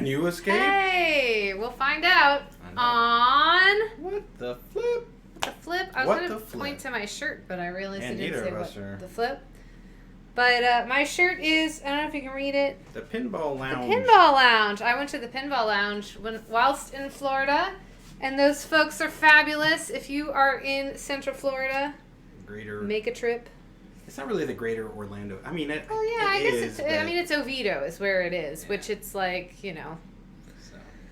you escape? Hey, we'll find out on... What the flip? The flip? I was going to point to my shirt, but I realized I didn't say what. The flip? But my shirt is, I don't know if you can read it. The Pinball Lounge. The Pinball Lounge. I went to the Pinball Lounge whilst in Florida, and those folks are fabulous. If you are in Central Florida, make a trip. It's not really the greater Orlando. I mean, it's Oviedo is where it is, which it's like, So,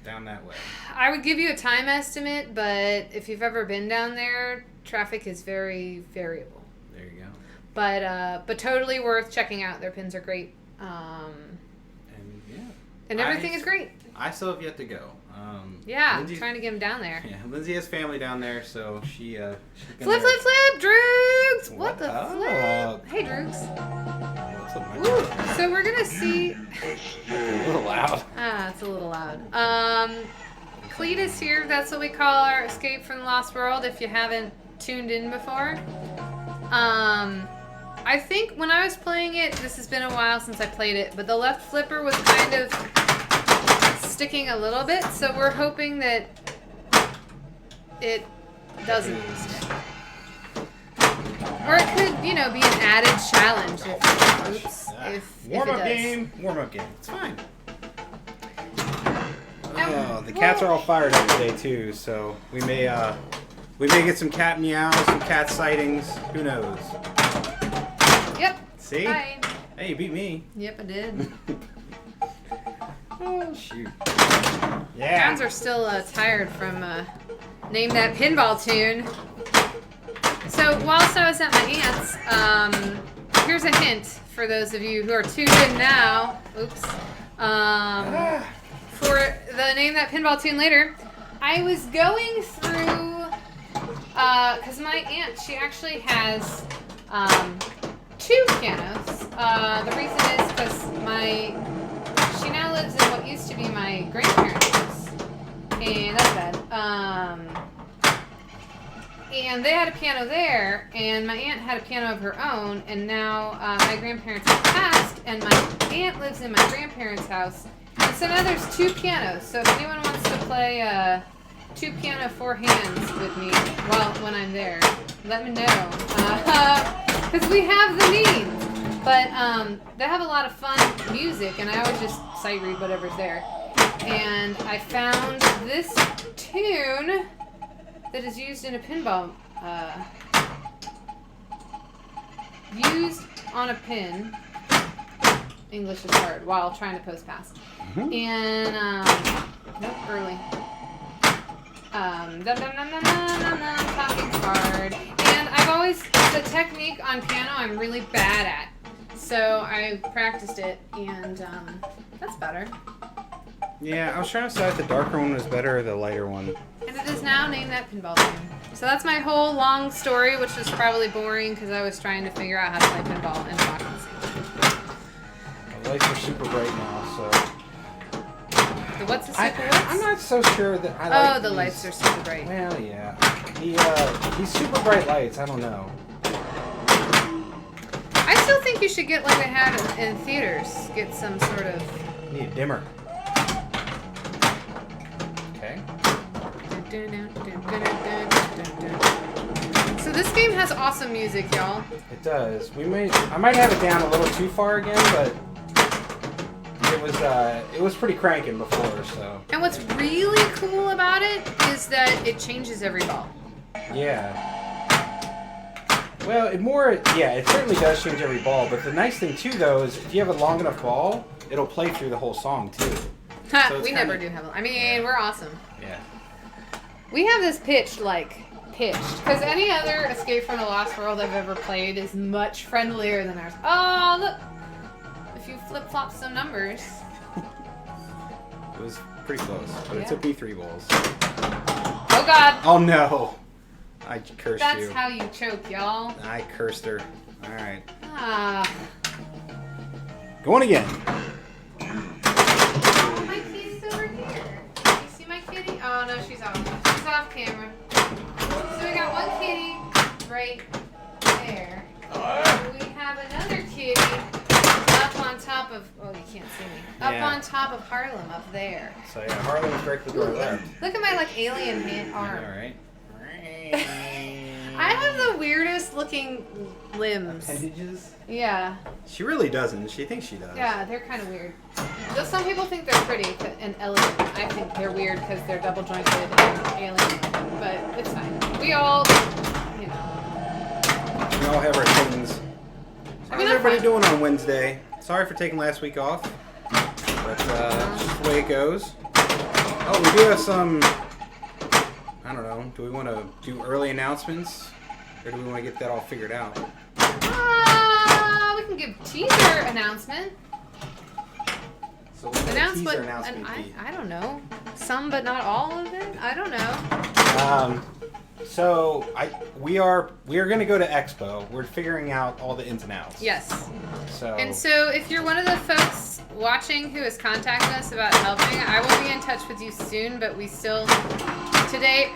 down that way. I would give you a time estimate, but if you've ever been down there, traffic is very variable. There you go. But totally worth checking out. Their pins are great. And everything is great. I still have yet to go. I'm trying to get him down there. Yeah, Lindsay has family down there, so she flip, Droogs! What the flip? Hey, Droogs. So we're gonna see. A little loud. It's a little loud. Cletus here. That's what we call our Escape from the Lost World. If you haven't tuned in before. I think when I was playing it, this has been a while since I played it, but the left flipper was kind of sticking a little bit, so we're hoping that it doesn't stick. Or it could, be an added challenge if Warm-up game. It's fine. The cats are all fired up today, too, so we may get some cat meows, some cat sightings. Who knows? Yep. See? Bye. Hey, you beat me. Yep, I did. Oh, shoot. Yeah. Hounds are still tired from Name That Pinball Tune. So, whilst I was at my aunt's, here's a hint for those of you who are tuned in now. Oops. For the Name That Pinball Tune later, I was going through, because my aunt, she actually has 2 pianos. The reason is because she now lives in what used to be my grandparents' house. And that's bad. And they had a piano there, and my aunt had a piano of her own, and now my grandparents have passed, and my aunt lives in my grandparents' house. And so now there's 2 pianos. So if anyone wants to play 2 piano 4 hands with me when I'm there, let me know. Because we have the means. But they have a lot of fun music, and I always just sight read whatever's there. And I found this tune that is used in a pinball, used on a pin. English is hard while trying to post pass. Mm-hmm. And early. Talking hard. And I've always the technique on piano I'm really bad at. So I practiced it, and that's better. Yeah, I was trying to decide if the darker one was better or the lighter one. And it is now Name That Pinball Tune. So that's my whole long story, which was probably boring because I was trying to figure out how to play pinball and talk at the same time. The lights are super bright now, so... What's the super lights? I'm not so sure that I like the lights are super bright. Well, yeah. These super bright lights, I don't know. I still think you should get like they have in theaters. Get some sort of... You need a dimmer. Okay. So this game has awesome music, y'all. It does. I might have it down a little too far again, but it was pretty cranking before, so. And what's really cool about it is that it changes every ball. Yeah. Well, it certainly does change every ball, but the nice thing too though is if you have a long enough ball, it'll play through the whole song too. So we never do have we're awesome. Yeah. We have this pitched, because any other Escape from the Lost World I've ever played is much friendlier than ours. Oh, look! If you flip-flop some numbers. It was pretty close, but it took me 3 balls. Oh, God! Oh, no! I cursed you. That's how you choke, y'all. I cursed her. Alright. Going again. My kitty's over here. You see my kitty? Oh, no, she's off. She's off camera. So we got one kitty right there. We have another kitty up up on top of. Oh, you can't see me. Up Yeah. on top of Harlem, up there. So yeah, Harlem is directly to our left. Look at my like alien hand All arm. right. I have the weirdest looking limbs. Appendages? Yeah. She really doesn't. She thinks she does. Yeah, they're kind of weird. Though some people think they're pretty and elegant. I think they're weird because they're double jointed and alien. But it's fine. We all, you know. We all have our things. I How's mean, everybody doing on Wednesday? Sorry for taking last week off. But it's just the way it goes. Oh, we do have some... I don't know. Do we want to do early announcements? Or do we want to get that all figured out? We can give teaser announcement. So what would a teaser announcement and be? I don't know. Some but not all of it? I don't know. So we are going to go to Expo. We're figuring out all the ins and outs. Yes. So And so if you're one of the folks watching who has contacted us about helping, I will be in touch with you soon, but we still, today,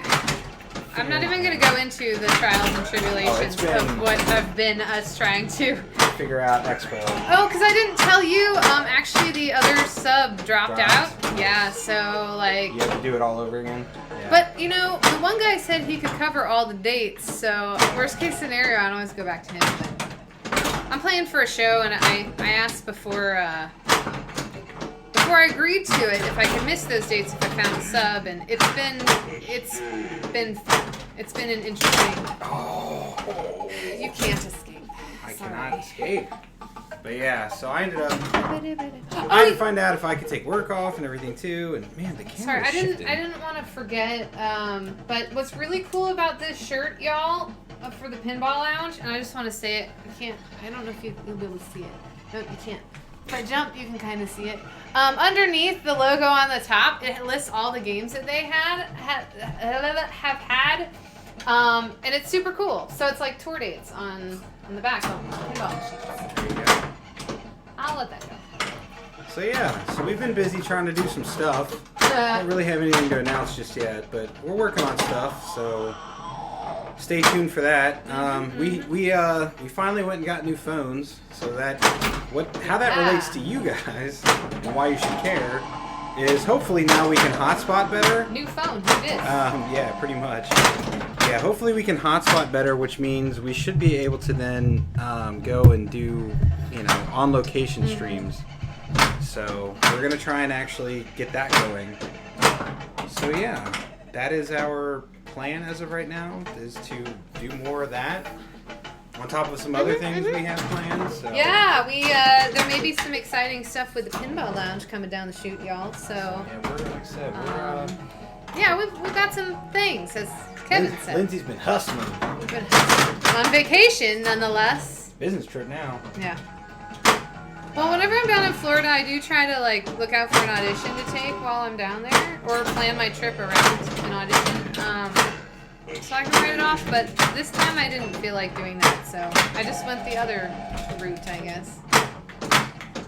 I'm not even going to go into the trials and tribulations of what have been us trying to figure out Expo. Oh, because I didn't tell you, actually the other sub dropped out. Yeah, so like... You have to do it all over again? Yeah. But, you know, the one guy said he could cover all the dates, so worst case scenario, I'd always go back to him. But I'm playing for a show, and I asked before I agreed to it if I could miss those dates if I found a sub, and it's been an interesting... Oh. You can't escape. I Sorry. cannot escape. But yeah, so I ended up... I had to find out if I could take work off and everything too, and man, the camera's Sorry, I shifting. didn't want to forget. But what's really cool about this shirt, y'all, for the Pinball Lounge, and I just want to say it. I don't know if you'll be able to see it. No, you can't. If I jump, you can kind of see it. Underneath the logo on the top, it lists all the games that they have had. And it's super cool. So it's like tour dates on the back of pinball machines. There you go. I'll let that go. So yeah, so we've been busy trying to do some stuff. I don't really have anything to announce just yet, but we're working on stuff, so stay tuned for that. We finally went and got new phones, so how that relates to you guys and why you should care is hopefully now we can hotspot better. New phone, who did? Yeah, pretty much. Yeah, hopefully we can hotspot better, which means we should be able to then go and do, on location streams. So we're gonna try and actually get that going. So yeah, that is our plan as of right now, is to do more of that. On top of some other things we have planned. So. Yeah, there may be some exciting stuff with the Pinball Lounge coming down the chute, y'all. So yeah, we're like I said, yeah, we've got some things, as Kevin said. Lindsay's been hustling. We've been on vacation, nonetheless. Business trip now. Yeah. Well, whenever I'm down in Florida, I do try to look out for an audition to take while I'm down there, or plan my trip around an audition. So I can write it off, but this time I didn't feel like doing that, so I just went the other route, I guess.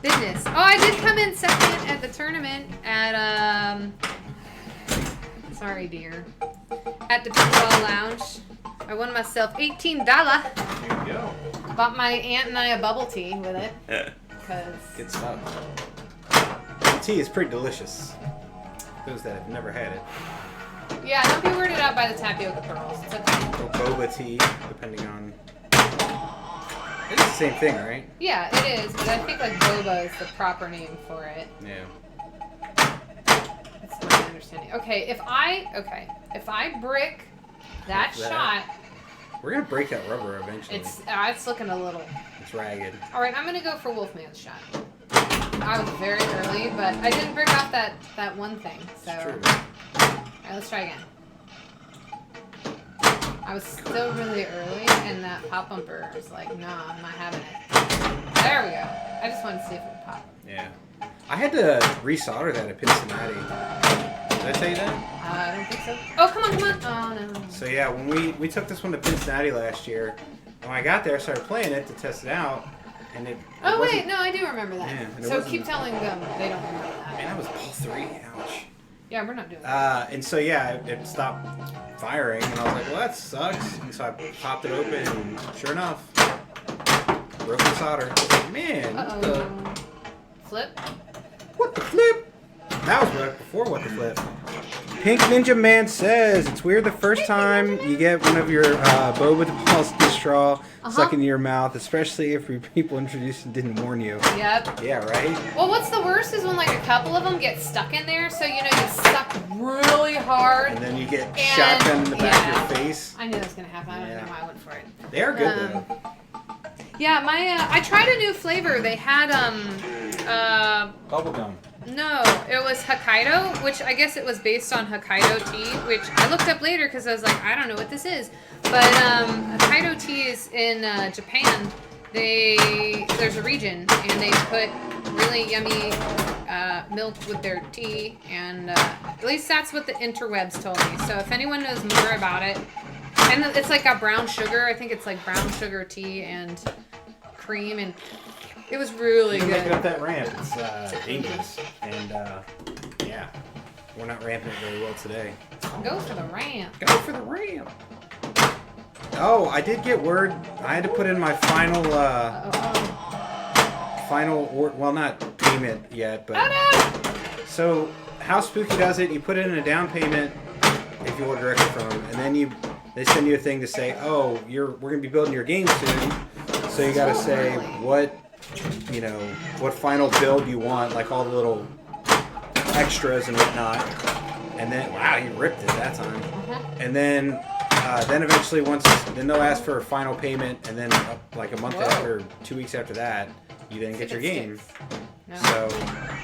Business. Oh, I did come in second at the tournament at, sorry, dear. At the Pinball Lounge. I won myself $18. There you go. Bought my aunt and I a bubble tea with it. Good stuff. The tea is pretty delicious. Those that have never had it. Yeah, don't be weirded out by the tapioca pearls. It's okay. Or boba tea, depending on... It's the same thing, right? Yeah, it is, but I think boba is the proper name for it. Yeah. That's my understanding. Okay, if I brick that shot... We're gonna break that rubber eventually. It's looking a little... It's ragged. Alright, I'm gonna go for Wolfman's shot. I was very early, but I didn't break off that one thing, so... It's true. Alright, let's try again. I was still really early, and that pop bumper was like, nah, I'm not having it. There we go. I just wanted to see if it would pop. Yeah. I had to resolder that at Cincinnati. Did I tell you that? I don't think so. Oh, come on. Oh, no. So yeah, when we took this one to Cincinnati last year, when I got there, I started playing it to test it out, and it Oh, wasn't- wait, no, I do remember that. Yeah, so keep telling them they don't remember that. Man, that was ball 3. Ouch. Yeah, we're not doing that. And so yeah, it stopped firing, and I was like, well, that sucks. And so I popped it open, and sure enough, broke the solder. I was like, man, what the... flip? What the flip? That was right before What the Flip. Pink Ninja Man says, it's weird the first time you get one of your boba balls in straw stuck into your mouth, especially if people introduced and didn't warn you. Yep. Yeah, right? Well, what's the worst is when like a couple of them get stuck in there, so you know you suck really hard. And then you get shotgun in the back of your face. I knew that was going to happen. I don't know why I went for it. They are good though. Yeah, I tried a new flavor. They had Bubblegum. no, it was Hokkaido, which I guess it was based on Hokkaido tea, which I looked up later because I was like, I don't know what this is. But Hokkaido tea is in Japan. There's a region, and they put really yummy milk with their tea, and at least that's what the interwebs told me. So if anyone knows more about it, and it's like got brown sugar. I think it's like brown sugar tea and cream, and it was really good. Make it up that ramp. It's dangerous, and yeah, we're not ramping it very well today. Go for the ramp. Go for the ramp. Oh, I did get word. I had to put in my final, well, not payment yet, but. Oh no! So how Spooky does it? You put in a down payment if you order directly from them, and then they send you a thing to say, oh, we're gonna be building your game soon, so you gotta say what final build you want, like all the little extras and whatnot. And then, wow, you ripped it that time. And then eventually then they'll ask for a final payment, and then like a month after, 2 weeks after that, you then get your game. No. So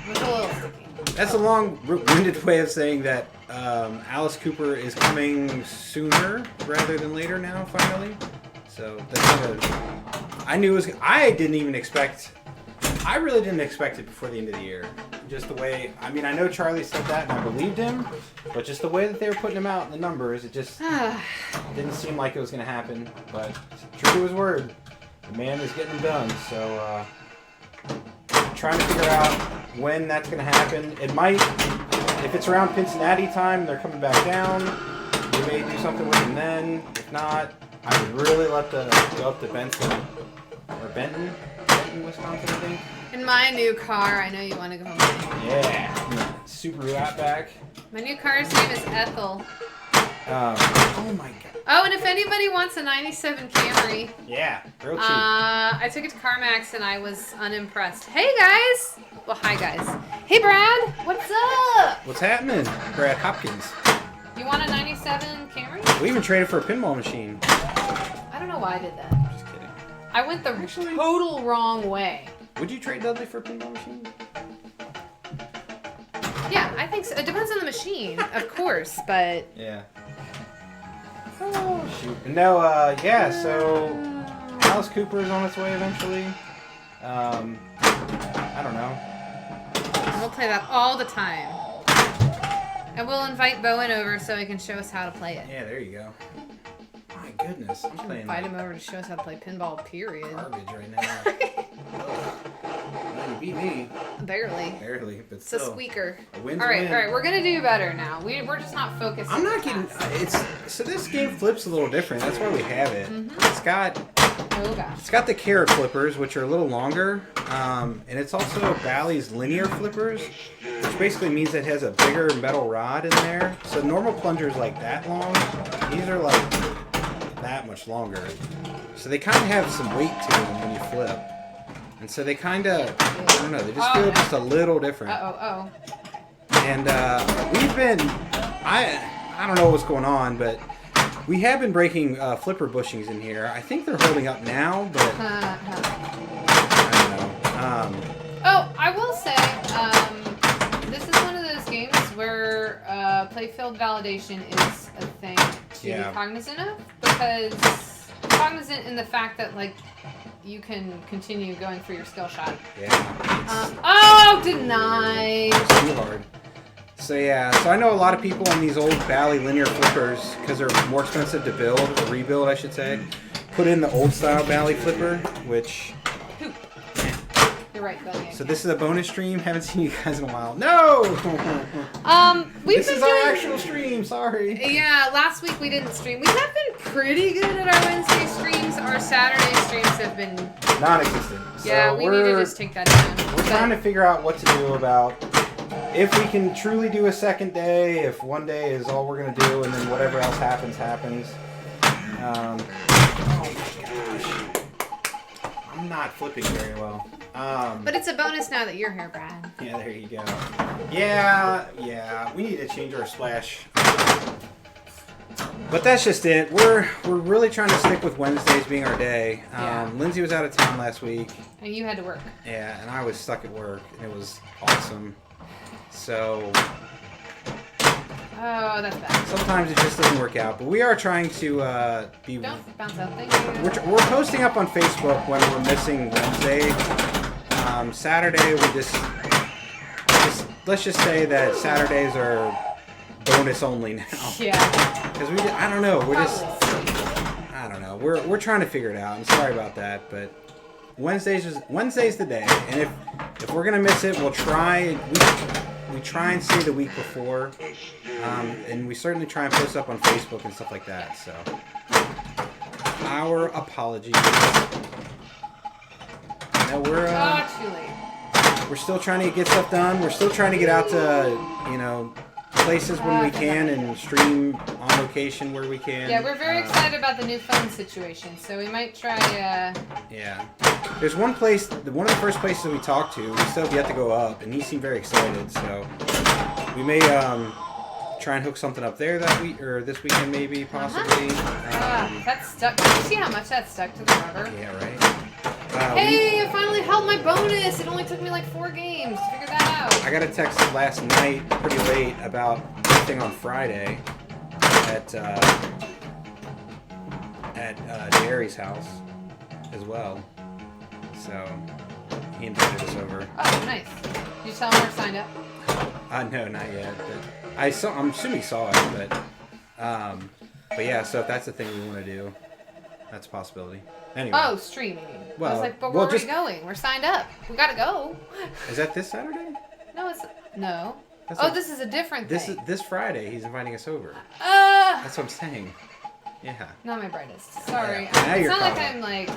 It's a little sticky. that's a long-winded way of saying that Alice Cooper is coming sooner rather than later now, finally. So that's kind of, I really didn't expect it before the end of the year. Just the way, I mean, I know Charlie said that and I believed him, but just the way that they were putting him out in the numbers, it just didn't seem like it was going to happen. But true to his word, the man is getting them done. So trying to figure out when that's going to happen. It might, if it's around Cincinnati time, they're coming back down. We may do something with them then. If not, I would really let go up to Benton, Wisconsin, I think. In my new car, I know you want to go home. Yeah, Subaru Outback. My new car's name is Ethel. Oh my god. Oh, and if anybody wants a 97 Camry, Yeah, real cheap. I took it to CarMax and I was unimpressed. Hey guys! Well, hi guys. Hey Brad! What's up? What's happening, Brad Hopkins? You want a 97 Camry? We even traded for a pinball machine. I don't know why I did that. Just kidding. I went the total wrong way. Would you trade Dudley for a pinball machine? Yeah, I think so. It depends on the machine, of course, but... Yeah. Oh, shoot. No, yeah, so Alice Cooper is on its way eventually. I don't know. We'll play that all the time. And we'll invite Bowen over so he can show us how to play it. Yeah, there you go. My goodness, I'm playing Invite him over to show us how to play pinball, period. garbage right now. You beat me. Barely. Barely, but It's still. a squeaker. A win's All a win. right, we're gonna do better now. We're just not focused. I'm not getting. So this game flips a little different. That's why we have it. It's got the carrot flippers, which are a little longer, and it's also Bally's linear flippers, which basically means it has a bigger metal rod in there. So normal plungers like that long. These are like that much longer. So they kind of have some weight to them when you flip. And so they kind of, I don't know, they just feel just a little different. And we've been, I don't know what's going on, but we have been breaking flipper bushings in here. I think they're holding up now, but I don't know. I will say, this is one of those games where playfield validation is a thing to be cognizant of, because cognizant in the fact that, like, you can continue going for your skill shot. Yeah. Denied. It's too hard. So yeah, so I know a lot of people on these old Bally linear flippers, because they're more expensive to build, or rebuild I should say, put in the old style Bally flipper, which... You're right, Bally. So this is a bonus stream. Haven't seen you guys in a while. No. We've This been is doing... our actual stream. Sorry. Yeah, last week we didn't stream. We have been pretty good at our Wednesday streams. Our Saturday streams have been Non-existent. Yeah, So we need to just take that down. We're trying to figure out what to do about if we can truly do a second day, if one day is all we're going to do, and then whatever else happens, happens. Oh my gosh. I'm not flipping very well. But it's a bonus now that you're here, Brad. Yeah, there you go. Yeah. We need to change our splash. But that's just it. We're really trying to stick with Wednesdays being our day. Yeah. Lindsay was out of town last week. And you had to work. Yeah, and I was stuck at work, and it was awesome. So Oh, that's bad. sometimes it just doesn't work out. But we are trying to be. Don't bounce out. Thank you. We're posting up on Facebook when we're missing Wednesday. Saturday we just let's just say that Saturdays are bonus only now. Yeah. Because I don't know. Probably. I don't know. We're trying to figure it out. I'm sorry about that, but Wednesday's the day, and if we're gonna miss it, we'll try. We try and see the week before, and we certainly try and post up on Facebook and stuff like that. So, our apologies. No, Too late. we're still trying to get stuff done. We're still trying to get out to places when we can and stream on location where we can. Yeah, we're very excited about the new phone situation, so we might try. Yeah. There's one place, one of the first places we talked to, we still have yet to go up, and he seemed very excited, so we may try and hook something up there that week, or this weekend maybe, possibly. That's stuck. Did you see how much that stuck to the rubber? Yeah, right. Hey, I finally held my bonus! It only took me like 4 games to figure that out. I got a text last night, pretty late, about something on Friday at Jerry's house as well. So he invited us over. Oh, nice. Did you tell him we're signed up? No, not yet. But I'm assuming he saw it, but yeah. So if that's the thing we want to do, that's a possibility. Anyway. Oh, streaming. Well, I was like, but we're already going. We're signed up. We gotta go. Is that this Saturday? No, no. That's This is a different thing. This is this Friday. He's inviting us over. Uh. That's what I'm saying. Yeah. Not my brightest. Sorry. Yeah. Now It's you're not like caught I'm like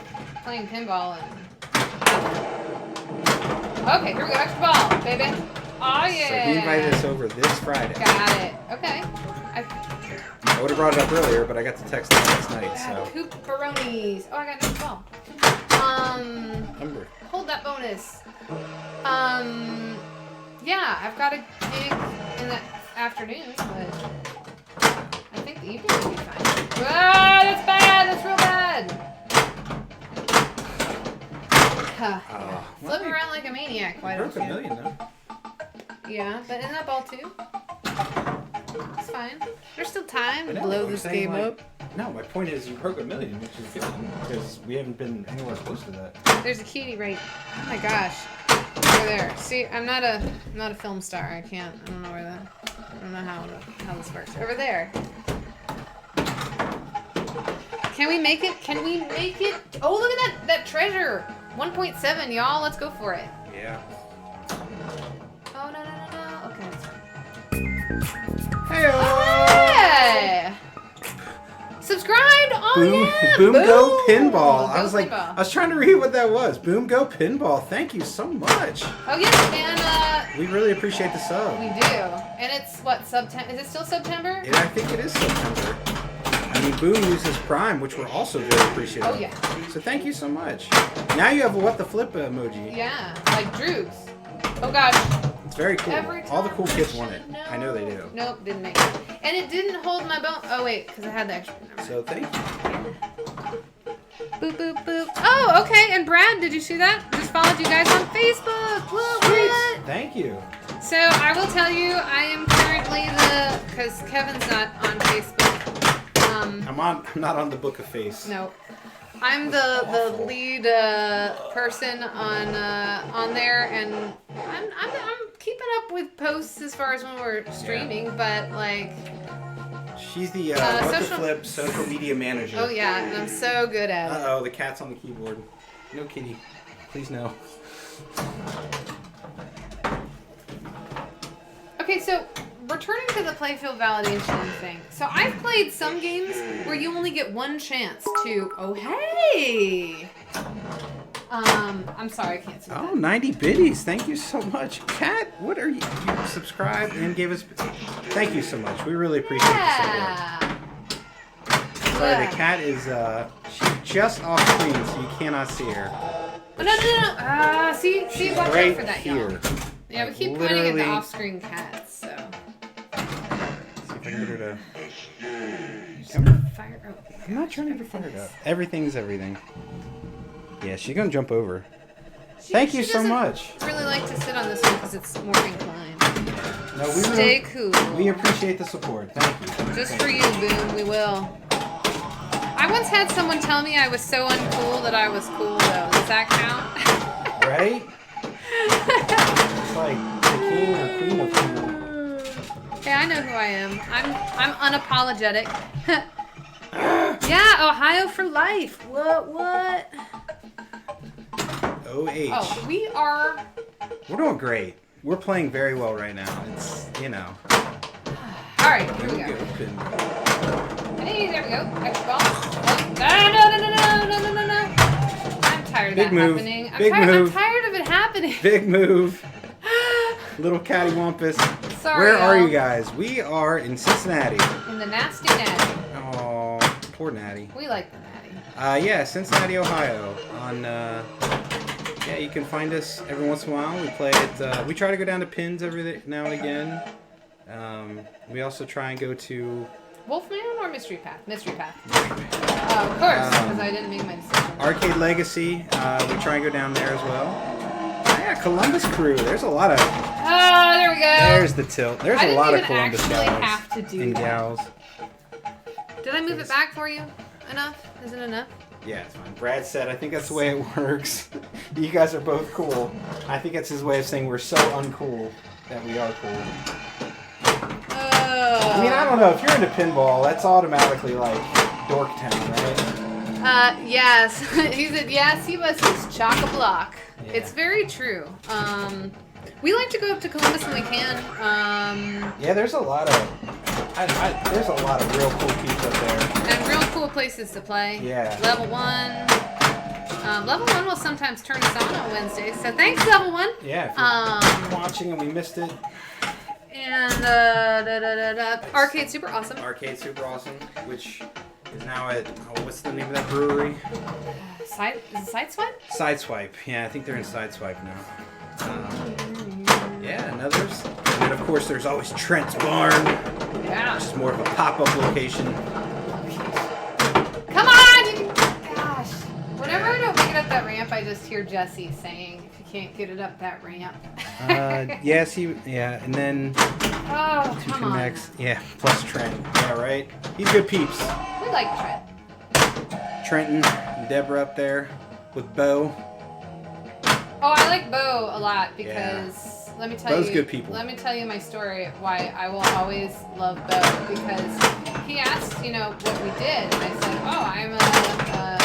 playing pinball and. Okay, here we go. Extra ball, baby. Oh yeah. So he invited us over this Friday. Got it. Okay. I would have brought it up earlier, but I got the text last night, so. Cooperonis. Oh, I got another ball. Number. Hold that bonus. Yeah, I've got a gig in the afternoon, but I think the evening will be fine. Ah, that's bad. That's real bad. Flip around like a maniac. Why don't broke you? $1 million though. Yeah, but in that ball too. It's fine. There's still time to No, blow I'm this saying, game up. No, my point is you broke $1 million, which is good because we haven't been anywhere close to that. There's a cutie right. Oh my gosh. Over there. See, I'm not a film star. I don't know where that. I don't know how this works. Over there. Can we make it? Can we make it? Oh, look at that treasure. 1.7, y'all. Let's go for it. Yeah. Oh no. Okay. That's fine. Hey! Subscribed! Oh yeah! Boom Go Pinball. Go I was like, Pinball. I was trying to read what that was. Boom Go Pinball. Thank you so much. Oh yeah, and we really appreciate the sub. we do. And it's what, September? Is it still September? I think it is September. I mean, Boom uses Prime, which we're also very appreciative. Oh yeah. So thank you so much. Now you have a what the flip emoji. Yeah, like Drew's. Oh gosh. It's very cool. Every time All the cool kids want it. no. I know they do. Nope, didn't make it. And it didn't hold my bone. Oh wait, because I had the extra. Never mind. So thank you. Boop boop boop. Oh, okay. And Brad, did you see that? Just followed you guys on Facebook. What? Thank you. So I will tell you, I am currently because Kevin's not on Facebook. I'm not on the Book of Face. No. I'm the lead person on there, and I'm keeping up with posts as far as when we're streaming, but like. She's the what the flip social media manager. Oh yeah, and I'm so good at it. Uh-oh, the cat's on the keyboard. No kitty. Please no. Okay, so returning to the playfield validation thing. So I've played some games where you only get one chance to. Oh hey. I'm sorry, I can't see that. Oh, 90 biddies. Thank you so much. Kat, what are you? You subscribed and gave us. Thank you so much. We really appreciate the support. Sorry, the cat is she's just off screen, so you cannot see her. Oh, no. See, watch out Right for that, here. y'all. Yeah, we Like, keep pointing at the literally- off-screen cats, so. See if I can get her to. Fire. Oh, I'm not trying to get fired up. Everything's everything. Yeah, she's gonna jump over. Thank you so doesn't much. Really like to sit on this one because it's more inclined. No, we Stay cool. We appreciate the support. Thank you. Just for you, Boom. We will. I once had someone tell me I was so uncool that I was cool, though. Does that count? Right? It's like the king or queen of cool. Hey, I know who I am. I'm unapologetic. Yeah, Ohio for life. What? OH. Oh, we are. We're doing great. We're playing very well right now. It's, All right, here we go. Hey, there we go. Extra ball. Oh, no. I'm tired of Big that move. happening. I'm Big move. I'm tired of it happening. Big move. Little cattywampus. Sorry, Where are y'all. you guys? We are in Cincinnati. In the nasty natty. Oh, poor Natty. We like the natty. Yeah, Cincinnati, Ohio. On yeah, you can find us every once in a while. We play it. We try to go down to pins every now and again. We also try and go to Wolfman or Mystery Path? Mystery Path. Of course, because I didn't make my decision. Arcade Legacy. We try and go down there as well. Yeah, Columbus Crew. There's a lot of. Oh, there we go. There's the tilt. There's I a didn't lot of even Columbus actually guys have to do and that. gals. Did I move it back for you? Enough? Is it enough? Yeah, it's fine. Brad said, I think that's the way it works. You guys are both cool. I think that's his way of saying we're so uncool that we are cool. I mean, I don't know. If you're into pinball, that's automatically like Dorktown, right? Yes. He said, yes, he was his chock-a-block. Yeah. It's very true. We like to go up to Columbus when we can. Yeah, there's a lot of there's a lot of real cool peeps up there. And real cool places to play. Yeah. Level 1. Level 1 will sometimes turn us on Wednesdays. So thanks, Level 1. Yeah, if you're watching and we missed it. And Arcade Super Awesome. Arcade Super Awesome, which is now at, what's the name of that brewery? Is it Sideswipe? Sideswipe. Yeah, I think they're in Sideswipe now. Yeah, and others. And then, of course, there's always Trent's Barn. Yeah. Which is more of a pop-up location. Come on! Gosh. Whenever I don't make it up that ramp, I just hear Jesse saying, if you can't get it up that ramp. Yes, yeah, and then Oh, come on. next. Yeah, plus Trent. Yeah, right? He's good peeps. We like Trent. Trenton and Deborah up there with Bo. Oh, I like Bo a lot because let me tell Bo's you. good people. Let me tell you my story why I will always love Bo because he asked, what we did, and I said, oh, I'm a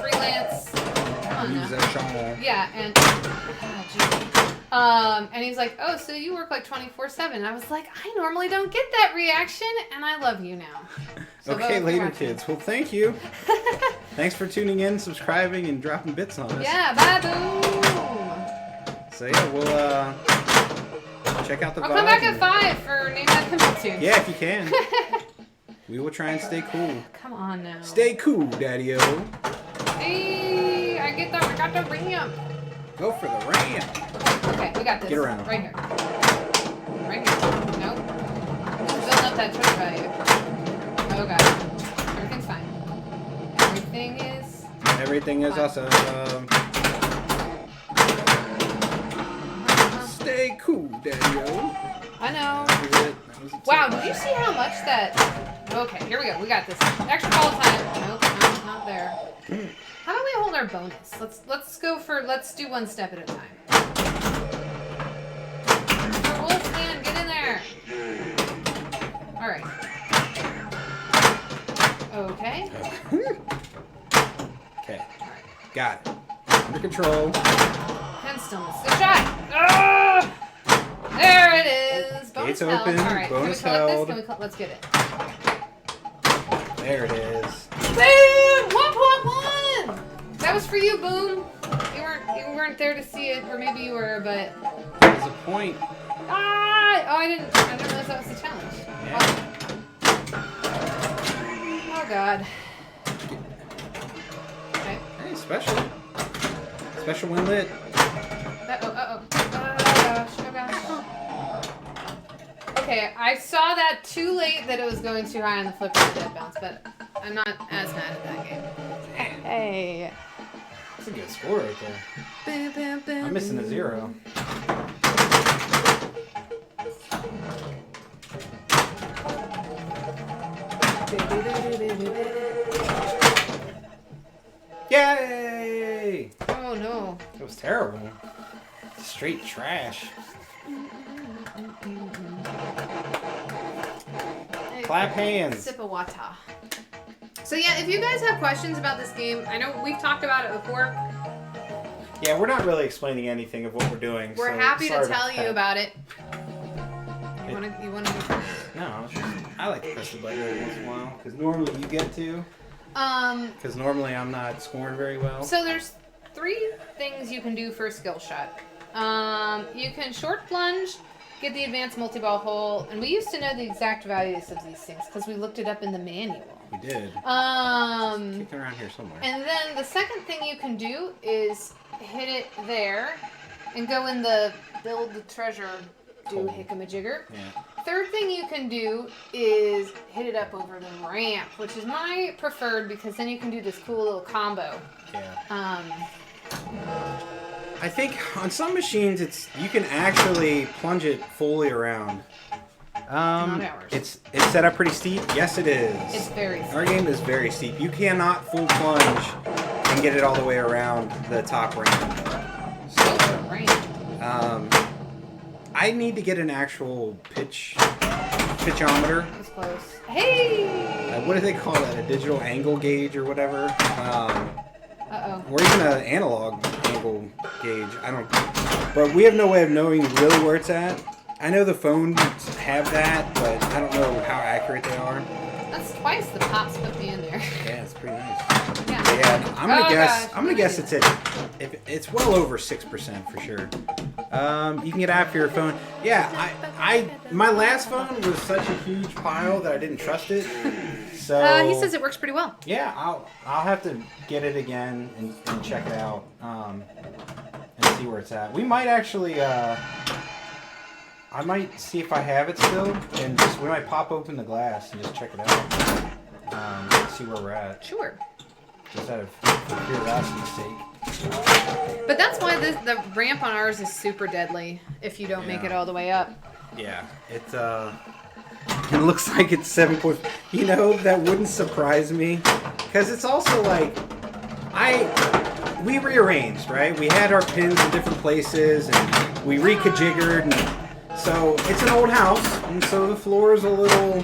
freelance. Come on now. Musician. Yeah, and and he's like, oh, so you work like 24/7. I was like, I normally don't get that reaction, and I love you now. So Okay, Bo, later, watching. kids. Well, thank you. Thanks for tuning in, subscribing, and dropping bits on us. Yeah, bye, boom. So yeah, we'll check out the I'll VOD come back at and- 5 for Name That Pinball Tunes. Yeah, if you can. We will try and stay cool. Come on now. Stay cool, Daddy-O. Hey, I got the ramp. Go for the ramp. Okay, we got this. Get around. Right here. Right here. Nope. Build up that Twitter value. Oh god. Everything's fine. Everything is awesome. Stay cool, Daddy-O. I know. That was it. Wow, did you see how much that... Okay, here we go. We got this. Extra call time. Nope, no, not there. How about we hold our bonus? Let's do one step at a time. Wolfman, get in there. All right. Okay. Okay. Got it. Under control. Can still miss the shot. Ah! There it is. Bonus Gates open. All right. Bonus can we collect held. this? Let's get it. There it is. Boom! 1.1. That was for you, Boom. You weren't there to see it, or maybe you were, but. There's a point. Ah! Oh, I didn't realize that was the challenge. Yeah. Oh God. Okay. Hey, special. Special when lit. Oh gosh. Oh gosh. Okay, I saw that too late that it was going too high on the flipper and dead bounce, but I'm not as mad at that game. Hey. That's a good score right there. I'm missing a 0. Yay! Oh no. It was terrible. Straight trash. Clap hands. Sip of water. So yeah, if you guys have questions about this game, I know we've talked about it before. Yeah, we're not really explaining anything of what we're doing. We're so happy to sorry tell you that. about it. You wanna go first? No, it's just, I like to press the button every once in a while because normally you get to. Because normally I'm not scoring very well. So there's 3 things you can do for a skill shot. You can short plunge, get the advanced multi-ball hole, and we used to know the exact values of these things because we looked it up in the manual. We did. Kicking around here somewhere. And then the second thing you can do is hit it there and go in the build the treasure do hickamajigger. Yeah. Third thing you can do is hit it up over the ramp, which is my preferred because then you can do this cool little combo. Yeah. I think on some machines you can actually plunge it fully around. Not ours. It's set up pretty steep. Yes, it is. It's very steep. Our game is very steep. You cannot full plunge and get it all the way around the top ramp. So, ramp. I need to get an actual pitchometer. That was close. Hey! What do they call that? A digital angle gauge or whatever? Uh-oh. Or even an analog angle gauge. I don't. But we have no way of knowing really where it's at. I know the phones have that, but I don't know how accurate they are. That's twice the pops put me in there. Yeah, it's pretty nice. Yeah. But yeah, I'm gonna guess. Gosh, I'm gonna guess it's if it's well over 6% for sure. You can get out for your phone. Yeah, my last phone was such a huge pile that I didn't trust it. So he says it works pretty well. Yeah, I'll have to get it again and check it out and see where it's at. We might actually I might see if I have it still and we might pop open the glass and just check it out. See where we're at. Sure. Just out of curiosity's sake. But that's why the ramp on ours is super deadly if you don't make it all the way up. Yeah, it looks like it's 7 point. You know, that wouldn't surprise me because it's also like we rearranged, right? We had our pins in different places and we rekajiggered, and so it's an old house, and so the floor is a little,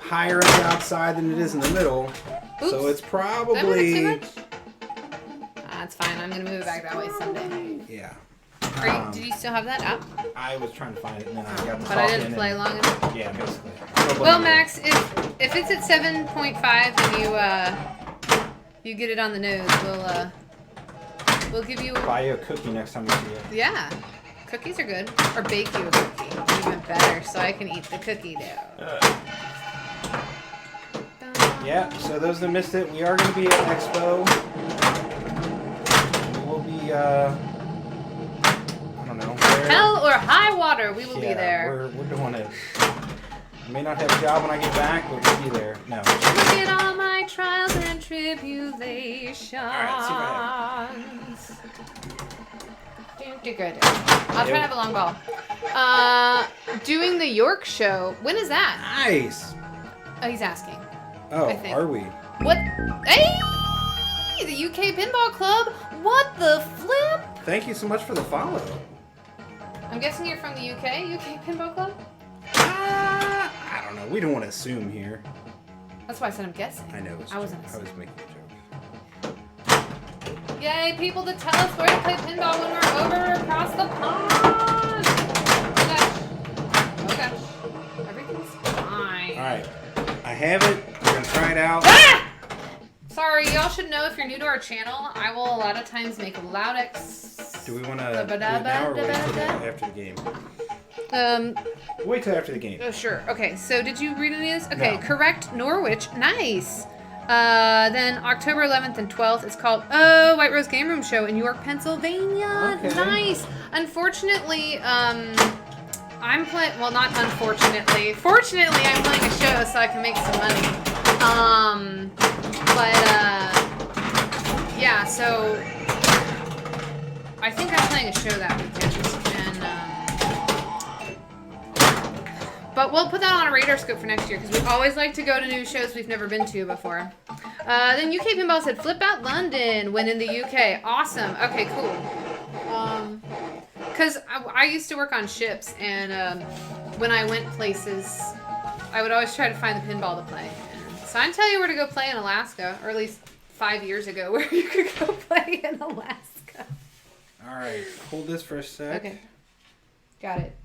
higher on the outside than it is in the middle. Oops. So it's probably. Did I move it too much? That's fine. I'm gonna move it back that way someday. Yeah. Did you still have that up? I was trying to find it, and then I got the But I didn't play long enough. Yeah, basically. Well, Max, if it's at 7.5 and you get it on the nose, we'll give you. Buy you a cookie next time we see it. Yeah, cookies are good. Or bake you a cookie, even better, so I can eat the cookie dough. Yeah, so those that missed it, we are going to be at Expo. We'll be, I don't know. Where. Hell or high water, we will be there. We're doing it. I may not have a job when I get back, but we'll be there. No. Look at all my trials and tribulations. Alright, Good. I'll try to have a long ball. Doing the York show. When is that? Nice. Oh, he's asking. Oh, I think. are we? What? Hey! The UK Pinball Club? What the flip? Thank you so much for the follow. I'm guessing you're from the UK? UK Pinball Club? I don't know. We don't want to assume here. That's why I said I'm guessing. I know. I wasn't I was assuming. making a joke. Yay, people to tell us where to play pinball when we're over across the pond. Oh gosh. Everything's fine. Alright. I have it. We're going to try it out. Ah! Sorry, y'all should know if you're new to our channel, I will a lot of times make loud Do we want to do it now or wait till after the game? Wait till after the game. Oh, sure. Okay, so did you read any of this? Okay, No. correct Norwich. Nice. Then October 11th and 12th, it's called White Rose Game Room Show in York, Pennsylvania. Okay. Nice. Unfortunately, I'm playing, well, not unfortunately. Fortunately, I'm playing a show so I can make some money. Yeah, so I think I'm playing a show that weekend. But we'll put that on a radar scope for next year because we always like to go to new shows we've never been to before. Then UK Pinball said, Flip Out London when in the UK. Awesome. Okay, cool. Because I used to work on ships, and when I went places, I would always try to find the pinball to play. So I can tell you where to go play in Alaska, or at least 5 years ago, where you could go play in Alaska. All right. Hold this for a sec. Okay. Got it.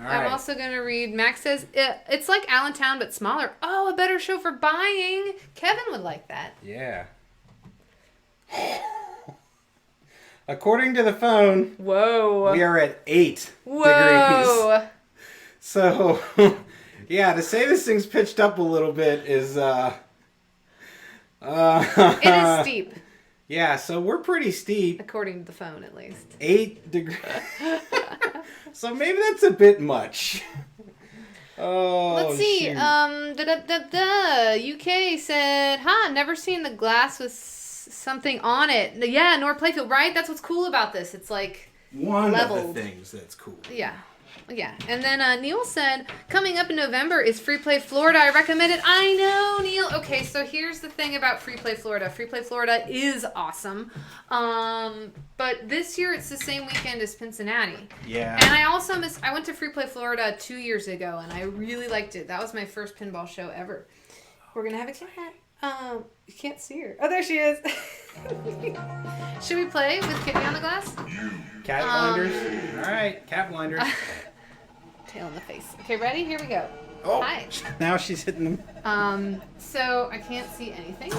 All right. I'm also going to read, Max says, it's like Allentown, but smaller. Oh, a better show for buying. Kevin would like that. Yeah. According to the phone, Whoa. we are at 8 Whoa. degrees. So, yeah, to say this thing's pitched up a little bit is, It is steep, yeah, so we're pretty steep. according to the phone, at least. 8 degrees. So maybe that's a bit much. Oh, Let's see. shoot. UK said, never seen the glass with something on it. Yeah, nor playfield, right? That's what's cool about this. It's like One leveled. of the things that's cool. Yeah. Yeah. And then Neil said, coming up in November is Free Play Florida. I recommend it. I know, Neil. Okay, so here's the thing about Free Play Florida. Free Play Florida is awesome. But this year it's the same weekend as Cincinnati. Yeah. And I also I went to Free Play Florida 2 years ago, and I really liked it. That was my first pinball show ever. We're going to have a cat. You can't see her. Oh, there she is. Should we play with Kitty on the glass? Cat blinders. All right, cat blinders. Tail in the face. Okay, ready? Here we go. Oh, Hi. now she's hitting them. So I can't see anything.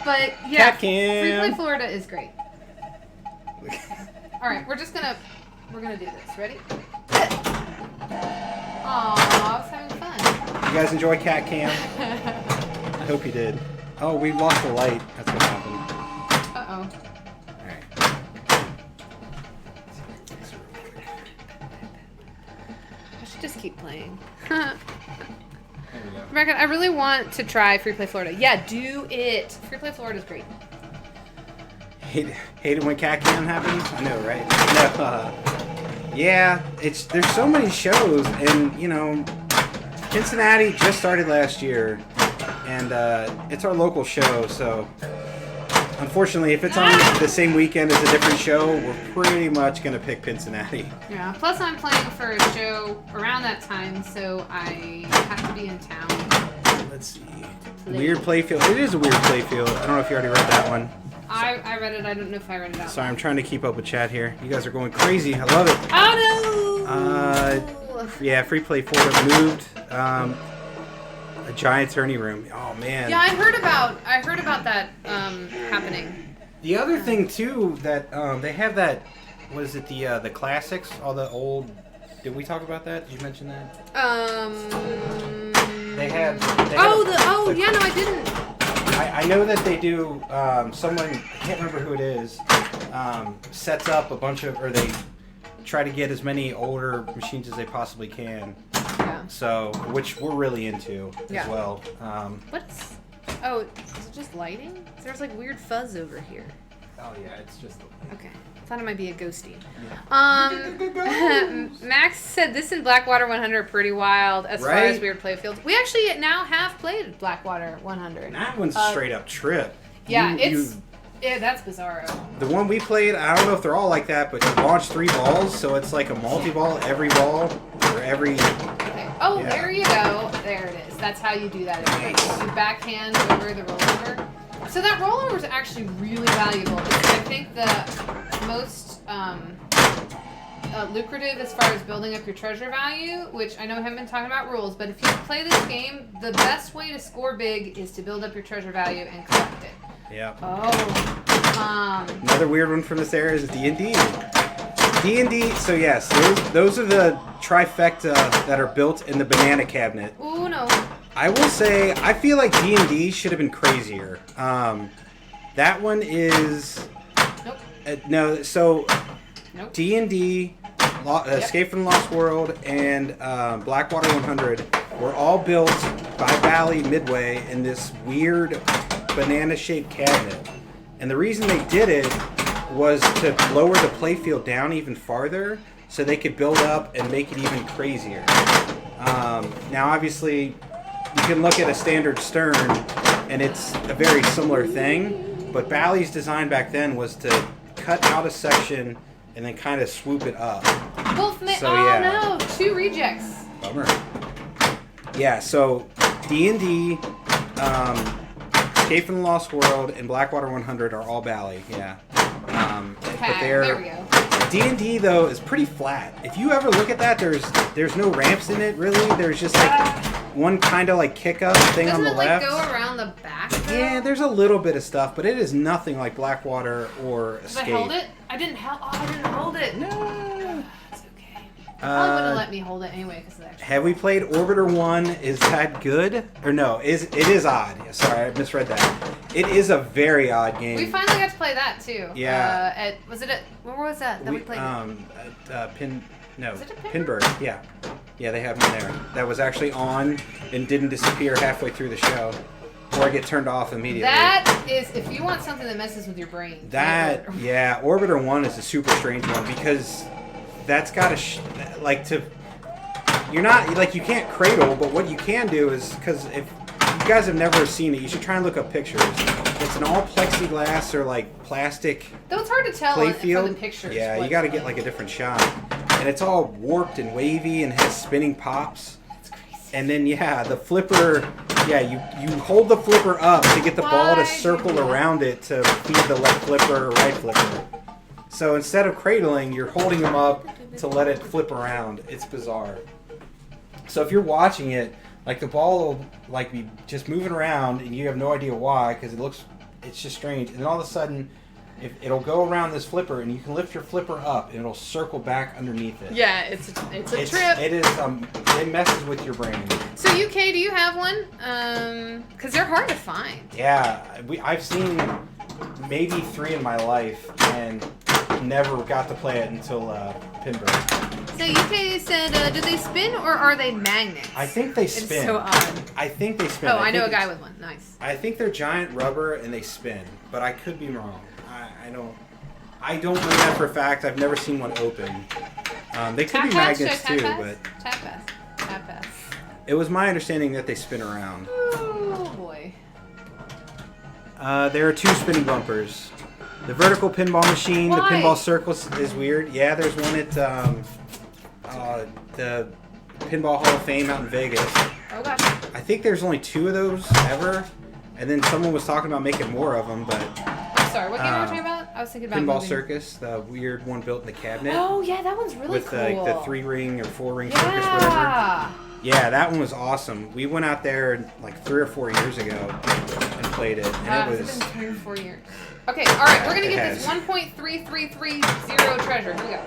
But yeah, Cat cam. Free Play Florida is great. All right, we're gonna do this. Ready? Aw, I was having fun. You guys enjoy cat cam? I hope you did. Oh, we lost the light. That's what happened. Uh-oh. All right. I should just keep playing. There we go. Rebecca, I really want to try Free Play Florida. Yeah, do it. Free Play Florida is great. Hate it when cat cam happens. I know, right? No. Yeah, there's so many shows, and you know, Cincinnati just started last year, and it's our local show. So, unfortunately, if it's on the same weekend as a different show, we're pretty much gonna pick Cincinnati. Yeah. Plus, I'm playing for a show around that time, so I have to be in town. Let's see. Weird playfield. It is a weird playfield. I don't know if you already read that one. I read it. I don't know if I read it out. Sorry, I'm trying to keep up with chat here. You guys are going crazy. I love it. Oh no! Yeah, Free Play Florida moved. A giant tourney room. Oh man. Yeah, I heard about that happening. The other thing too that they have that, was it the classics, all the old. Did we talk about that? Did you mention that? They had. Yeah, no, I didn't. I know that they do. Someone, I can't remember who it is, sets up a bunch of, or they try to get as many older machines as they possibly can. Yeah. So, which we're really into Yeah. as well. What's? Oh, is it just lighting? There's like weird fuzz over here. Oh yeah, it's just. Okay. I thought it might be a ghosty. Yeah. Max said this and Blackwater 100 are pretty wild as far as Right? weird play fields. We actually now have played Blackwater 100. That one's a straight up trip. Yeah, You- that's bizarro. The one we played, I don't know if they're all like that, but you launch 3 balls, so it's like a multi-ball every ball, or every... Okay. Oh, Yeah. there you go. There it is. That's how you do that. You backhand over the rollover. So that rollover is actually really valuable. It's, I think, the most lucrative as far as building up your treasure value, which I know we haven't been talking about rules, but if you play this game, the best way to score big is to build up your treasure value and collect it. Yep. Oh. Another weird one from this era is D&D. D&D, so yes, those are the trifecta that are built in the banana cabinet. Ooh, no. I will say, I feel like D&D should have been crazier. That one is... Nope. No, so... Nope. D&D, Escape from the Lost World, and Blackwater 100 were all built by Bally Midway in this weird banana-shaped cabinet. And the reason they did it was to lower the playfield down even farther so they could build up and make it even crazier. Now, obviously, you can look at a standard Stern, and it's a very similar thing, but Bally's design back then was to cut out a section and then kind of swoop it up. No, 2 rejects. Bummer. Yeah, so D&D, Escape from the Lost World, and Blackwater 100 are all Bally, yeah. Okay, there we go. D&D, though, is pretty flat. If you ever look at that, there's no ramps in it, really. There's just, like, one kind of, like, kick-up thing on the left. Doesn't it, like, go around the back, though? Yeah, there's a little bit of stuff, but it is nothing like Blackwater or Escape. Did I hold it? I didn't hold it. No. It's okay. Probably wouldn't have let me hold it anyway because of that. Have we played Orbiter 1? Is that good? Or no, it is odd. Sorry, I misread that. It is a very odd game. We finally got to play that too. Yeah. Where was that we played? Pinburg. Yeah. Yeah, they have one there. That was actually on and didn't disappear halfway through the show. Or get turned off immediately. That is, if you want something that messes with your brain. Orbiter 1 is a super strange one because that's got you're not, like, you can't cradle, but what you can do is, because if you guys have never seen it, you should try and look up pictures. It's an all plexiglass or, like, plastic Though it's hard to tell from the pictures. Yeah, you got to get, like, a different shot. And it's all warped and wavy and has spinning pops. That's crazy. And then, the flipper... Yeah, you hold the flipper up to get the ball to circle around it to feed the left flipper or right flipper. So instead of cradling, you're holding them up to let it flip around. It's bizarre. So if you're watching it, like, the ball will, like, be just moving around and you have no idea why because it's just strange. And then all of a sudden, it'll go around this flipper and you can lift your flipper up and it'll circle back underneath it. Yeah, it's a trip. It is it messes with your brain. So UK, do you have one? Because they're hard to find. Yeah, I've seen maybe 3 in my life and never got to play it until Pinburg. So UK said, do they spin or are they magnets? I think they spin. It's so odd. I think they spin. Oh, I know a guy with one. Nice. I think they're giant rubber and they spin, but I could be wrong. I don't know that for a fact. I've never seen one open. They could be magnets too, but Tap pass. It was my understanding that they spin around. Oh boy. There are 2 spinning bumpers. The vertical pinball machine, the pinball circle is weird. Yeah, there's one at the Pinball Hall of Fame out in Vegas. Oh gosh. I think there's only 2 of those ever, and then someone was talking about making more of them, but... Sorry, what game were you talking about? I was thinking about Pinball Circus, the weird one built in the cabinet. Oh yeah, that one's really cool. With the 3-ring or 4-ring circus, whatever. Yeah, that one was awesome. We went out there like 3 or 4 years ago and played it, and it was... It's been 3 or 4 years. Okay, all right, we're gonna get this 1.3330 treasure. Here we go.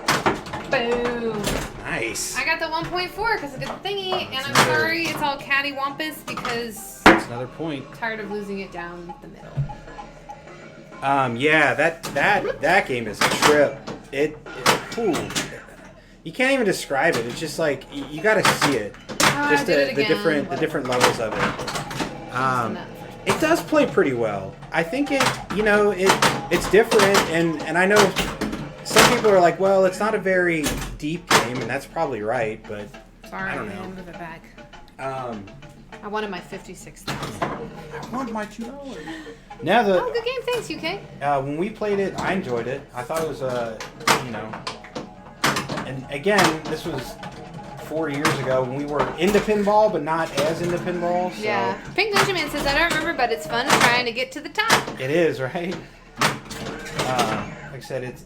Boom. Nice. I got the 1.4 because it's a thingy, and I'm sorry it's all cattywampus because... That's another point. I'm tired of losing it down the middle. Yeah, that game is a trip. You can't even describe it. It's just like you got to see it. Just the different levels of it. It does play pretty well. I think it's different, and I know some people are like, well, it's not a very deep game, and that's probably right, but sorry, I don't know. Move it back. I wanted my 56,000. I want my $2. Oh, good game. Thanks, UK. When we played it, I enjoyed it. I thought it was, and again, this was 4 years ago when we were into pinball, but not as into pinball. So. Yeah. Pink Ninja Man says, I don't remember, but it's fun trying to get to the top. It is, right? Like I said, it's...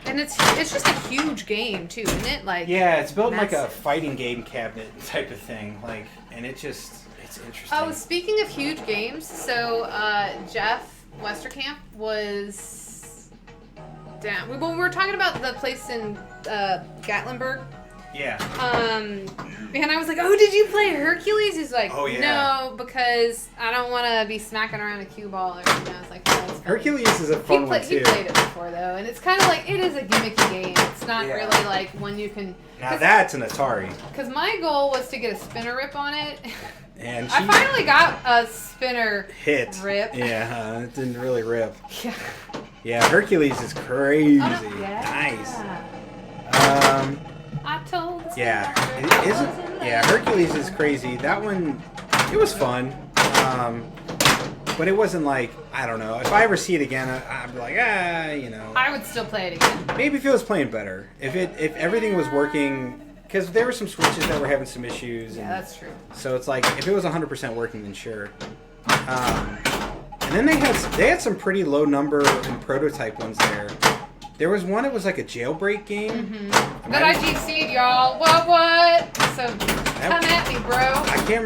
And it's just a huge game, too, isn't it? Like, yeah, it's built massive. like a fighting game cabinet type of thing. Like, and it's interesting. Oh, speaking of huge games, so Jeff Westerkamp was down. We were talking about the place in Gatlinburg. Yeah. And I was like, oh, did you play Hercules? He's like, oh, yeah. no, because I don't want to be smacking around a cue ball. And I was like, oh, it's fun. Hercules is a fun one, too. He played it before, though, and it's kind of like, it is a gimmicky game. It's not really like one you can... Now that's an Atari. Because my goal was to get a spinner rip on it. And I finally got a spinner rip. Yeah, it didn't really rip. Yeah. Yeah, Hercules is crazy. Oh, no. Yeah. Nice. I told the Yeah, spinner it isn't. Yeah, Hercules is crazy. That one, it was fun. But it wasn't like, I don't know. If I ever see it again, I'd be like, you know. I would still play it again. Maybe if it was playing better. If everything was working, because there were some switches that were having some issues. Yeah, that's true. So it's like, if it was 100% working, then sure. And then they had some pretty low number and prototype ones there. There was one, it was like a jailbreak game. Mm-hmm. That I GC'd, y'all. What? So come at me, bro. I can't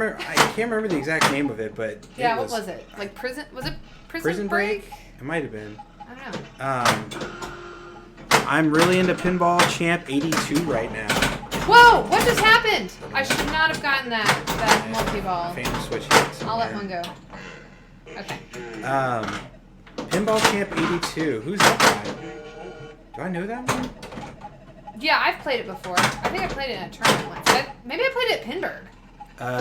remember the exact name of it, but yeah, what was it? Like prison? Was it Prison Break? It might have been. I don't know. I'm really into Pinball Champ 82 right now. Whoa! What just happened? I should not have gotten that multi-ball. Phantom switch hits. I'll let one go. Okay. Pinball Champ 82. Who's that guy? Do I know that one? Yeah, I've played it before. I think I played it in a tournament once. Maybe I played it at Pinburg.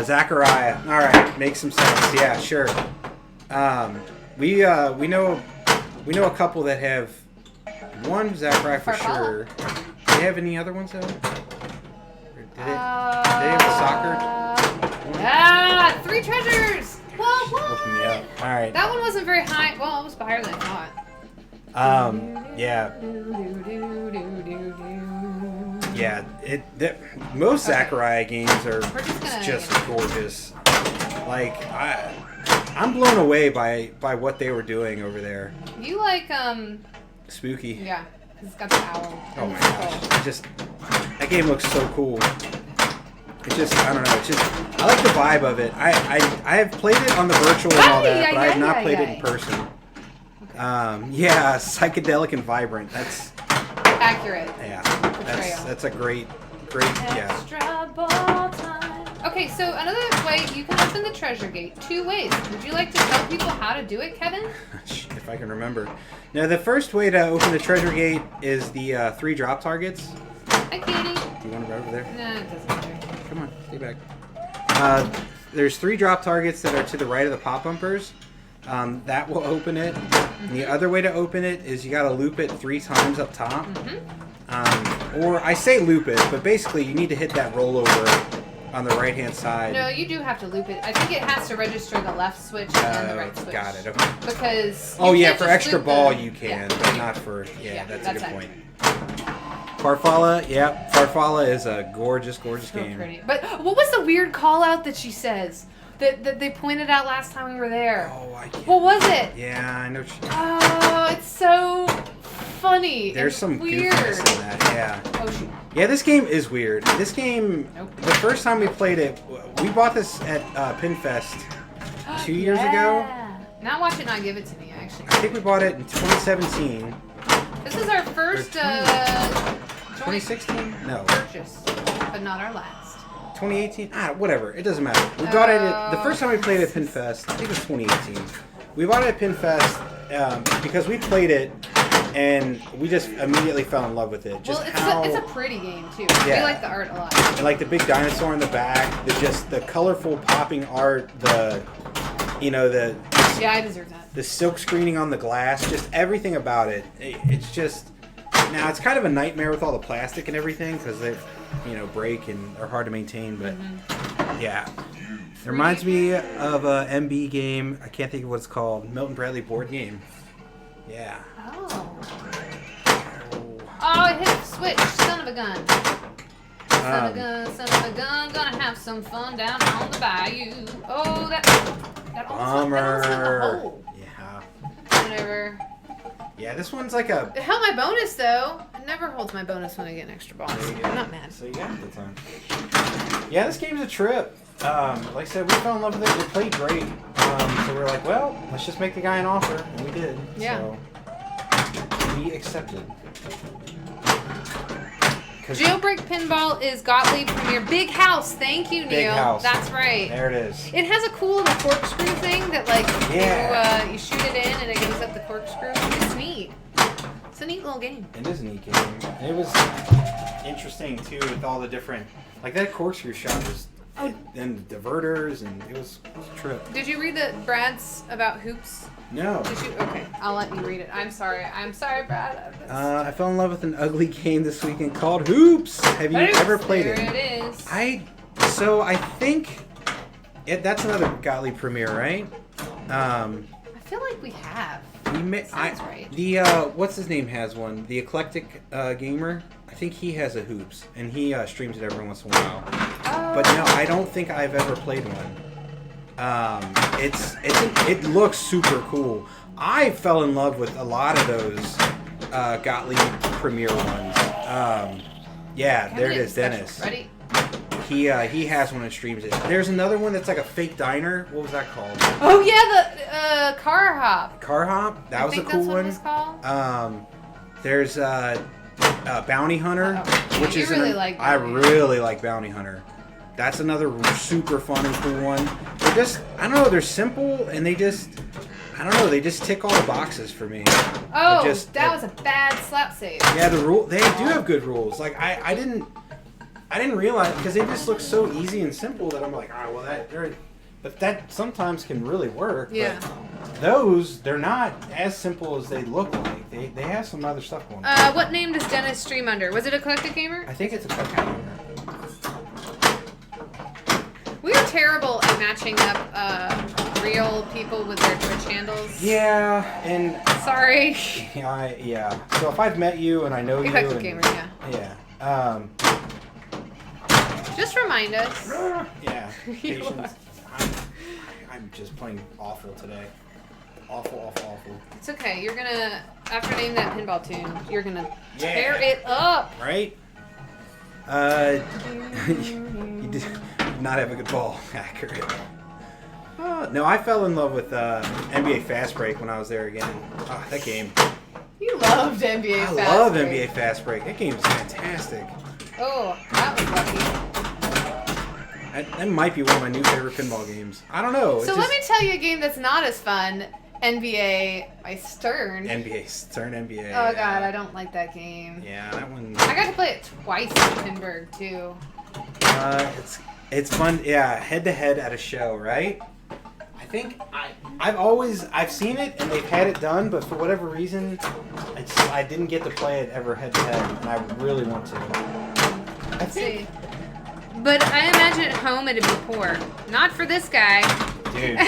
Zachariah. All right, makes some sense. Yeah, sure. We know a couple that have one Zachariah for sure. Do they have any other ones though? Do they have a soccer? 3 treasures. What? Looking me up. All right. That one wasn't very high. Well, it was higher than I thought. Yeah. Yeah, most Zachariah games are just gorgeous. Like I'm blown away by what they were doing over there. You like Spooky. Yeah, 'cause it's got the owl. Oh my gosh! That game looks so cool. It's just, I don't know. It's just, I like the vibe of it. I have played it on the virtual and all that, but I have not played it in person. Yeah, psychedelic and vibrant. That's accurate. Yeah, that's a great, yeah. Extra ball time. Okay, so another way you can open the treasure gate 2 ways. Would you like to tell people how to do it, Kevin? If I can remember. Now, the first way to open the treasure gate is the 3 drop targets. Hi, Katie. Do you want to go over there? No, it doesn't matter. Come on, stay back. There's 3 drop targets that are to the right of the pop bumpers. That will open it. And the other way to open it is you got to loop it 3 times up top. Or I say loop it, but basically you need to hit that rollover on the right-hand side. No, you do have to loop it. I think it has to register the left switch and the right switch. Got it. Okay. Because oh yeah, for extra ball you can, but not for that's a good point. Farfalla, yeah, Farfalla is a gorgeous game. Pretty. But what was the weird call out that she says that they pointed out last time we were there? Oh, I can't. What was it? Yeah, I know. Oh, it's so funny. There's some weird. goofiness in that. Yeah. Oh shoot. Yeah, this game is weird. This game, the first time we played it, we bought this at Pinfest 2 years ago. Now watch it not give it to me, actually. I think we bought it in 2017. This is our first 2016? No. Purchase, but not our last. 2018? Whatever. It doesn't matter. We bought it the first time we played it at Pinfest, I think it was 2018. We bought it at Pinfest because we played it and we just immediately fell in love with it. Just it's a pretty game too. Yeah. We like the art a lot. And like the big dinosaur in the back, the colorful popping art, Yeah, I deserve that. The silk screening on the glass, just everything about it. It's just now it's kind of a nightmare with all the plastic and everything because they, break and are hard to maintain. But yeah, it reminds me of a MB game. I can't think of what it's called. Milton Bradley board game. Yeah. Oh, it hit the switch, son of a gun. Son of a gun, son of a gun, gonna have some fun down on the bayou. Oh, that almost went in the hole. Yeah. Whatever. Yeah, this one's like a... It held my bonus, though. It never holds my bonus when I get an extra bonus. There you go. I'm not mad. So you got it the time. Yeah, this game's a trip. Like I said, we fell in love with it. We played great. So we were like, well, let's just make the guy an offer. And we did. Yeah. So we accepted. Jailbreak Pinball is Gottlieb Premier. Big house. Thank you, Neil. Big house. That's right. There it is. It has a cool little corkscrew thing that, like, you shoot it in and it goes up the corkscrew. It's neat. It's a neat little game. It is a neat game. And it was interesting, too, with all the different... Like, that corkscrew shot was... And diverters, and it was a trip. Did you read the Brad's about hoops? No. Did you? Okay, I'll let you read it. I'm sorry, Brad. I fell in love with an ugly game this weekend called Hoops. Have you ever played it? There it is. I think that's another Gottlieb premiere, right? I feel like we have. Sounds right. The what's his name has one? The Eclectic Gamer. I think he has a Hoops, and he streams it every once in a while. Oh. But no, I don't think I've ever played one. It looks super cool. I fell in love with a lot of those Gottlieb premiere ones. Yeah, there it is, Dennis. Ready? He has one and streams it. There's another one that's like a fake diner. What was that called? Oh yeah, the car hop. Car hop. That was a cool one. I think that's what it was called. There's Bounty Hunter, which is I really like Bounty Hunter. That's another super fun and cool one. They're just, I don't know, they're simple and they just tick all the boxes for me. Oh, that was a bad slap save. Yeah, they do have good rules. Like I didn't realize, because they just look so easy and simple that I'm like, but that sometimes can really work. Yeah. But they're not as simple as they look like. They have some other stuff going on. What name does Dennis stream under? Was it Eclectic Gamer? I think it's Eclectic Gamer. We are terrible at matching up real people with their Twitch handles. Yeah, and... Sorry. Yeah. So if I've met you and I know Eclectic Gamer, yeah. Yeah. Just remind us. Yeah. Patience. I'm just playing awful today. Awful. It's okay. You're gonna, after naming that pinball tune, you're gonna tear it up. Right? You did not have a good ball. Accurate. No, I fell in love with NBA Fast Break when I was there again. That game. You loved NBA Fast Break. I love NBA Fast Break. That game is fantastic. Oh, that was lucky. That might be one of my new favorite pinball games. I don't know. So let me tell you a game that's not as fun. NBA by Stern. NBA. Oh god, I don't like that game. Yeah, that one. I got to play it twice in Pinburg too. It's fun. Yeah, head to head at a show, right? I think I've seen it and they've had it done, but for whatever reason, I didn't get to play it ever head to head, and I really want to. I think. But I imagine at home it'd be poor. Not for this guy. Dude.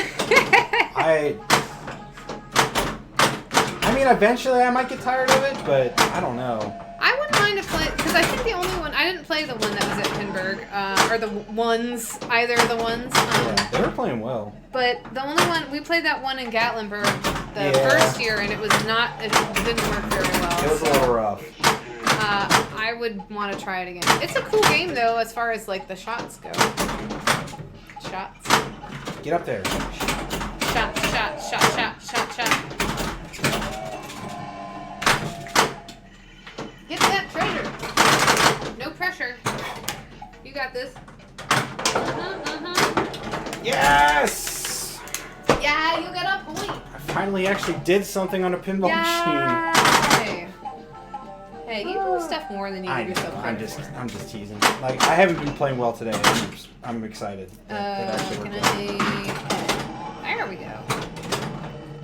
I mean, eventually I might get tired of it, but I don't know. I wouldn't mind if play, because I think the only one, I didn't play the one that was at Pinburg, or the ones, either of the ones. Yeah, they were playing well. But the only one, we played that one in Gatlinburg the first year, and it didn't work very well. It was a little rough. I would want to try it again. It's a cool game, though, as far as, like, the shots go. Shots. Get up there. Shot. Get that treasure. No pressure. You got this. Yes! Yeah, you got a point. I finally actually did something on a pinball machine. Hey, you do stuff more than you give yourself credit for. I'm just teasing. Like, I haven't been playing well today. I'm excited. There we go.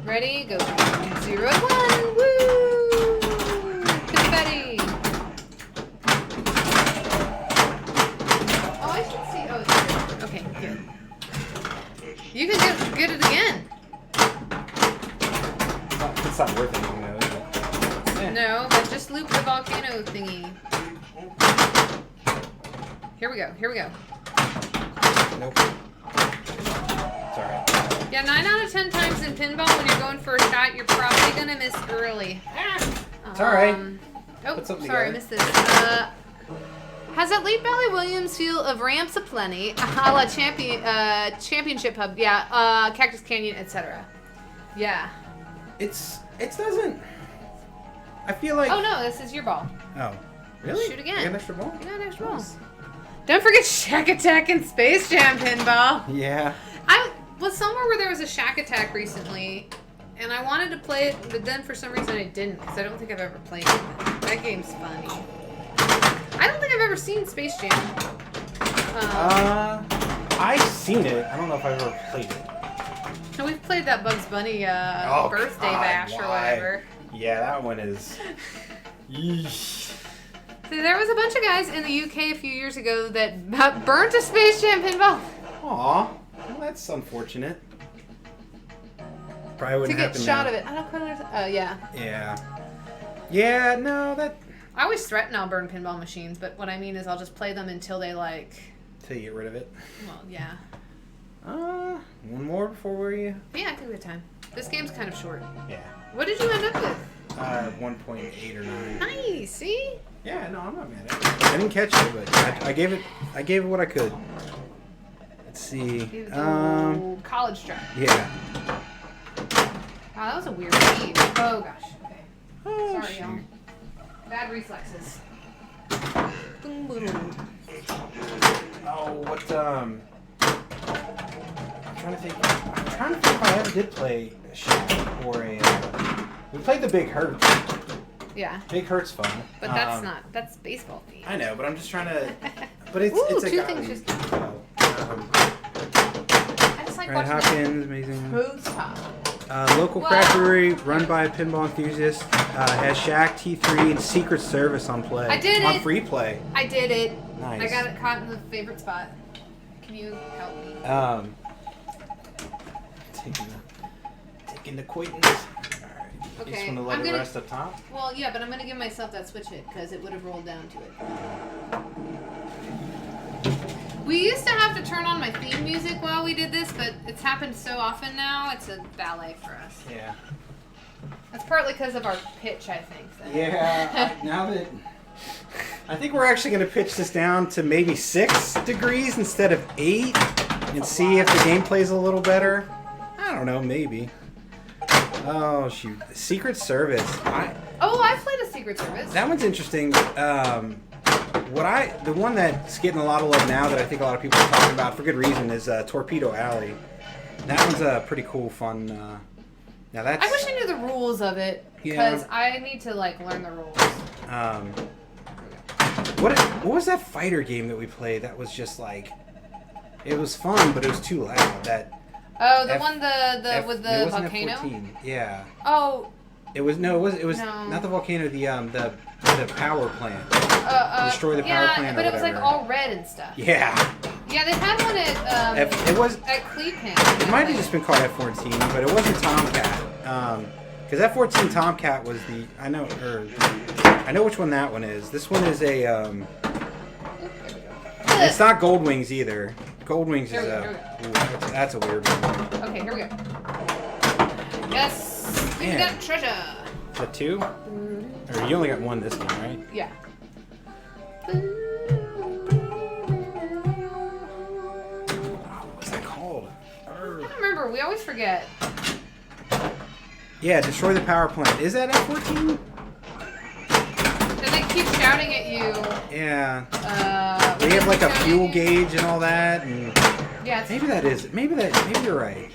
Ready? Go. 0 and 1. Woo! Confetti. Oh, I should see. Oh, it's here. Okay, good. You can get it again. It's not worth anything, though, is it? No, but just loop the volcano thingy. Here we go. Here we go. Nope. Sorry. Yeah, 9 out of 10 times in pinball, when you're going for a shot, you're probably gonna miss early. It's all right. Oh, Put something sorry, I together. missed this. Has that late Bally Williams feel of ramps aplenty, a la championship hub? Yeah, Cactus Canyon, etc. Yeah. It doesn't. I feel like. Oh no, this is your ball. Oh, really? Shoot again. You got an extra ball? You got an extra ball. Don't forget Shack Attack and Space Jam pinball. Yeah. I was somewhere where there was a Shack Attack recently, and I wanted to play it, but then for some reason I didn't, because I don't think I've ever played it. That game's funny. I don't think I've ever seen Space Jam. I've seen it. I don't know if I've ever played it. And we've played that Bugs Bunny birthday God, bash or why? whatever. Yeah, that one is. Yeesh. See, there was a bunch of guys in the UK a few years ago that burnt a Space Jam pinball. Aw, well, that's unfortunate. Probably To wouldn't get happen shot now. of it. I don't quite understand. Oh, yeah. Yeah. Yeah, no, that. I always threaten I'll burn pinball machines, but what I mean is I'll just play them until they Till you get rid of it. well, yeah. One more before we. Yeah, I think we have time. This game's kind of short. Yeah. What did you end up with? 1.8 or 9. Nice, see? Yeah, no, I'm not mad at it. I didn't catch it, but I gave it what I could. Let's see. Give it the old college try. Yeah. Wow, that was a weird beat. Oh gosh. Okay. Oh, Sorry, y'all. shoot. Bad reflexes. Oh, what I'm trying to think if I ever did play a Shack or a. We played the Big Hurts. Yeah. Big Hurt's fun. But that's baseball themed. I know, but I'm just trying to. But it's Ooh, it's a two guy. things just I just like Ryan watching Hopkins, amazing. Who's top? Local craft brewery run by a pinball enthusiast has Shack, T3, and Secret Service on play. I did on it. free play. I did it. Nice. I got it caught in the favorite spot. Can you help me? Taking the Quaintance. All right. You just Okay, want to let I'm it gonna- rest up top. Well, yeah, but I'm gonna give myself that switch hit because it would have rolled down to it. We used to have to turn on my theme music while we did this, but it's happened so often now, it's a ballet for us. Yeah. That's partly because of our pitch, I think. Yeah. Now that I think we're actually going to pitch this down to maybe 6 degrees instead of 8, and see if the game plays a little better. I don't know, maybe. Oh shoot, Secret Service. I played a Secret Service. That one's interesting. The one that's getting a lot of love now that I think a lot of people are talking about for good reason is Torpedo Alley. That one's a pretty cool, fun. Now that's. I wish I knew the rules of it because I need to learn the rules. What was that fighter game that we played? That was just it was fun, but it was too loud. That. Oh, the one with the it wasn't volcano. F14. Yeah. Oh. It was no. It was No. not the volcano. The power plant. Destroy the power yeah, plant. but or it was whatever. all red and stuff. Yeah. Yeah, they had one at It was. at Cleveland. It might have just been called F14, but it wasn't Tomcat. Because F14 Tomcat was the I know which one that one is. This one is a It's not Gold Wings either. Gold Wings is that's a weird one. Okay, here we go. Yes, we Man. got treasure. Is that 2? Or you only got 1 this time, right? Yeah. What's that called? I don't remember. We always forget. Yeah, destroy the power plant. Is that F14? And they keep shouting at you. Yeah. They They have a fuel gauge and all that, and Yeah. maybe that is it. Maybe you're right.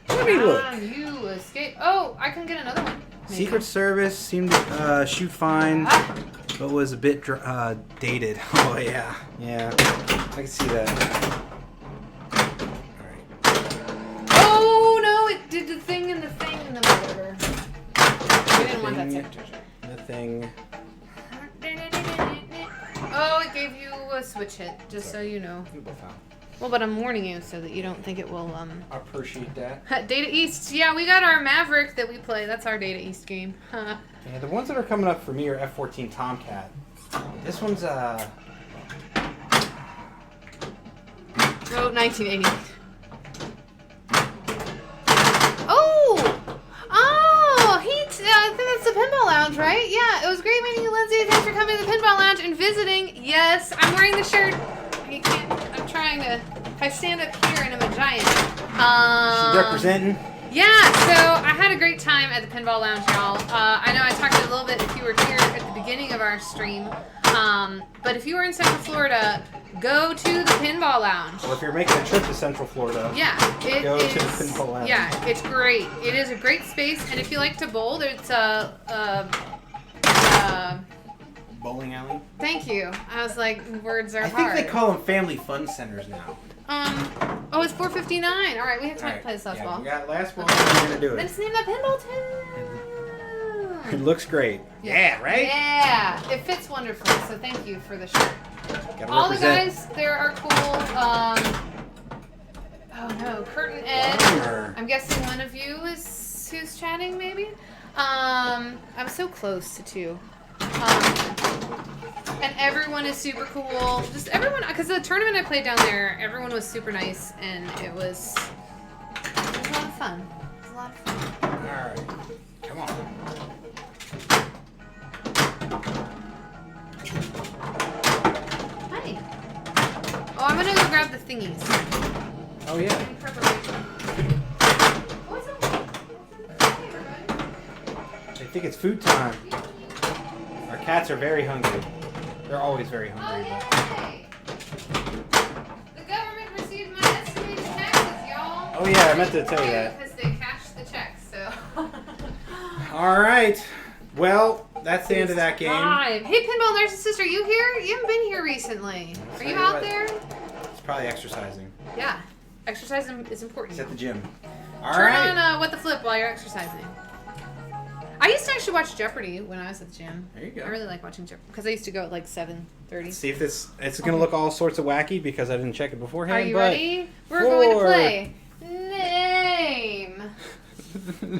Let me look. You escape. Oh, I can get another one. Maybe. Secret Service seemed to shoot fine, but was a bit dated. Oh yeah, I can see that. All right. Oh no! It did the thing and the thing and the whatever. We didn't want that secret treasure. The thing. Oh, it gave you a switch hit, just so you know. Well, but I'm warning you so that you don't think it will, I appreciate that. Data East. Yeah, we got our Maverick that we play. That's our Data East game. Yeah, the ones that are coming up for me are F14 Tomcat. This one's Oh, 1980. I think that's the Pinball Lounge, right? Yeah, it was great meeting you, Lindsay. Thanks for coming to the Pinball Lounge and visiting. Yes, I'm wearing the shirt. You can't. I'm trying to. If I stand up here and I'm a giant. she's representing. Yeah, so I had a great time at the Pinball Lounge, y'all. I know I talked a little bit if you were here at the beginning of our stream. But if you were in Central Florida, go to the Pinball Lounge. Or if you're making a trip to Central Florida, go to the Pinball Lounge. Yeah, it's great. It is a great space, and if you like to bowl, it's bowling alley. Thank you. I was like, words are I hard. think they call them family fun centers now. Oh, it's 4:59. All right, we have time to play the softball. Yeah, we got last ball. We're gonna do it. Let's name that Pinball Town. It looks great. Yeah, right? Yeah, it fits wonderfully. So thank you for the shirt. Gotta All the represent. guys there are cool. Oh no, Kurt and Ed. Bummer. I'm guessing one of you is who's chatting, maybe. I'm so close to two. And everyone is super cool. Just everyone, because the tournament I played down there, everyone was super nice, and it was a lot of fun. It was a lot of fun. All right. Come on. Hi. Oh, I'm gonna go grab the thingies. Oh, yeah. In preparation. What's up? Hey, everybody. I think it's food time. Our cats are very hungry. They're always very Oh, hungry. yay! The government received my estimated taxes, y'all. Oh, yeah, I meant to tell you that. Because they cashed the checks, so. All right. Well, that's the end of that game. Time. Hey, Pinball Narcissist, are you here? You haven't been here recently. Are you out there? It's probably exercising. Yeah. Exercise is important. He's at the gym. All Turn right. on What the Flip while you're exercising. I used to actually watch Jeopardy when I was at the gym. There you go. I really like watching Jeopardy because I used to go at like 7:30. Let's see if it's going to look all sorts of wacky because I didn't check it beforehand. Are you but ready? We're going to for play Name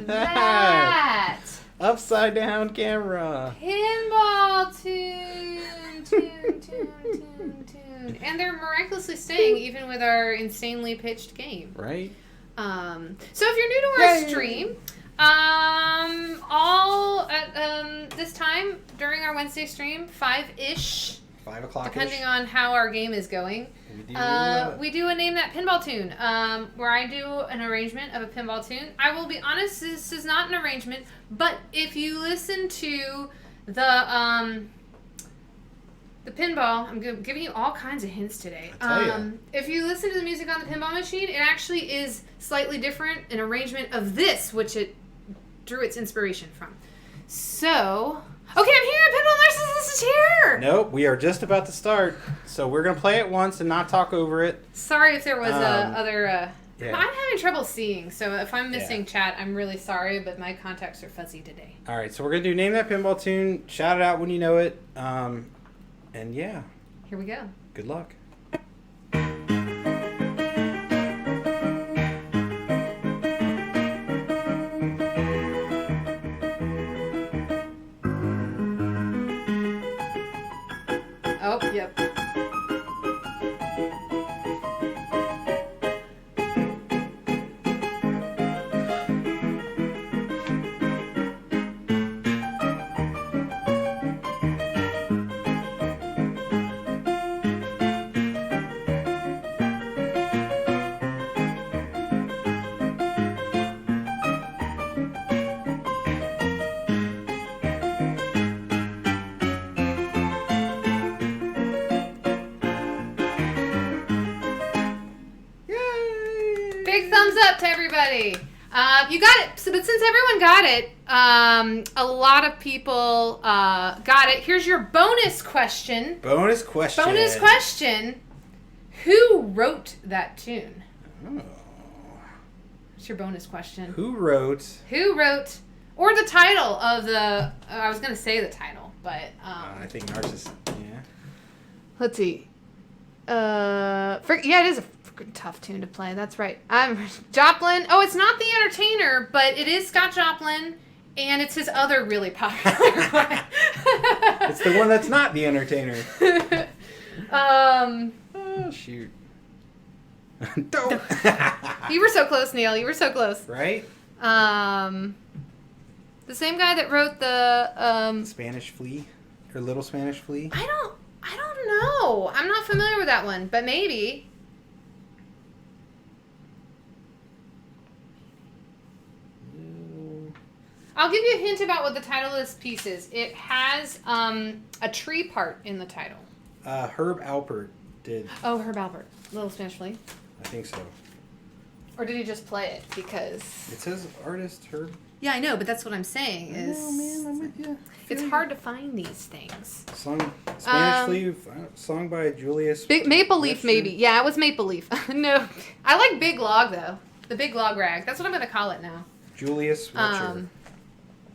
That upside down camera. Pinball Tune. And they're miraculously staying even with our insanely pitched game. Right? So if you're new to our stream, all at this time during our Wednesday stream, 5-ish, 5 o'clock. depending on how our game is going, we do a Name That Pinball Tune, where I do an arrangement of a pinball tune. I will be honest, this is not an arrangement, but if you listen to the pinball, I'm giving you all kinds of hints today. If you listen to the music on the pinball machine, it actually is slightly different, an arrangement of this, which it drew its inspiration from. So, okay, I'm here. Pinball Narcissist is here. Nope, we are just about to start. So we're going to play it once and not talk over it. Sorry if there was other... Yeah. I'm having trouble seeing, so if I'm missing chat, I'm really sorry, but my contacts are fuzzy today. All right, so we're going to do Name That Pinball Tune. Shout it out when you know it. And yeah, Here we go. good luck. Oh, yep. Big thumbs up to everybody. You got it. So, but since everyone got it, a lot of people got it. Here's your bonus question. Bonus question. Bonus question. Who wrote that tune? Oh. What's your bonus question? Who wrote... Who wrote, or the title of the, I was going to say the title, but... I think Narcissus, yeah. Let's see. Yeah, it is a freaking tough tune to play. That's right. I'm Joplin. Oh, it's not The Entertainer, but it is Scott Joplin. And it's his other really popular one. It's the one that's not the Entertainer. Oh, shoot. Don't. You were so close, Neil. You were so close. Right? The same guy that wrote the Spanish Flea? Or Little Spanish Flea? I don't know. I'm not familiar with that one, but maybe. I'll give you a hint about what the title of this piece is. It has a tree part in the title. Herb Alpert did. Oh, Herb Alpert. Little Spanish Flea? I think so. Or did he just play it because... It says artist Herb. Yeah, I know, but that's what I'm saying is... Oh, man, I'm with you. It's hard to find these things. Spanish Flea, song by Julius... Maple Leaf, maybe. Yeah, it was Maple Leaf. No. I like Big Log, though. The Big Log Rag. That's what I'm going to call it now. Julius Wetcher.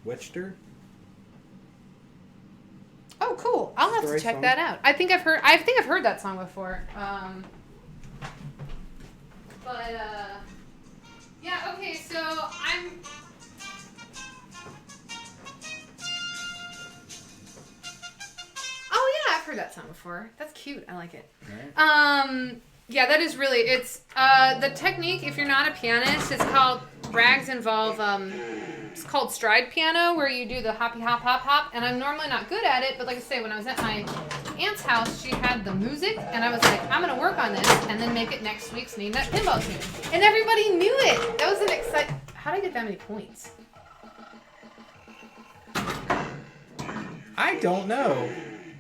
Wetcher? Oh, cool! I'll have to check that out. I think I've heard that song before. Yeah. Okay. So I'm. Oh yeah, I've heard that song before. That's cute. I like it. Right. Yeah, that is really. It's the technique. If you're not a pianist, it's called rags involve. It's called stride piano, where you do the hoppy hop hop hop. And I'm normally not good at it, but like I say, when I was at my aunt's house, she had the music, and I was like, I'm gonna work on this, and then make it next week's Name That Pinball Tune. And everybody knew it. That was an exciting. How did I get that many points? I don't know.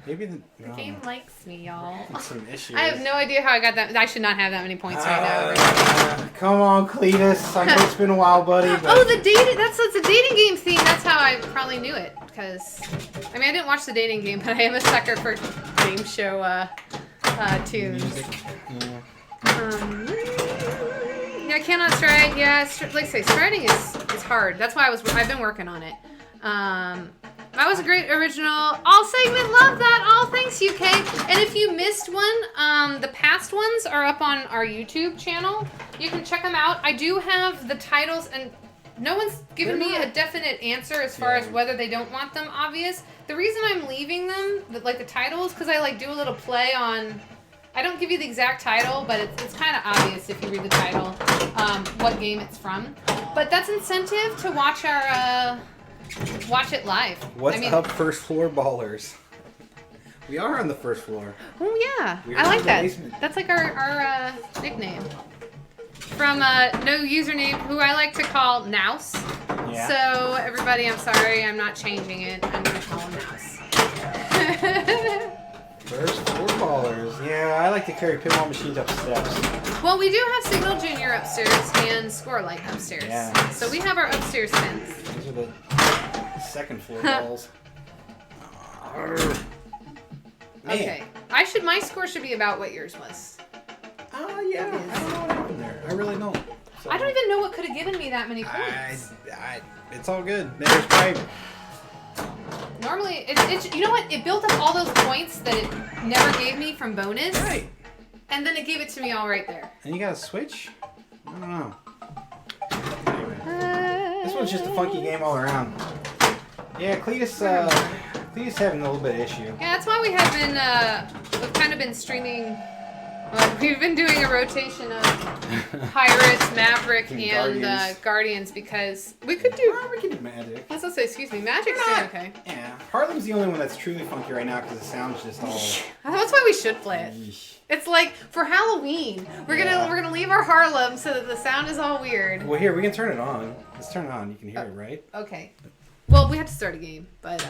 Maybe The game likes me, y'all. Some issues. I have no idea how I got that. I should not have that many points right now. Come on, Cletus. I know it's been a while, buddy. But... Oh, the dating. It's a dating game theme. That's how I probably knew it. Because, I mean, I didn't watch the dating game, but I am a sucker for game show tunes. Music. Yeah, I cannot stride. Yeah, like I say, striding is hard. That's why I've been working on it. That was a great original. All segment, love that. All thanks, UK. And if you missed one, the past ones are up on our YouTube channel. You can check them out. I do have the titles, and no one's given me a definite answer as far as whether they don't want them obvious. The reason I'm leaving them, like the titles, because I like do a little play on. I don't give you the exact title, but it's kind of obvious if you read the title, what game it's from. But that's incentive to watch our. Watch it live. What's up, first floor ballers? We are on the first floor. Oh yeah, I like that. Basement. That's like our nickname from no username who I like to call Nouse. Yeah. So everybody, I'm sorry, I'm not changing it. I'm gonna call him Nouse. First floor ballers. Yeah, I like to carry pinball machines up steps. Well, we do have Signal Junior upstairs and Scorelight upstairs. Yeah. So we have our upstairs pins. These are the second floor balls. Okay. My score should be about what yours was. Oh, yeah. I don't know what happened there. I really don't. So. I don't even know what could have given me that many points. It's all good. There's probably... Normally, it's you know what? It built up all those points that it never gave me from bonus. Right. And then it gave it to me all right there. And you got a switch? I don't know. Anyway. This one's just a funky game all around. Yeah, Cletus having a little bit of issue. Yeah, that's why we've kind of been streaming. Well, we've been doing a rotation of Pirates, Maverick, and Guardians because we could do Magic. I was gonna say, excuse me, Magic's doing okay. Yeah, Harlem's the only one that's truly funky right now because the sound's just all. That's why we should play it. It's like for Halloween, we're gonna leave our Harlem so that the sound is all weird. Well, here we can turn it on. Let's turn it on. You can hear it, right? Okay. Well, we have to start a game, but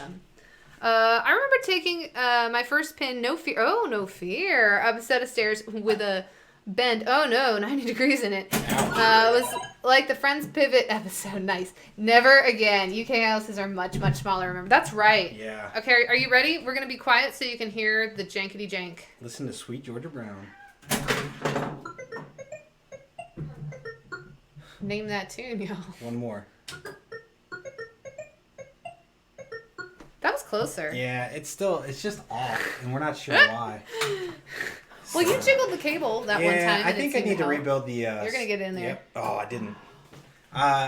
I remember taking my first pin, no fear, up a set of stairs with a bend. Oh no, 90 degrees in it. It was like the Friends Pivot episode. Nice. Never again. UK houses are much, much smaller. Remember, that's right. Yeah. Okay, are you ready? We're gonna be quiet so you can hear the jankety jank. Listen to Sweet Georgia Brown. Name that tune, y'all. One more. That was closer. Yeah, it's just off, and we're not sure why. Well, you jiggled the cable that one time. Yeah, I think I need to rebuild the... You're going to get in there. Yep. Oh, I didn't.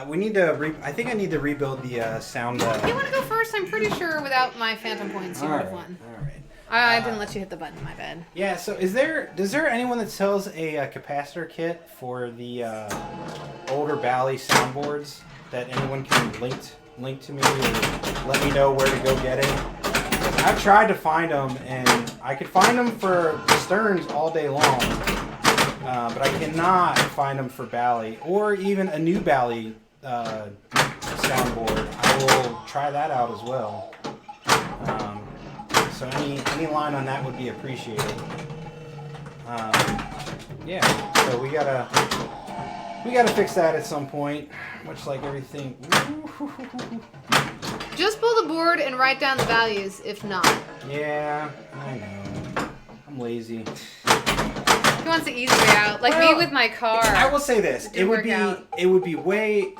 We need to. I think I need to rebuild the sound. You want to go first? I'm pretty sure without my phantom points, you would have won. All right. I didn't let you hit the button. My bad. Yeah. So, does there anyone that sells a capacitor kit for the older Bally soundboards that anyone can link to me or let me know where to go get it? I've tried to find them, and I could find them for Stearns all day long, but I cannot find them for Bally or even a new Bally soundboard. I will try that out as well. So any line on that would be appreciated. Yeah, so we gotta fix that at some point. Much like everything. Just pull the board and write down the values. If not, Yeah, I know. I'm lazy. he wants the easy way out, like me with my car. I will say this: It would be way.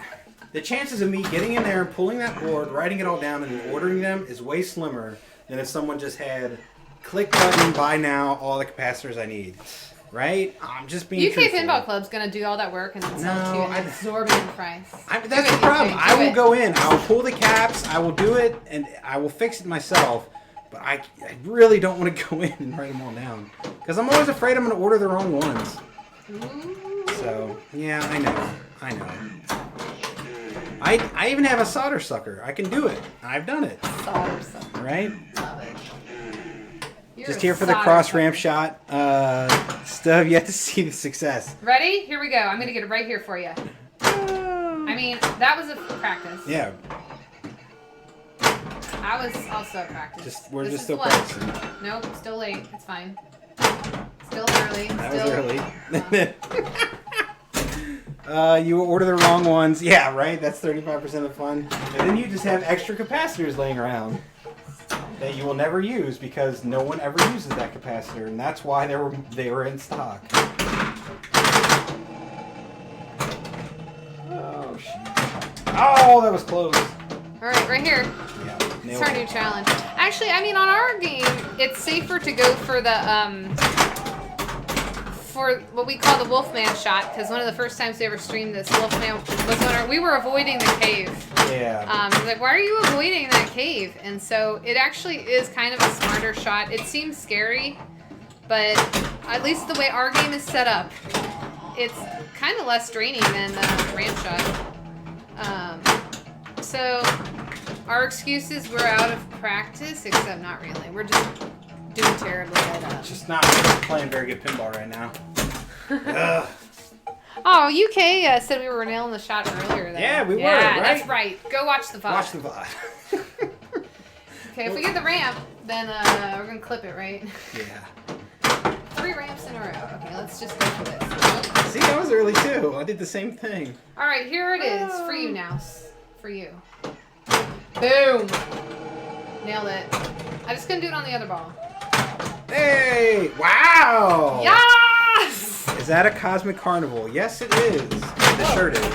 The chances of me getting in there and pulling that board, writing it all down, and then ordering them is way slimmer than if someone just had click button, buy now, all the capacitors I need. Right? I'm just being UK truthful. Pinball Club's gonna do all that work and then sell it to you at an exorbitant price. That's the problem. I will go in, I will pull the caps, I will do it, and I will fix it myself. But I really don't want to go in and write them all down. Because I'm always afraid I'm going to order the wrong ones. Ooh. So, yeah, I know. I even have a solder sucker. I can do it. I've done it. Solder sucker. Right? Love it. You're Just a here for the solder cross sucker. ramp shot. Still have yet to see the success. Ready? Here we go. I'm going to get it right here for you. I mean, that was a practice. Yeah. I was also at practice. We're This just is still one. practicing. Nope, still late. It's fine. Still early. That still, was early. You order the wrong ones. Yeah, right? That's 35% of the fun. And then you just have extra capacitors laying around that you will never use because no one ever uses that capacitor, and that's why they were in stock. Oh, shit. Oh, that was close. All right, right here. Yeah, It's nailed our it. new challenge. Actually, I mean, on our game, it's safer to go for the for what we call the Wolfman shot, because one of the first times we ever streamed this, Wolfman was we were avoiding the cave. Yeah. Like, why are you avoiding that cave? And so it actually is kind of a smarter shot. It seems scary, but at least the way our game is set up, it's kind of less draining than the ramp shot. So our excuses, we're out of practice, except not really. We're just doing terribly at Just not playing very good pinball right now. Ugh. Oh, UK said we were nailing the shot earlier. Though. Yeah, we were, Yeah, right? that's right. Go watch the VOD. Watch the VOD. Okay, if we get the ramp, then we're gonna clip it, right? Yeah. 3 ramps in a row. Okay, let's just go for this. See, that was early too. I did the same thing. All right, here it is for you now. For you. Boom. Nailed it. I just couldn't do it on the other ball. Hey! Wow! Yes! Is that a Cosmic Carnival? Yes, it is. The shirt is.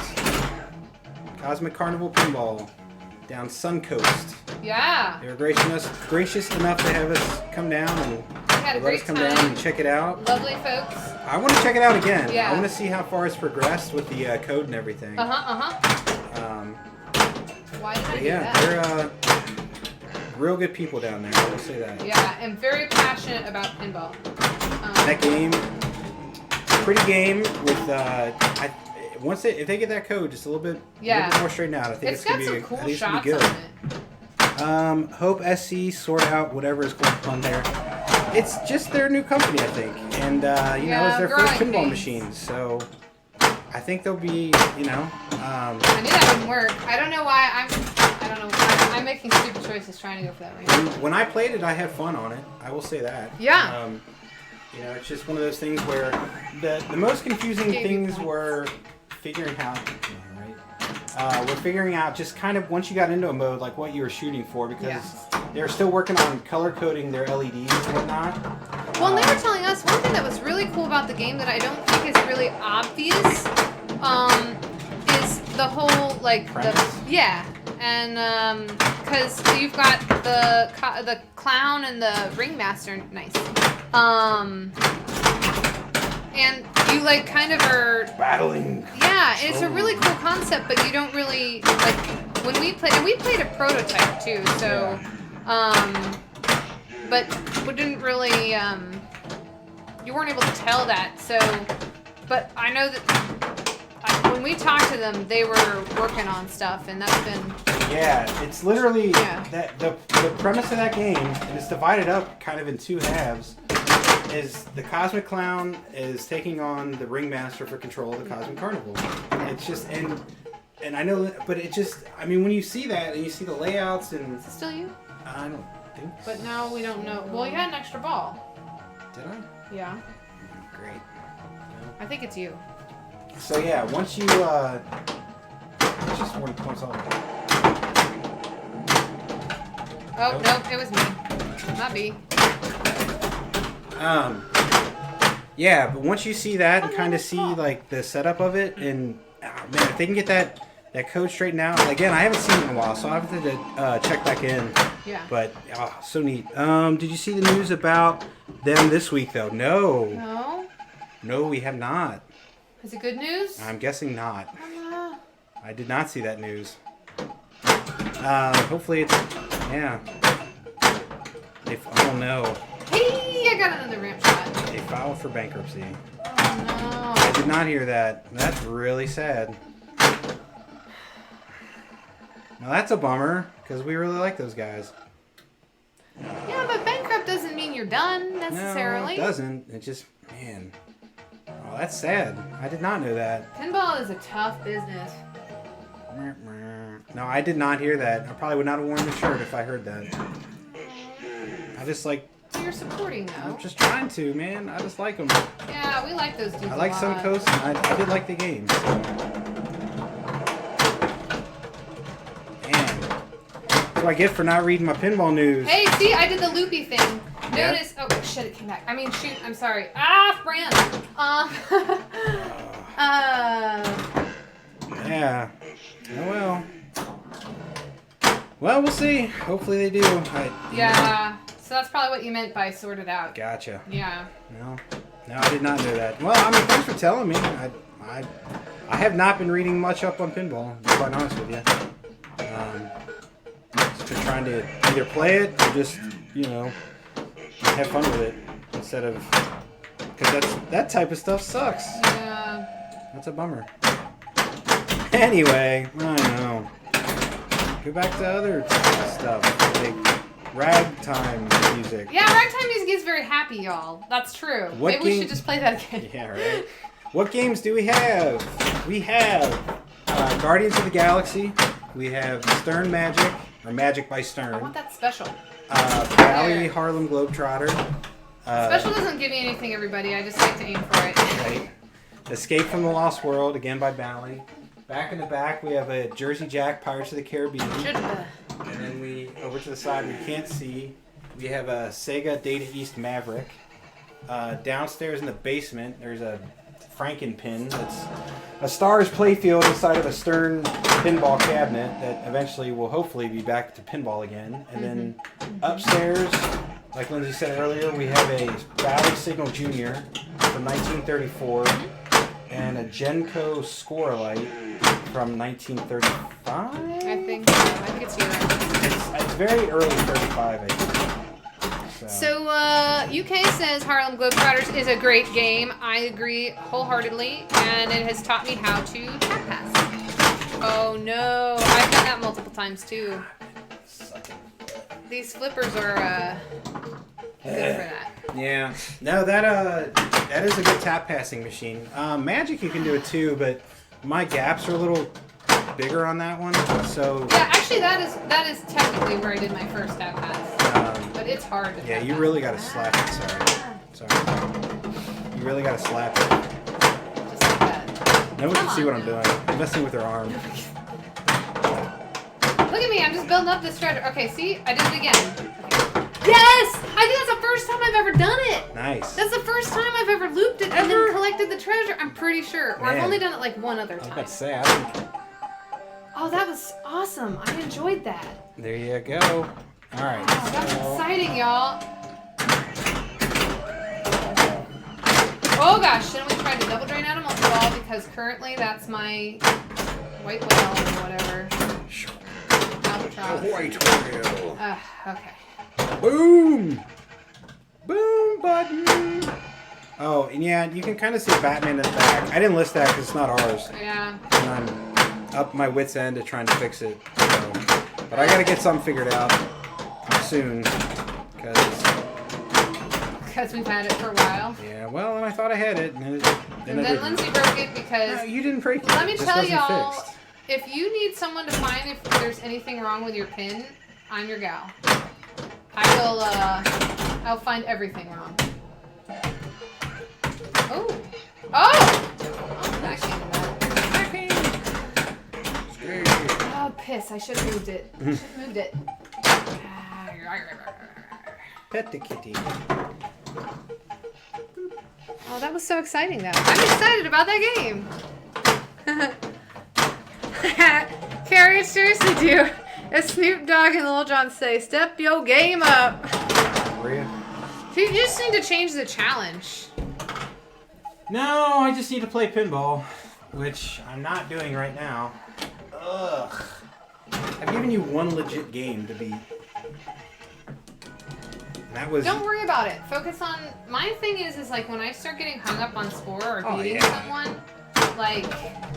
Cosmic Carnival Pinball down Suncoast. Yeah. They were gracious enough to have us come down and We had a let great us come time. down and check it out. Lovely folks. I want to check it out again. Yeah. I want to see how far it's progressed with the code and everything. Why did I But do yeah, that? they're real good people down there. I will say that. Yeah, and very passionate about pinball. That game, pretty game with if they get that code just a little bit more straightened out, I think It's it's gonna got be some cool I think it's gonna shots be good. on it. Hope SC sort out whatever is going on there. It's just their new company, I think, and it's their first growing pinball pains. machine, so I think they'll be, I knew that wouldn't work. I don't know why I'm making stupid choices trying to go for that ramp. When I played it, I had fun on it. I will say that. Yeah. It's just one of those things where the most confusing Gave you things points. were figuring out, we're figuring out just kind of once you got into a mode, like what you were shooting for, because they're still working on color coding their LEDs and whatnot. Well, and they were telling us one thing that was really cool about the game that I don't think is really obvious, is the whole Premise? and because you've got the clown and the ringmaster, nice, and you like kind of are battling. Yeah, it's a really cool concept, but you don't really like when we played, and we played a prototype too. So, but we didn't really. You weren't able to tell that. So, but I know that when we talked to them, they were working on stuff, and that's been. Yeah, it's literally that the premise of that game, and it's divided up kind of in two halves. Is the Cosmic Clown is taking on the Ringmaster for control of the Cosmic Carnival. It's just and I know, but it just when you see that and you see the layouts and is it still you? I don't think. So. But now we don't know. Well, you had an extra ball. Did I? Yeah. Great. No. I think it's you. So yeah, once you just one points on. Oh nope, it was me, not me. Yeah, but once you see that and kind of see like the setup of it, and man, if they can get that code straightened out. Again, I haven't seen it in a while, so I have to check back in. Yeah. But so neat. Did you see the news about them this week though? No. No, we have not. Is it good news? I'm guessing not. I did not see that news. Hopefully it's oh no. Hey, I got another ramp shot. They filed for bankruptcy. Oh no. I did not hear that. That's really sad. Now that's a bummer, because we really like those guys. Yeah, but bankrupt doesn't mean you're done, necessarily. No, it doesn't. It just, man. Oh, that's sad. I did not know that. Pinball is a tough business. No, I did not hear that. I probably would not have worn the shirt if I heard that. I just like... You're supporting, though. I'm just trying to, man. I just like them. Yeah, we like those dudes I like a lot. Suncoast, and I did like the game. So. Man. What do I get for not reading my pinball news? Hey, see, I did the loopy thing. Notice... Oh, shit, it came back. I mean, shoot, I'm sorry. Fran! Yeah. Oh, well. Well, we'll see. Hopefully they do. Yeah. So that's probably what you meant by sorted out. Gotcha. Yeah. No, I did not know that. Well, I mean, thanks for telling me. I have not been reading much up on pinball, to be quite honest with you. Just been trying to either play it or just, have fun with it instead of... Because that type of stuff sucks. Yeah. That's a bummer. Anyway, I don't know. Go back to other stuff, like ragtime music. Yeah, ragtime music is very happy, y'all. That's true. Maybe we should just play that again. Yeah, right. What games do we have? We have Guardians of the Galaxy. We have Stern Magic, or Magic by Stern. I want that special. Bally Harlem Globetrotter. Special doesn't give me anything, everybody. I just like to aim for it. Right. Escape from the Lost World, again by Bally. Back in the back, we have a Jersey Jack Pirates of the Caribbean. And then over to the side, we can't see, we have a Sega Data East Maverick. Downstairs in the basement, there's a Frankenpin. That's a Stars playfield inside of a Stern pinball cabinet that eventually will hopefully be back to pinball again. And then upstairs, like Lindsay said earlier, we have a Bally Signal Jr. from 1934 and a Genco Score Light from 1935? I think so. I think it's you. It's very early 35, I think. So, UK says Harlem Globetrotters is a great game. I agree wholeheartedly, and it has taught me how to tap pass. Oh no, I've done that multiple times too. These flippers are good for that. Yeah. No, that is a good tap passing machine. Magic you can do it too, but my gaps are a little bigger on that one. So yeah, actually that is technically where I did my first tap pass. But it's hard to yeah, tap you pass. really got to slap it. Sorry. You really got to slap it. Just like that. Nobody can see what I'm doing. I'm messing with her arm. Look at me, I'm just building up this treasure. Okay, see? I did it again. Okay. Yes! I think that's the first time I've ever done it! Nice. That's the first time I've ever looped it and then collected the treasure. I'm pretty sure. Or I've Man. only done it like one other I was time. about to say, I think... Oh, that was awesome. I enjoyed that. There you go. All right. Oh, that's exciting, y'all. Oh gosh, shouldn't we try to double drain out a multi-ball? Because currently that's my white whale or whatever. Albatross. White whale. Okay. Boom! Boom button! Oh, and yeah, you can kind of see Batman in the back. I didn't list that because it's not ours. Yeah. And I'm up my wit's end to trying to fix it. So. But I gotta get something figured out soon. Because we've had it for a while. Yeah, well, and I thought I had it. And then Lindsay broke it because... No, you didn't break it. Let me tell y'all, fixed. if you need someone to find if there's anything wrong with your pin, I'm your gal. I'll find everything wrong. Oh! Oh! Oh, that came out. Oh, piss. I should have moved it. Pet the kitty. Oh, that was so exciting, though. I'm excited about that game. Carrie, seriously, dude. As Snoop Dogg and Lil Jon say, step your game up. Maria? You just need to change the challenge. No, I just need to play pinball, which I'm not doing right now. Ugh. I've given you one legit game to beat. That was... Don't worry about it. Focus on... My thing is like when I start getting hung up on score or beating someone, like...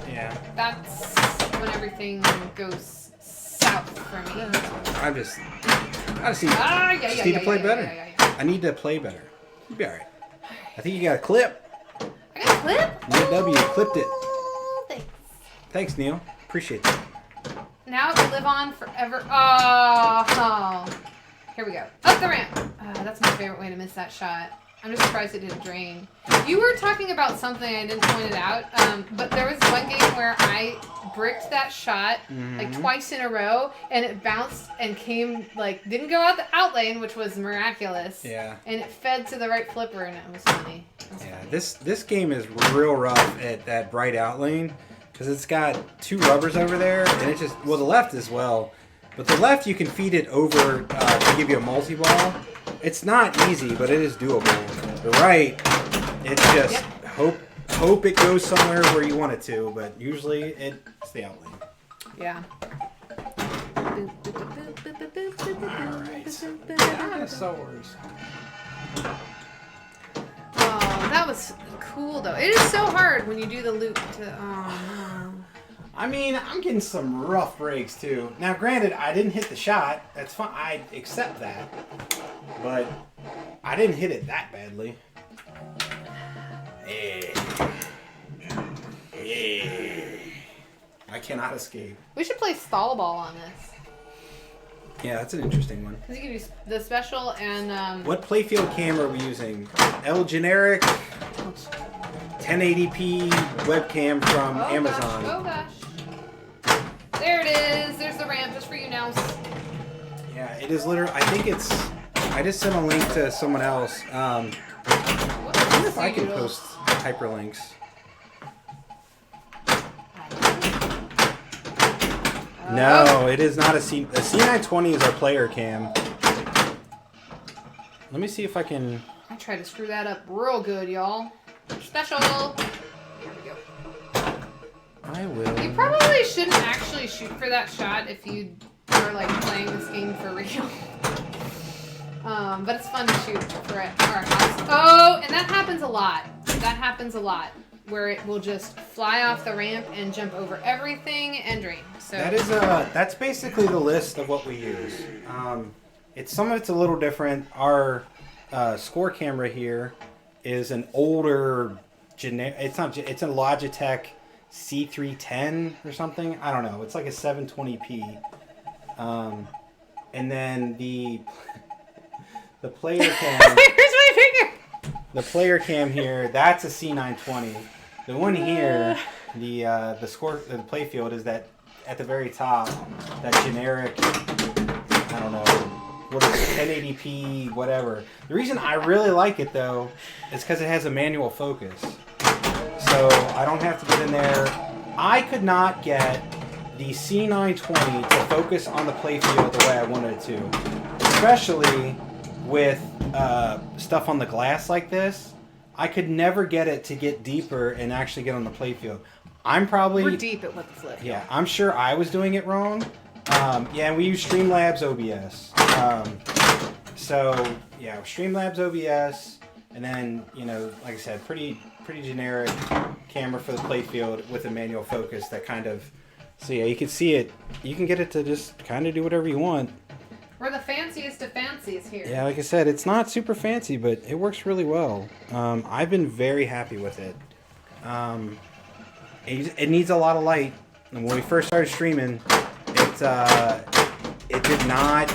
Yeah. That's when everything goes south for me. I just need to play better. I need to play better. You'll be alright. I think you got a clip. I got a clip? Neil W. clipped it. Thanks. Thanks, Neil. Appreciate that. Now it will live on forever. Oh. Here we go. Up the ramp. That's my favorite way to miss that shot. I'm just surprised it didn't drain. You were talking about something, I didn't point it out, but there was one game where I bricked that shot like twice in a row, and it bounced and came, like, didn't go out the out lane, which was miraculous. Yeah. And it fed to the right flipper, and it was funny. This game is real rough at that bright out lane, because it's got two rubbers over there, and it just, well, the left as well. But the left, you can feed it over to give you a multi-ball. It's not easy, but it is doable. The right, it's just hope it goes somewhere where you want it to, but usually it's the out lane. Yeah. Alright. Dinosaurs. Oh, that was cool, though. It is so hard when you do the loop to... Oh, no. I mean, I'm getting some rough breaks, too. Now, granted, I didn't hit the shot. That's fine. I accept that. But I didn't hit it that badly. I cannot escape. We should play stall ball on this. Yeah, that's an interesting one. Because you can do the special and... What playfield camera are we using? El Generic 1080p webcam from Amazon. Oh, gosh. There it is. There's the ramp just for you now. Yeah, it is literally... I think it's... I just sent a link to someone else. I wonder if I can post hyperlinks. No, it is not a C... The C920 is our player cam. Let me see if I can... I tried to screw that up real good, y'all. Special! Here we go. I will. You probably shouldn't actually shoot for that shot if you are like playing this game for real. But it's fun to shoot for our house. Oh, and that happens a lot. That happens a lot. Where it will just fly off the ramp and jump over everything and drain. So that is that's basically the list of what we use. Some of it's a little different. Our score camera here is an older it's a Logitech C310 or something. I don't know. It's like a 720p. And then the player cam. Here's my finger. The player cam here, that's a C920. The one here, the playfield is that at the very top, that generic, I don't know, what is it, 1080p, whatever. The reason I really like it though, is because it has a manual focus. So I don't have to get in there. I could not get the C920 to focus on the playfield the way I wanted it to. Especially with stuff on the glass like this. I could never get it to get deeper and actually get on the playfield. I'm probably... We're deep at what the flip. Yeah, I'm sure I was doing it wrong. Yeah, we use Streamlabs OBS. So, yeah, Streamlabs OBS, and then, you know, like I said, pretty generic camera for the playfield with a manual focus that kind of... So, yeah, you can see it. You can get it to just kind of do whatever you want. We're the fanciest of fancies here. Yeah, like I said, it's not super fancy, but it works really well. I've been very happy with it. It needs a lot of light. And when we first started streaming, it did not.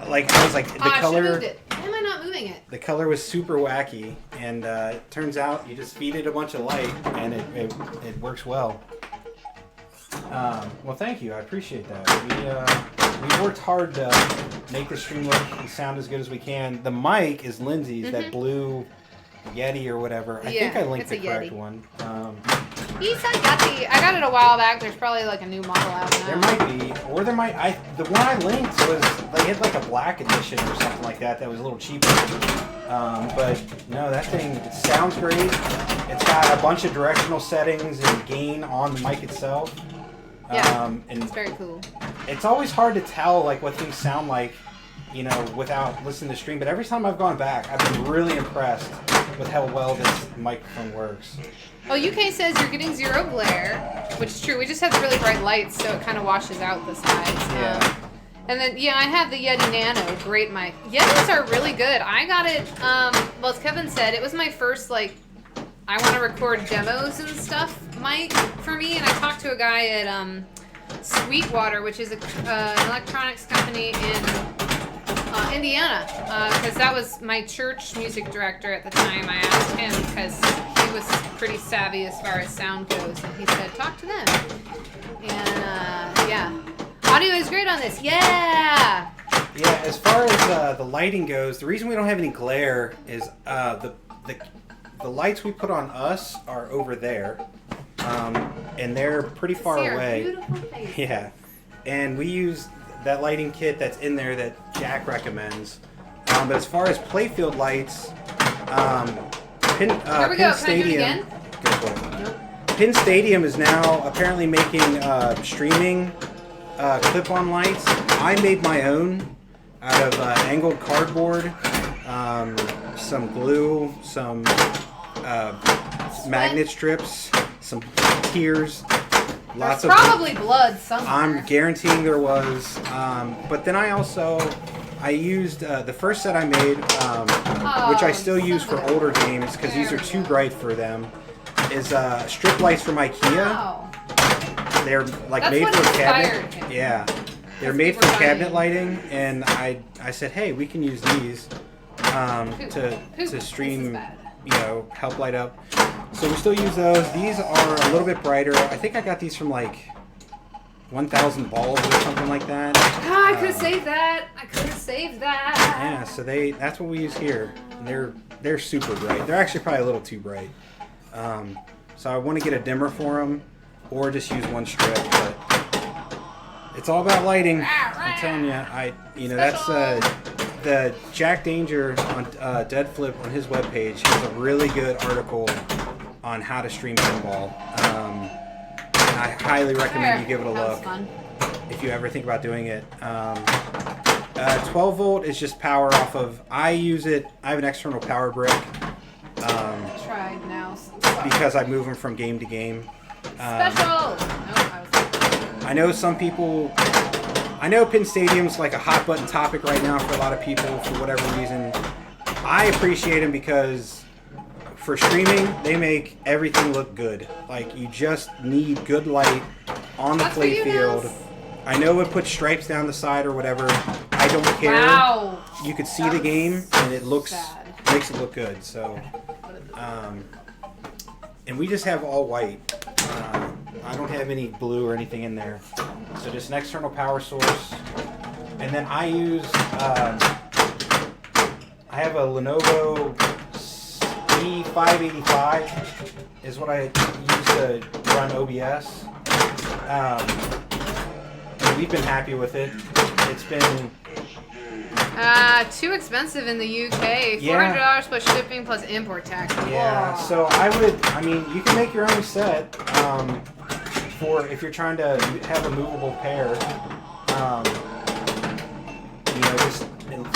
Like I was like the color. Moved it. Why am I not moving it? The color was super wacky, and it turns out you just feed it a bunch of light, and it works well. Well, thank you. I appreciate that. We worked hard to make the stream look and sound as good as we can. The mic is Lindsay's, that blue Yeti or whatever. I think I linked the correct one. I got it a while back. There's probably like a new model out now. There might be, or there might. The one I linked was they had like a black edition or something like that was a little cheaper. But no, that thing it sounds great. It's got a bunch of directional settings and gain on the mic itself. Yeah, and it's very cool. It's always hard to tell like what things sound like, you know, without listening to stream. But every time I've gone back, I've been really impressed with how well this microphone works. Well, UK says you're getting zero glare, which is true. We just have the really bright lights, so it kind of washes out the sides. Yeah. And then, yeah, I have the Yeti Nano. Great mic. Yetis are really good. I got it, well, as Kevin said, it was my first, like, I want to record demos and stuff mic for me. And I talked to a guy at Sweetwater, which is an electronics company in Indiana, because that was my church music director at the time. I asked him because he was pretty savvy as far as sound goes, and he said, talk to them. And, yeah. Audio is great on this. Yeah! Yeah, as far as the lighting goes, the reason we don't have any glare is the lights we put on us are over there, and they're pretty far away. Yeah, and we use that lighting kit that's in there that Jack recommends. But as far as playfield lights, Pin Stadium. Go for it. Nope. Pin Stadium is now apparently making streaming clip-on lights. I made my own out of angled cardboard, some glue, some magnet strips, some tears. There's probably blood somewhere. I'm guaranteeing there was. But then I used the first set I made, which I still use for older games because these are too bright for them, is strip lights from IKEA. Wow. They're like That's made what for inspired cabinet. him. Yeah. They're made for cabinet lighting, and I said, hey, we can use these to stream, you know, help light up. So we still use those. These are a little bit brighter. I think I got these from like 1,000 bulbs or something like that. Ah, I could have saved that. Yeah, so that's what we use here. And they're super bright. They're actually probably a little too bright. So I want to get a dimmer for them, or just use one strip. But it's all about lighting. I'm telling you, that's the Jack Danger on Dead Flip on his webpage. He has a really good article on how to stream pinball. And I highly recommend you give it a look if you ever think about doing it. 12 volt is just power off of. I have an external power brick. Tried now. Because I move them from game to game. Special. I know some people. I know Pin Stadium's like a hot button topic right now for a lot of people for whatever reason. I appreciate them because for streaming, they make everything look good. Like, you just need good light on the play field. I know it puts stripes down the side or whatever. I don't care. Wow. You could see the game, and it makes it look good. So, and we just have all white. I don't have any blue or anything in there. So just an external power source. And then I use, I have a Lenovo E585 is what I use to run OBS. And we've been happy with it. It's been Too expensive in the UK. $400 Yeah. plus shipping plus import tax. Yeah, Whoa. so I mean, you can make your own set for if you're trying to have a movable pair. You know, just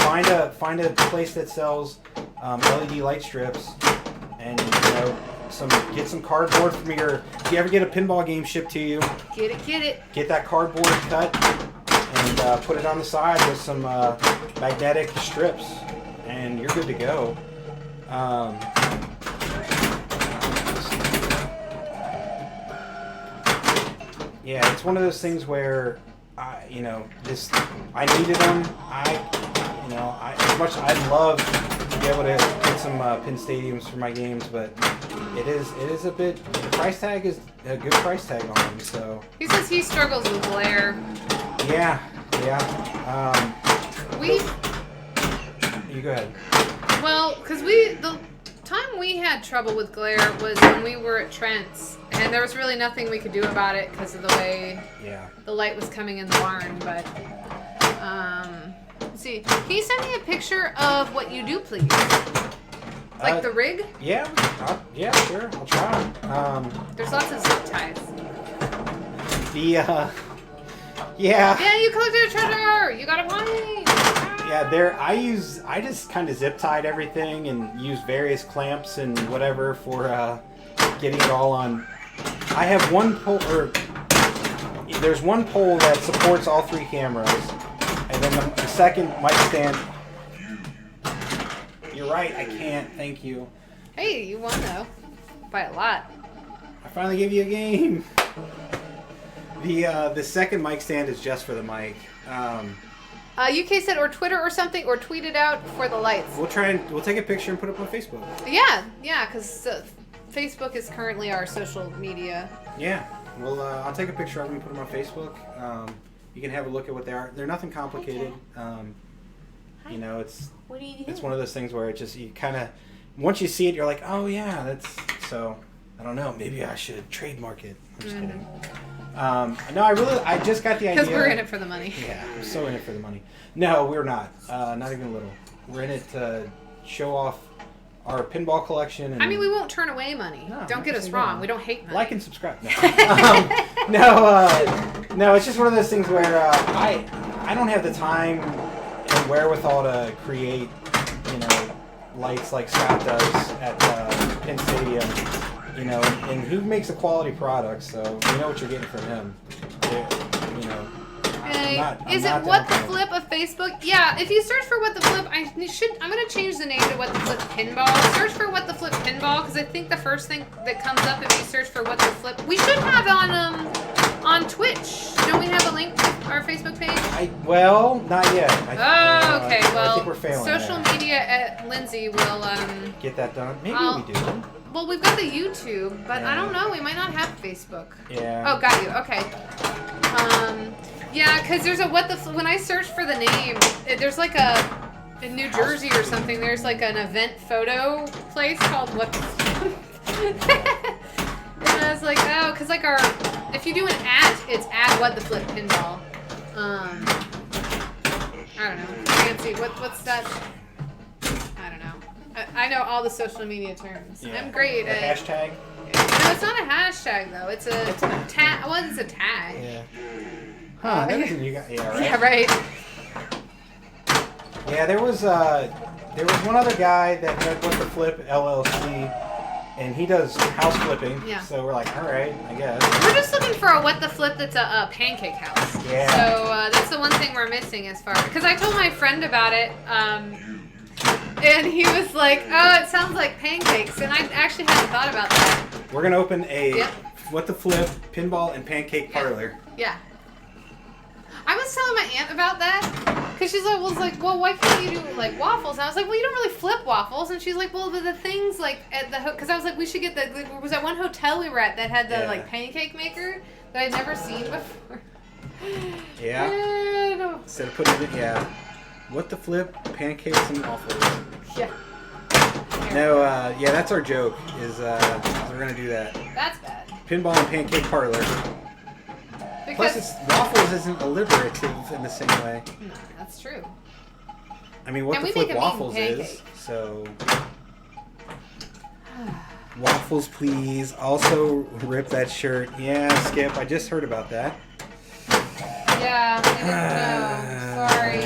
find a place that sells LED light strips, and you know, get some cardboard from your. If you ever get a pinball game shipped to you, Get it. get that cardboard cut and put it on the side with some magnetic strips, and you're good to go. Yeah, it's one of those things where, I needed them. As much I'd love to be able to get some pin stadiums for my games, but it is a bit. The price tag is a good price tag on them. So He says he struggles with glare. yeah. We You go ahead. Well, because the time we had trouble with glare was when we were at Trent's, and there was really nothing we could do about it because of the way the light was coming in the barn. But let's see, can you send me a picture of what you do, please? Like the rig? Yeah, sure. I'll try. There's lots of zip ties. Yeah. Yeah, you collected a treasure. You got a point. Yeah, I just kind of zip tied everything and use various clamps and whatever for getting it all on. I have one pole, there's one pole that supports all three cameras, and then the second mic stand. You're right, I can't. Thank you. Hey, you won though, by a lot. I finally gave you a game. The second mic stand is just for the mic. UK said or Twitter or something, or tweet it out for the lights. We'll take a picture and put it up on Facebook. Yeah, because Facebook is currently our social media. Yeah, well, I'll take a picture of them and put them on Facebook. You can have a look at what they are. They're nothing complicated. You know, it's one of those things where it just you kind of once you see it, you're like, oh yeah, that's so. I don't know. Maybe I should trademark it. I'm just kidding. No, I just got the idea. Because we're in it for the money. Yeah, we're so in it for the money. No, we're not. Not even a little. We're in it to show off our pinball collection. And I mean, we won't turn away money. No, don't get us wrong. We don't hate money. like and subscribe. No, it's just one of those things where I don't have the time and wherewithal to create, lights like Scott does at Penn Stadium. And he makes a quality product, so you know what you're getting from him. Is it What the Flip of Facebook? Yeah, if you search for What the Flip, I'm gonna change the name to What the Flip Pinball. Search for What the Flip Pinball, because I think the first thing that comes up if you search for What the Flip, we should have on Twitch. Don't we have a link to our Facebook page? Not yet. Okay. I think we're failing. Social media at Lindsay will get that done. Maybe we do. Well, we've got the YouTube, but I don't know. We might not have Facebook. Yeah. Oh, got you. Okay. Yeah, because there's a when I search for the name, there's like in New Jersey or something, there's like an event photo place called What the Flip. And I was like, oh, because like if you do an it's at What the Flip Pinball. I don't know. Fancy. What's that? I don't know. I know all the social media terms. Yeah. I'm great The at hashtag? No, it's not a hashtag though. It's a tag. Well, it's a tag. Yeah. Huh? That isn't you got. Yeah. Right. Yeah. Right. Yeah. There was one other guy that had What the Flip LLC, and he does house flipping. Yeah. So we're like, all right, I guess. We're just looking for a What the Flip that's a pancake house. Yeah. So that's the one thing we're missing as far because I told my friend about it. And he was like, oh, it sounds like pancakes. And I actually hadn't thought about that. We're going to open a What the Flip pinball and pancake parlor. Yeah. I was telling my aunt about that. Because she's like, well, why can't you do, like, waffles? And I was like, well, you don't really flip waffles. And she's like, well, the things, like, at the... Because I was like, we should get was that one hotel we were at that had the, like, pancake maker that I'd never seen before? Yeah. Instead of putting it in, What the Flip, pancakes, and waffles. Yeah. No, that's our joke, is we're going to do that. That's bad. Pinball and pancake parlor. Because, Plus, waffles isn't alliterative in the same way. No, that's true. I mean, what And the we flip make a mean waffles is. pancake. So, waffles, please. Also, rip that shirt. Yeah, Skip. I just heard about that. Yeah, I didn't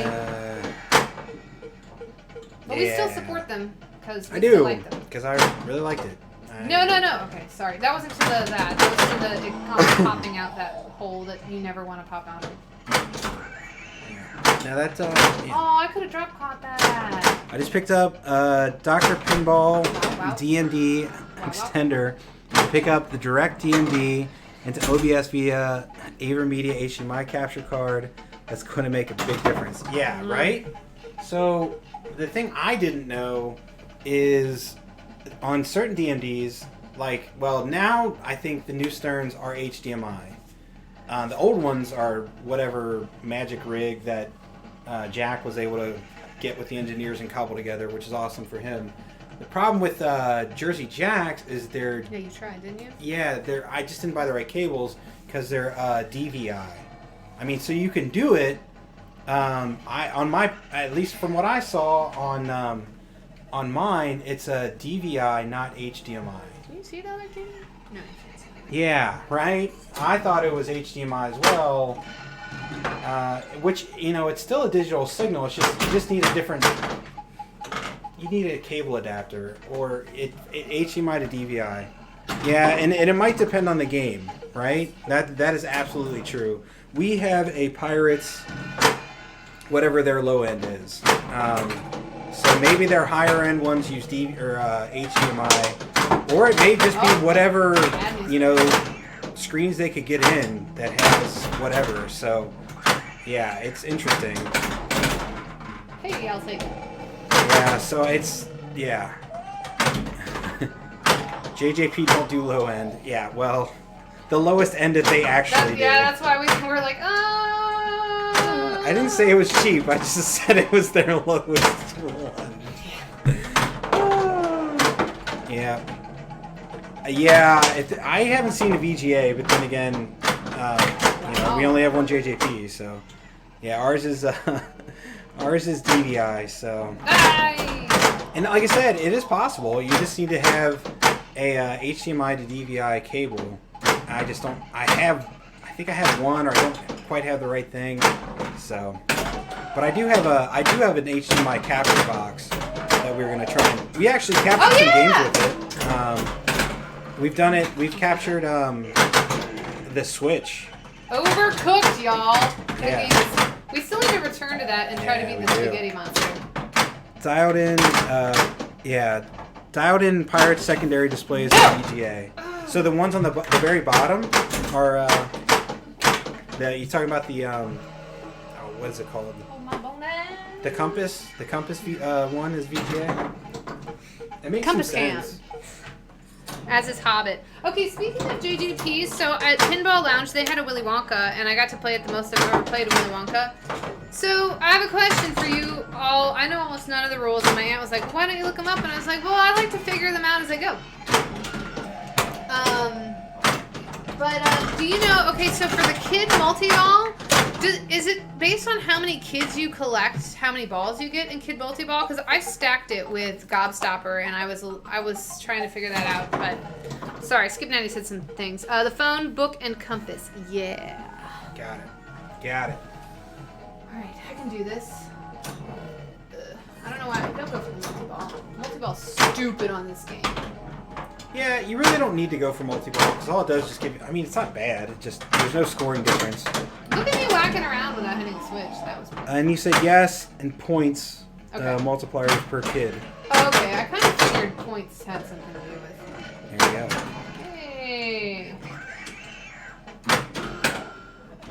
know. Sorry. But we still support them because we still like them. Because I really liked it. No. Okay, sorry. That wasn't to the that. That was to the it popping out that hole that you never want to pop out of. Now that's Oh, I could have drop caught that. I just picked up Dr. Pinball Wow. DMD extender to pick up the direct DMD into OBS via AverMedia HDMI capture card. That's going to make a big difference. Yeah, right? So the thing I didn't know is on certain DMDs, like, well, now I think the new Sterns are HDMI. The old ones are whatever magic rig that Jack was able to get with the engineers and cobble together, which is awesome for him. The problem with Jersey Jacks is they're... Yeah, you tried, didn't you? Yeah, I just didn't buy the right cables because they're DVI. I mean, so you can do it. At least from what I saw on mine, it's a DVI, not HDMI. Can you see the other TV? No, you can't see it. Yeah, right? I thought it was HDMI as well. Which, it's still a digital signal. It's just you just need a different... You need a cable adapter or HDMI to DVI. Yeah, and it might depend on the game, right? That is absolutely true. We have a Pirates, whatever their low end is. So maybe their higher end ones use HDMI, or it may just be whatever screens they could get in that has whatever. So yeah, it's interesting. Hey, I'll take it. Yeah, so it's JJP don't do low end. Yeah, well, the lowest end that they actually do. Yeah, that's why we were like, I didn't say it was cheap. I just said it was their lowest one. Yeah. I haven't seen a VGA, but then again, we only have one JJP, so yeah, ours is DVI. So, and like I said, it is possible. You just need to have a HDMI to DVI cable. I think I have one, or I don't quite have the right thing. So, but I do have an HDMI capture box that we're gonna try. We actually captured some games with it. We've done it. We've captured the Switch. Overcooked, y'all. Yeah. We still need to return to that and try to beat the spaghetti monster. Dialed in Pirates secondary displays for VGA. So the ones on the very bottom are you talking about the what is it called? The compass. The compass one is VGA. It makes Compass some sense. As is Hobbit. Okay, speaking of JGPs, so at Pinball Lounge they had a Willy Wonka, and I got to play it the most I've ever played a Willy Wonka. So I have a question for you all. I know almost none of the rules, and my aunt was like, "Why don't you look them up?" And I was like, "Well, I like to figure them out as I go." Do you know? Okay, so for the kid multi-ball, is it based on how many kids you collect, how many balls you get in kid multi-ball? Because I stacked it with Gobstopper, and I was trying to figure that out. But sorry, Skip Natty said some things. The phone, book, and compass. Yeah. Got it. All right, I can do this. I don't know why. Don't go for the multi-ball. Multi-ball's stupid on this game. Yeah, you really don't need to go for multi-ball because all it does is just give you... I mean, it's not bad. It just... There's no scoring difference. Look at me whacking around without hitting the switch. That was pretty And you said yes and points Okay. multipliers per kid. Okay, I kind of figured points had something to do with it. There you go. Hey.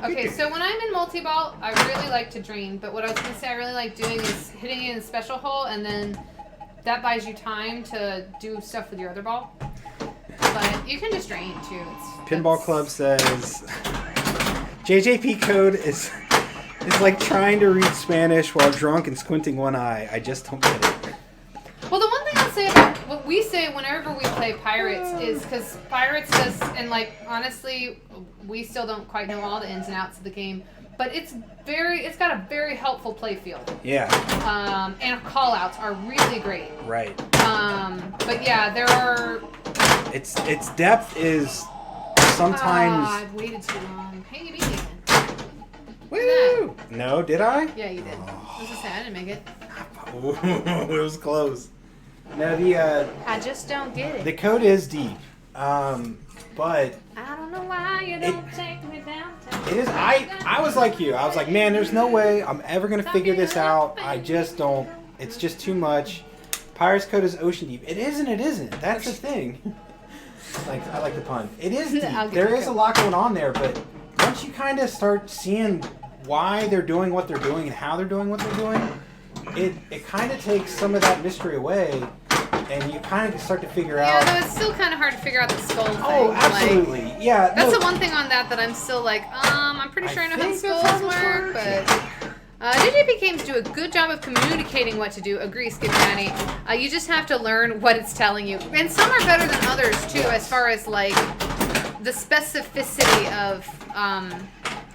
Okay, so when I'm in multi-ball, I really like to drain, but what I was going to say I really like doing is hitting it in a special hole, and then that buys you time to do stuff with your other ball. But you can just drain, too. Pinball Club says... JJP code is like trying to read Spanish while drunk and squinting one eye. I just don't get it. Well, the one thing I'll say about what we say whenever we play Pirates is because Pirates does, and like honestly, we still don't quite know all the ins and outs of the game. but it's got a very helpful play field. Yeah. And call outs are really great. Right. But yeah, there are. Its depth is sometimes. I've waited too long. Hey, you beat me again. Woo! No, did I? Yeah, you did. I was gonna say I didn't make it. It was close. No, the I just don't get it. the code is deep, but I don't know why you don't take me downtown. it is. I was like you. I was like, man, there's no way I'm ever gonna figure this out. I just don't. It's just too much. Pirates code is ocean deep. It is and it isn't. That's the thing. Like I like the pun. It is deep. There is a lot going on there, but once you kind of start seeing why they're doing what they're doing and how they're doing what they're doing, it kind of takes some of that mystery away, and you kind of start to figure out. Yeah, though it's still kind of hard to figure out the skull thing. Oh, absolutely. Like, yeah. that's the one thing on that I'm still like, I'm pretty sure I know how the skulls work, but. JJP games do a good job of communicating what to do. Agree, Skip Daddy. You just have to learn what it's telling you. And some are better than others, too, as far as, like, the specificity of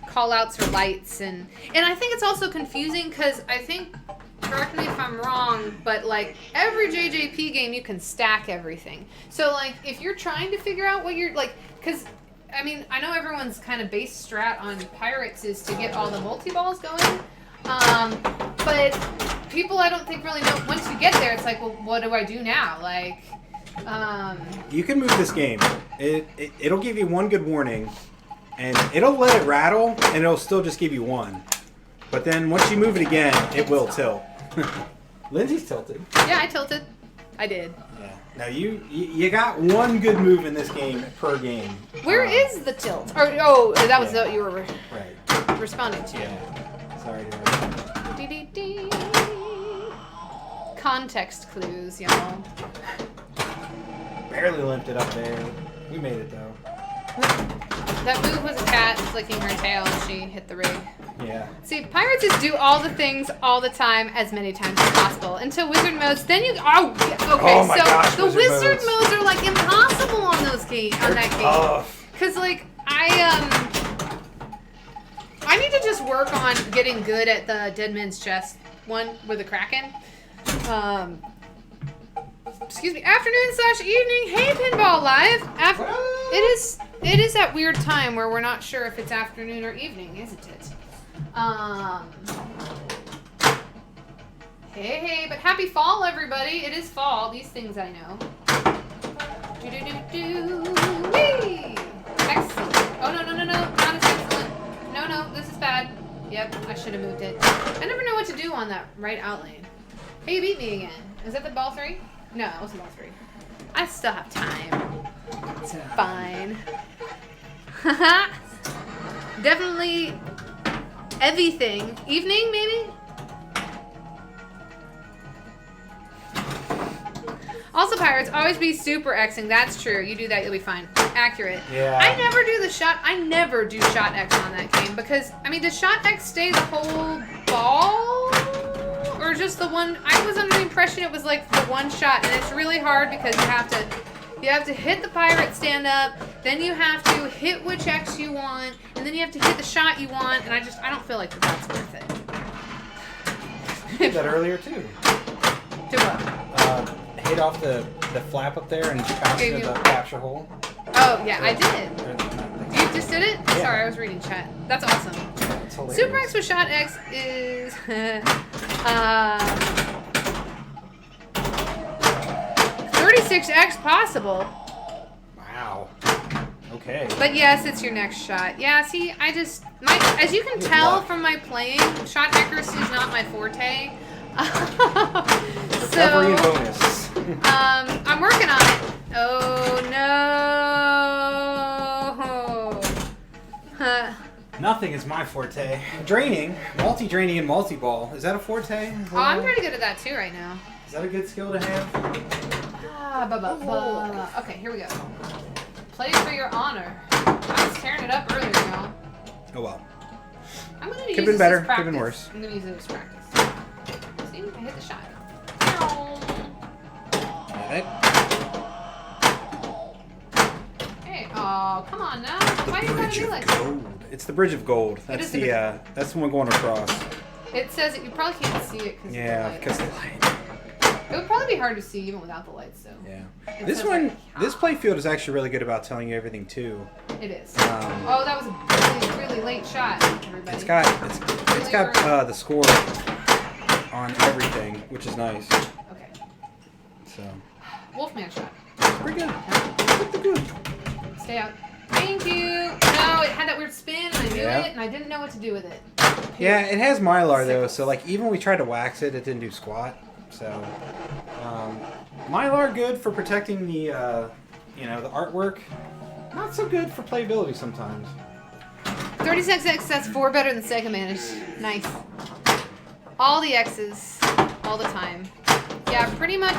call-outs or lights. And I think it's also confusing because I think, correct me if I'm wrong, but, like, every JJP game you can stack everything. So, like, if you're trying to figure out what you're, like, because... I mean, I know everyone's kind of base strat on Pirates is to get all the multi-balls going. But people I don't think really know, once you get there, it's like, well, what do I do now? Like, You can move this game. It'll give you one good warning, and it'll let it rattle, and it'll still just give you one. But then once you move it again, it will tilt. Lindsay's tilted. Yeah, I tilted. I did. Yeah. Now you got one good move in this game per game. Where is the tilt? Or that was what you were responding to. Yeah. Sorry. Dee-dee-dee. Context clues, y'all. Barely limped it up there. We made it though. That move was a cat flicking her tail and she hit the rig. Yeah. See, Pirates is do all the things all the time as many times as possible. Until Wizard modes, then you... Oh, yeah, okay, oh my so gosh, the Wizard modes are, like, impossible on those on that game. Because, like, I need to just work on getting good at the Dead Man's Chest one with the Kraken. Excuse me, afternoon/evening. Hey, Pinball Live. It is that weird time where we're not sure if it's afternoon or evening, isn't it? Hey, but happy fall, everybody. It is fall. These things I know. Whee! Excellent. Oh, no. Not as excellent. No, this is bad. Yep, I should have moved it. I never know what to do on that right out lane. Hey, you beat me again. Is that the ball 3? No, it wasn't ball 3. I still have time. It's fine. Definitely everything. Evening, maybe? Also, Pirates, always be super Xing. That's true. You do that, you'll be fine. Accurate. Yeah. I never do shot X on that game because, I mean, does shot X stay the whole ball? Or just the one? I was under the impression it was like the one shot, and it's really hard because you have to hit the pirate stand up, then you have to hit which X you want, and then you have to hit the shot you want, and I don't feel like that's worth it. You did that earlier too. Do what? Hit off the flap up there and bounce into the capture hole. Oh yeah, I did. You just did it? Yeah. Sorry, I was reading chat. That's awesome. It's hilarious. Super X with shot X is 36X possible. Wow. Okay. But yes, it's your next shot. Yeah, see, as you can tell from my playing, shot accuracy is not my forte. Recovery and bonus. I'm working on it. Oh no. Nothing is my forte. Draining, multi-draining, and multi-ball. Is that a forte? Oh, I'm pretty good at that too right now. Is that a good skill to have? Okay, here we go. Play for your honor. I was tearing it up earlier, y'all. Oh well. I'm gonna use Could've been this better. as practice. Could've been worse. I'm gonna use it as practice. See, I hit the shot. Got it. Hey, oh, Oh, come on now. Why are you trying to be like that? Gold. It's the Bridge of Gold. That's that's the one going across. It says it. You probably can't see it because because the light. It would probably be hard to see even without the lights, though. Yeah. This one, this playfield is actually really good about telling you everything too. It is. Oh, that was a really, really late shot, everybody. It's got the score on everything, which is nice. Okay. So. Wolfman shot. Pretty good. Pretty good. Stay out. Thank you. No, it had that weird spin, and I knew it, and I didn't know what to do with it. Yeah, it has Mylar though, so like even when we tried to wax it, it didn't do squat. So, Mylar good for protecting the, the artwork. Not so good for playability sometimes. 36X, that's 4 better than Sega Managed. Nice. All the X's, all the time. Yeah, pretty much,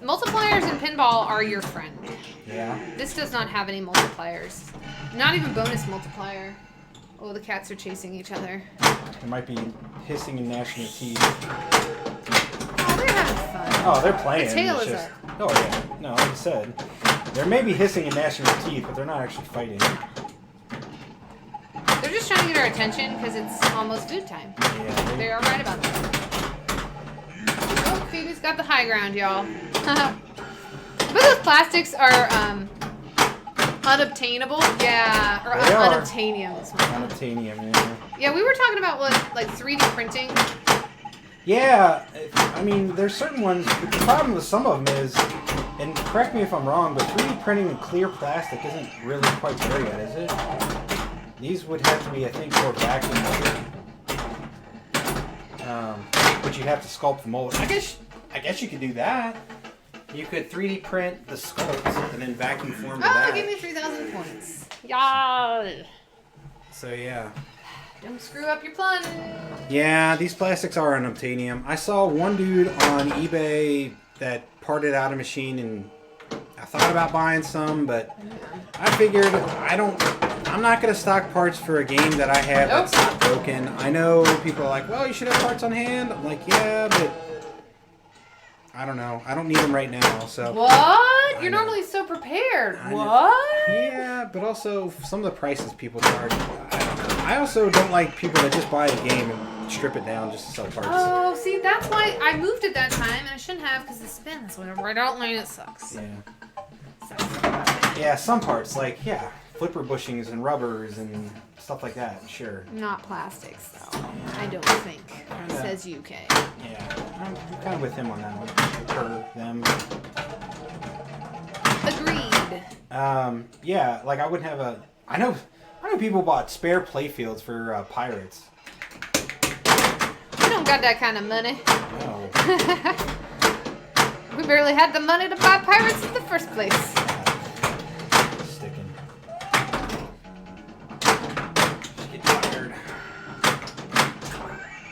multipliers in pinball are your friend. Yeah. This does not have any multipliers. Not even bonus multiplier. Oh, the cats are chasing each other. They might be hissing and gnashing their teeth. Oh, they're having fun. Oh, they're playing. The tail is up. Oh, yeah. No, like I said, they may be hissing and gnashing their teeth, but they're not actually fighting. They're just trying to get our attention because it's almost food time. Yeah. They are right about that. Oh, Phoebe's got the high ground, y'all. But those plastics are unobtainable. Yeah, or unobtainium. Unobtainium, yeah. Yeah, we were talking about like 3D printing. Yeah, I mean, there's certain ones. The problem with some of them is, and correct me if I'm wrong, but 3D printing clear plastic isn't really quite there yet, is it? These would have to be, I think, more vacuum. But you'd have to sculpt the mold. I guess you could do that. You could 3D print the sculpts and then vacuum form that. Oh, give me 3,000 points. Yeah. So yeah. Don't screw up your fun. Yeah, these plastics are unobtainium. I saw one dude on eBay that parted out a machine, and I thought about buying some, but I figured I'm not going to stock parts for a game that I have that's not broken. I know people are like, well, you should have parts on hand. I'm like, yeah, but I don't know. I don't need them right now. So what? You're normally so prepared. What? Yeah, but also some of the prices people charge. I also don't like people that just buy a game and strip it down just to sell parts. Oh, see, that's why I moved at that time, and I shouldn't have because it spins. Whenever I don't learn, it sucks. Yeah. Yeah, some parts, like, flipper bushings and rubbers and stuff like that, sure. Not plastics, though. I don't think. Says UK. Yeah, I'm kind of with him on that one. For them. Agreed. Yeah, like I wouldn't have a... I know people bought spare playfields for Pirates. We don't got that kind of money. No. We barely had the money to buy Pirates in the first place. Sticking. Just get tired.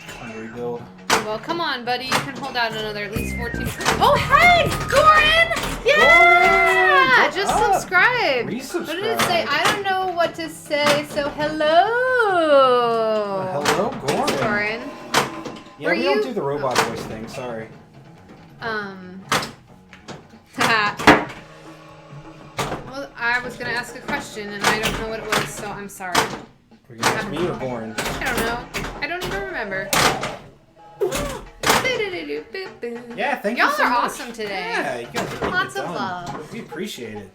Trying to rebuild. Well, come on, buddy. You can hold out another at least 14. Oh, hey! Goran! Yeah! Goran! Just subscribe. Resubscribe. What did it say? I don't know what to say, so hello. Hello, Goran. Thanks, Goran. Yeah, we don't do the robot voice thing. Sorry. Well, I was going to ask a question, and I don't know what it was, so I'm sorry. Were you going to ask me or Goran? I don't know. I don't even remember. Yeah, thank you Y'all so are much. awesome today. Yeah, you guys are Lots of love. We appreciate it.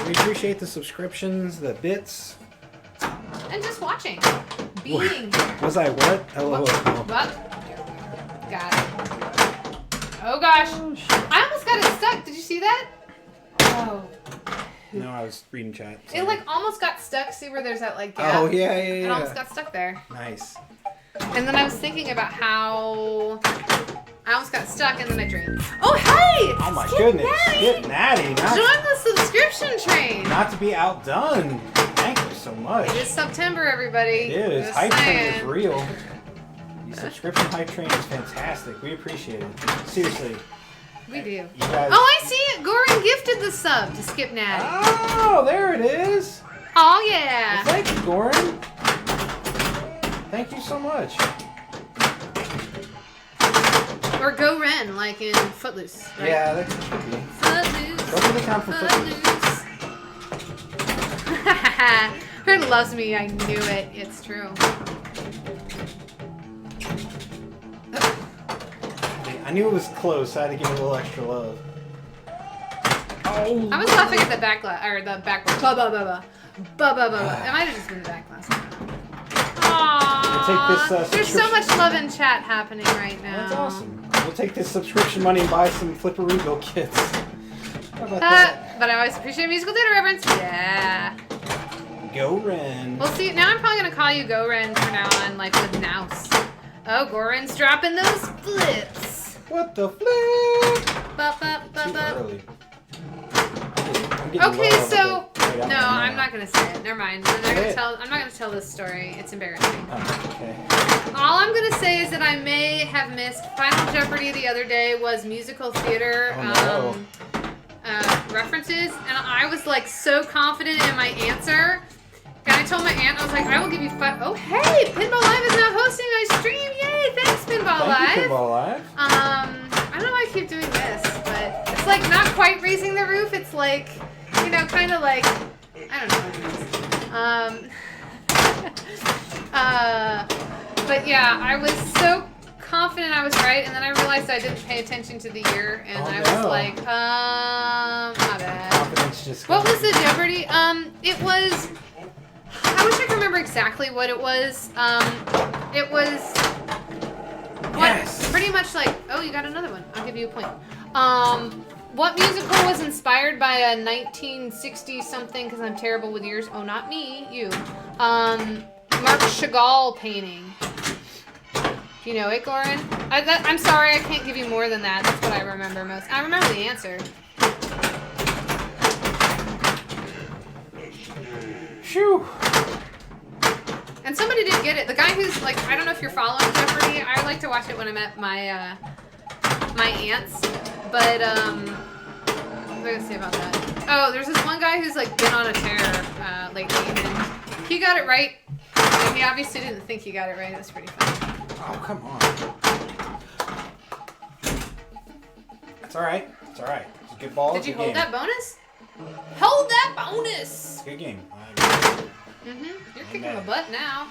We appreciate the subscriptions, the bits. And just watching. Being. Was I what? Hello. What? Got it. Oh gosh. I almost got it stuck. Did you see that? Oh. No, I was reading chat. It like almost got stuck. See where there's that like gap? Oh yeah. It almost got stuck there. Nice. And then I was thinking about how I almost got stuck and then I drained. Oh hey! Oh my goodness. Skip Natty. Join the subscription train. Not to be outdone. Thank you so much. It is September, everybody. It is. Just Hype train saying. is real. The subscription hype train is fantastic. We appreciate it. Seriously. We do. You guys... Oh, I see it. Goran gifted the sub to Skip Natty. Oh, there it is. Oh, yeah. Well, thank you, Goran. Thank you so much. Or Go Ren, like in Footloose. Right? Yeah, that could be. Footloose. Go for the count for Footloose. Her loves me. I knew it. It's true. I knew it was close. I had to give it a little extra love. Oh. I was laughing at the back glass, or the back. It might have just been the back glass. Aww. Take this, there's so much love in chat happening right now. That's awesome. We'll take this subscription money and buy some Flipperoo kits. How about that? But I always appreciate musical theater reference. Yeah. Go Ren. Well, see, now I'm probably gonna call you Go Ren from now on, like with Nouse. Oh, Goren's dropping those flips. What the flip? Too early. Okay, so no, I'm not gonna say it. Never mind. I'm not gonna tell this story. It's embarrassing. Oh, okay. All I'm gonna say is that I may have missed Final Jeopardy the other day was musical theater references, and I was like so confident in my answer. And I told my aunt, I was like, I will give you 5. Oh, hey, Pinball Live is now hosting my stream. Yay! Thanks, Pinball Live. Thank you, Pinball Live. I don't know why I keep doing this, but it's like not quite raising the roof. It's like, you know, kind of like, I don't know what it is. But yeah, I was so confident I was right, and then I realized I didn't pay attention to the year, and I was like, my bad. Confidence just What was the Jeopardy? It was, I wish I could remember exactly what it was. It was, pretty much like, oh, you got another one. I'll give you a point. What musical was inspired by a 1960 something, because I'm terrible with years. Oh, not me, you. Marc Chagall painting. Do you know it, Goran? I'm sorry, I can't give you more than that. That's what I remember most. I remember the answer. Shoo! And somebody did get it. The guy who's like, I don't know if you're following Jeopardy. I like to watch it when I'm at my my aunt's. But what was I gonna say about that? Oh, there's this one guy who's like been on a tear lately, and he got it right. And he obviously didn't think he got it right. It was pretty funny. Oh, come on. It's alright. It's alright. It's a good ball. Did you hold that bonus? Hold that bonus! It's a good game. You're kicking my butt now.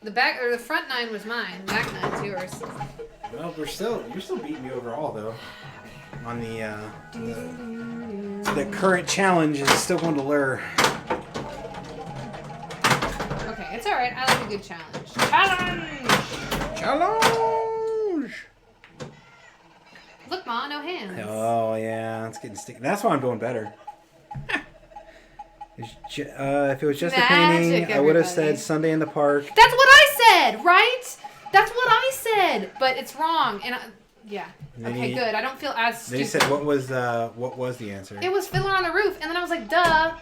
The back or the front 9 was mine. The back 9's yours. Well, you're still beating me overall though. On the current challenge is still going to lure. Okay, it's alright. I like a good challenge. Challenge! Look, Ma, no hands. Oh yeah, it's getting sticky. That's why I'm doing better. If it was just a painting, I would have said Sunday in the Park. That's what I said, right? That's what I said, but it's wrong. And yeah. Okay, good. I don't feel as stupid. Then he said, what was the answer? It was Fiddler on the Roof, and then I was like, duh.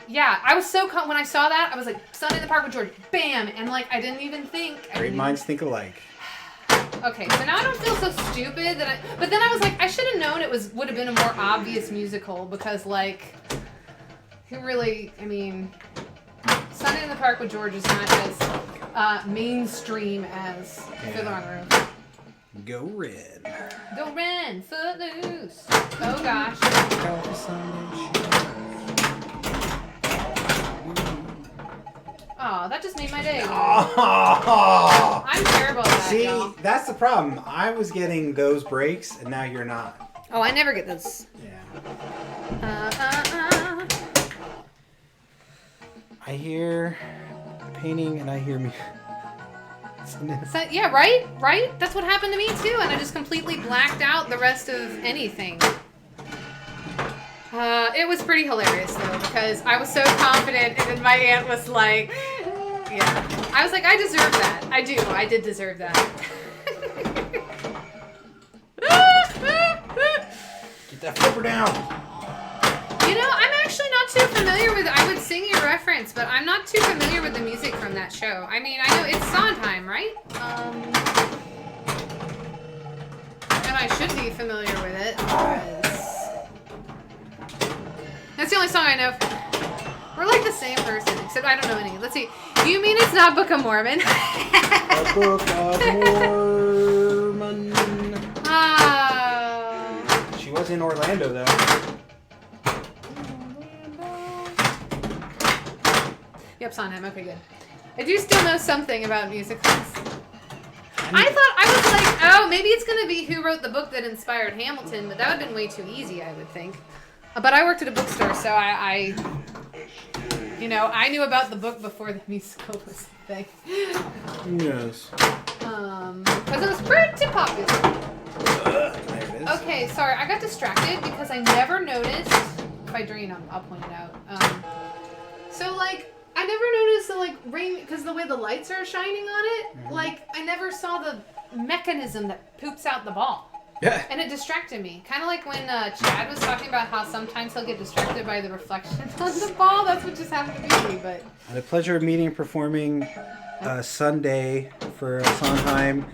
Yeah, I was so when I saw that, I was like, Sunday in the Park with George, bam, and like I didn't even think. Great minds think alike. Okay, so now I don't feel so stupid but then I was like, I should have known it would have been a more obvious musical because like, who really? I mean, Sunday in the Park with George is not as mainstream as Fiddler on the Roof. Go Red. Go Ren, Footloose. Oh gosh. Oh, that just made my day. Oh. I'm terrible at that, See, y'all. that's the problem. I was getting those breaks, and now you're not. Oh, I never get those. Yeah. I hear painting, and I hear me. So, yeah, right? That's what happened to me too, and I just completely blacked out the rest of anything. It was pretty hilarious though, because I was so confident, and then my aunt was like, yeah. I was like, I deserve that. I did deserve that. Get that flipper down. You know, I'm actually not too familiar with, I would sing your reference, but I'm not too familiar with the music from that show. I mean, I know it's Sondheim, right? And I should be familiar with it, because that's the only song I know. We're like the same person, except I don't know any. Let's see. You mean it's not Book of Mormon? A Book of Mormon. She was in Orlando, though. Yep, Sondheim. Okay, good. I do still know something about musicals. I was like, oh, maybe it's going to be who wrote the book that inspired Hamilton, but that would have been way too easy, I would think. But I worked at a bookstore, so I knew about the book before the musical was a thing. Yes. Because it was pretty popular. There it is. Okay, sorry, I got distracted because I never noticed. If I drain, I'll point it out. So, like, I never noticed the, like, ring, because the way the lights are shining on it, like, I never saw the mechanism that poops out the ball. Yeah. And it distracted me. Kind of like when Chad was talking about how sometimes he'll get distracted by the reflection on the ball. That's what just happened to me, but... I had the pleasure of meeting and performing Sunday for Sondheim,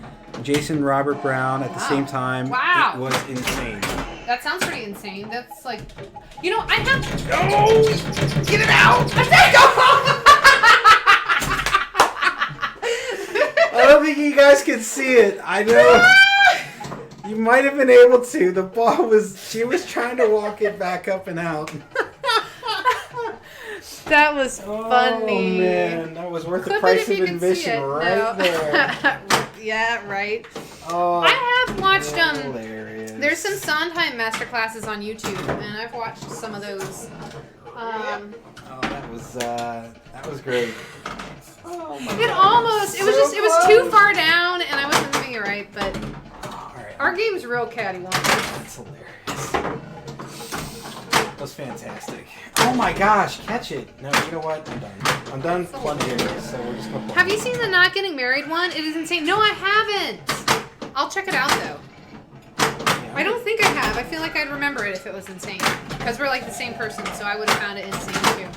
Jason Robert Brown at the same time. Wow. It was insane. That sounds pretty insane. That's like... You know, I have... No! Get it out! I don't think you guys can see it. I know. You might have been able to. The ball was... She was trying to walk it back up and out. That was funny. Oh, man. That was worth the Clip price it if of you can see admission it. right there. Yeah, right. Oh, I have watched... hilarious. There's some Sondheim masterclasses on YouTube, and I've watched some of those. That was great. Oh my It God. almost, it was So just, it was close. too far down, and I wasn't doing it right, but All right. our game's real catty-wonky. That's hilarious. That was fantastic. Oh my gosh, catch it. No, you know what? I'm done. I'm done plunging, so we're just going to Have you seen the Not Getting Married one? It is insane. No, I haven't. I'll check it out, though. I don't think I have. I feel like I'd remember it if it was insane. Because we're like the same person, so I would have found it insane, too.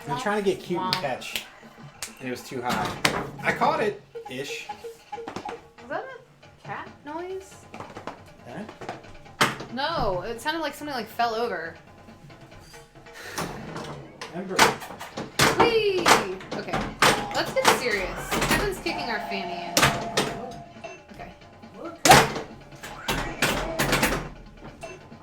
I'm trying to get cute and catch. And it was too high. I caught it, ish. Was that a cat noise? Huh? No, it sounded like somebody like fell over. Remember. Whee! Okay, let's get serious. Kevin's kicking our fanny in. Okay.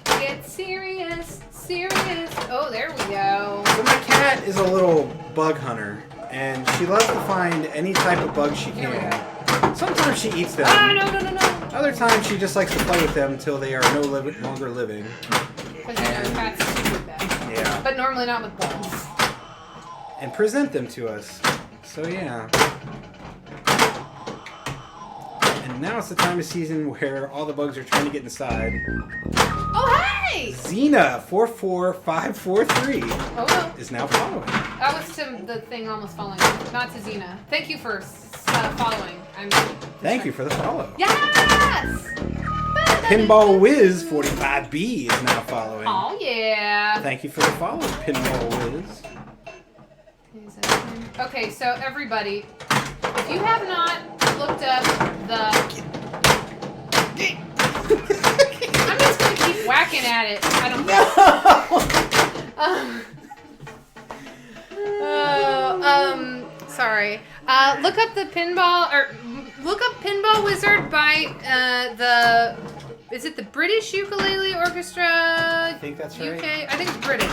Get serious, serious. Oh, there we go. So my cat is a little bug hunter, and she loves to find any type of bug she Here we can. Sometimes she eats them. Ah, no. Other times she just likes to play with them until they are no longer living. Because you know cats stupid bad. Yeah. But normally not with bugs. And present them to us. So yeah. And now it's the time of season where all the bugs are trying to get inside. Oh, hey! Xena 44543 Oh, no. is now following. That was to the thing almost falling. Not to Xena. Thank you for following. Thank you for the follow. Yes! Pinball Whiz 45B is now following. Oh, yeah. Thank you for the follow, Pinball Whiz. Okay, so everybody, if you have not looked up the... I'm just going to keep whacking at it. I don't know. Sorry. Look up the pinball, or look up Pinball Wizard by is it the British Ukulele Orchestra? I think that's right. UK? I think it's British.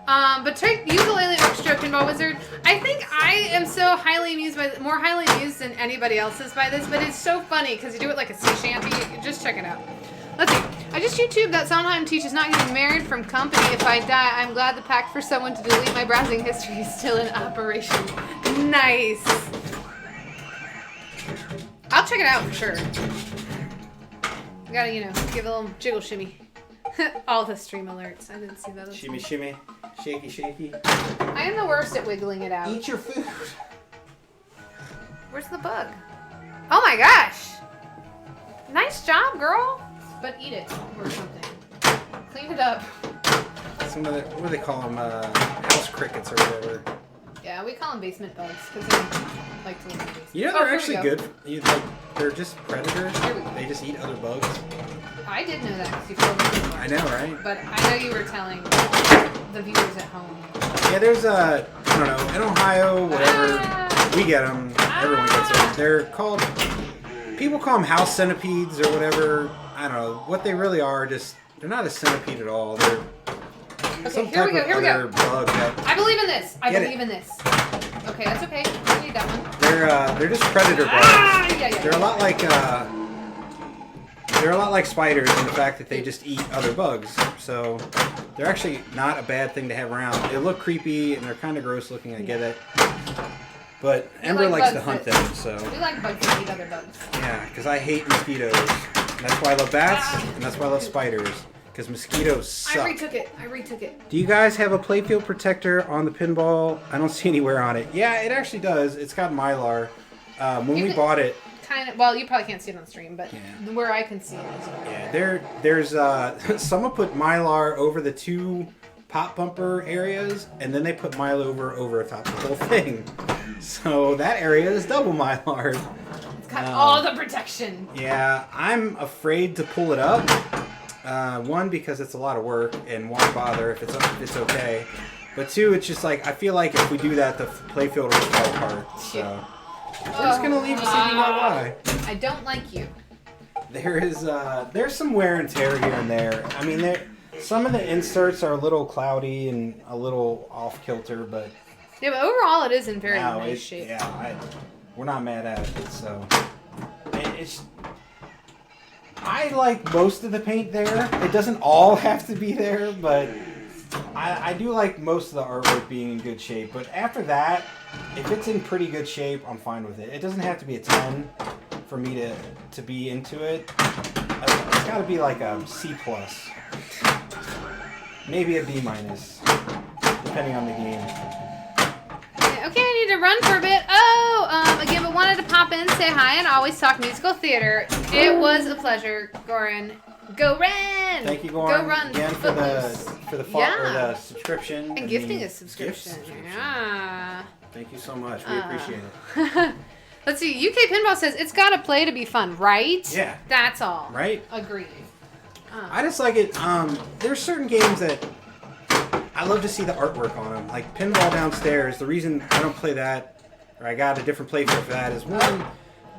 But take Ukulele Orchestra Pinball Wizard. I think I am so highly amused more highly amused than anybody else is by this, but it's so funny because you do it like a sea shanty. Just check it out. Let's see. I just YouTube that Sondheim teaches Not Getting Married from company. If I die, I'm glad the pact for someone to delete my browsing history is still in operation. Nice. I'll check it out for sure. Gotta, give a little jiggle shimmy. All the stream alerts. I didn't see that. Shimmy, shimmy. Shaky, shaky. I am the worst at wiggling it out. Eat your food. Where's the bug? Oh my gosh! Nice job, girl! But eat it or something. Clean it up. Some of the, what do they call them? House crickets or whatever. Yeah, we call them basement bugs because they like to live in the basement. You know, they're actually good. They're just predators. They just eat other bugs. I did know that because you told me before. I know, right? But I know you were telling the viewers at home. Yeah, there's I don't know, in Ohio, whatever, we get them. Everyone gets them. They're called, people call them house centipedes or whatever. I don't know. What they really are, they're not a centipede at all. They're Okay, here we go. Here we go. Bug that, I believe in this. I Get believe in this. Okay, that's okay. I need that one. they're just predator bugs. Yeah. They're a lot like spiders in the fact that they just eat other bugs. So they're actually not a bad thing to have around. They look creepy and they're kind of gross looking. I get it. But Ember likes to hunt them, so. We like bugs that eat other bugs. Yeah, because I hate mosquitoes. That's why I love bats, and that's why I love spiders. Because mosquitoes suck. I retook it. Do you guys have a playfield protector on the pinball? I don't see anywhere on it. Yeah, it actually does. It's got Mylar. When we bought it. Kind of. Well, you probably can't see it on the stream, but where I can see it is. Yeah, there's someone put Mylar over the two pop bumper areas, and then they put Mylar over top of the whole thing. So that area is double Mylar. It's got all the protection. Yeah, I'm afraid to pull it up. One, because it's a lot of work, and why bother if it's okay. But two, it's just like I feel like if we do that, the playfield will fall apart. So we're just gonna leave to see why. I don't like you. There's some wear and tear here and there. I mean, some of the inserts are a little cloudy and a little off kilter, but yeah, but overall it is in very nice shape. Yeah, we're not mad at it. So I like most of the paint there. It doesn't all have to be there, but I do like most of the artwork being in good shape. But after that, if it's in pretty good shape, I'm fine with it. It doesn't have to be a 10 for me to be into it. It's got to be like a C+. Maybe a B-, depending on the game. Okay, I need to run for a bit. Again, but wanted to pop in, say hi, and always talk musical theater. It was a pleasure, Goran. Go Ren! Thank you, Goran. Go run. Again for the subscription. And gifting a subscription. Yeah. Thank you so much. We appreciate it. Let's see. UK Pinball says it's got to play to be fun, right? Yeah. That's all. Right? Agreed. I just like it. There's certain games that I love to see the artwork on them. Like Pinball Downstairs, the reason I don't play that, or I got a different playfield for that, is one,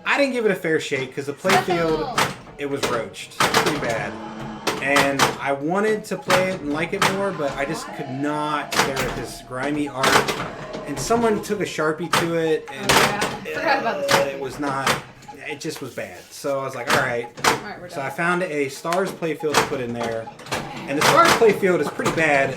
I didn't give it a fair shake because the playfield, it was roached. Pretty bad. And I wanted to play it and like it more, but I just could not stare at this grimy art. And someone took a Sharpie to it, and forgot about this. it was not, it just was bad. So I was like, all right. We're So done. I found a Stars playfield to put in there. And the Stars playfield is pretty bad,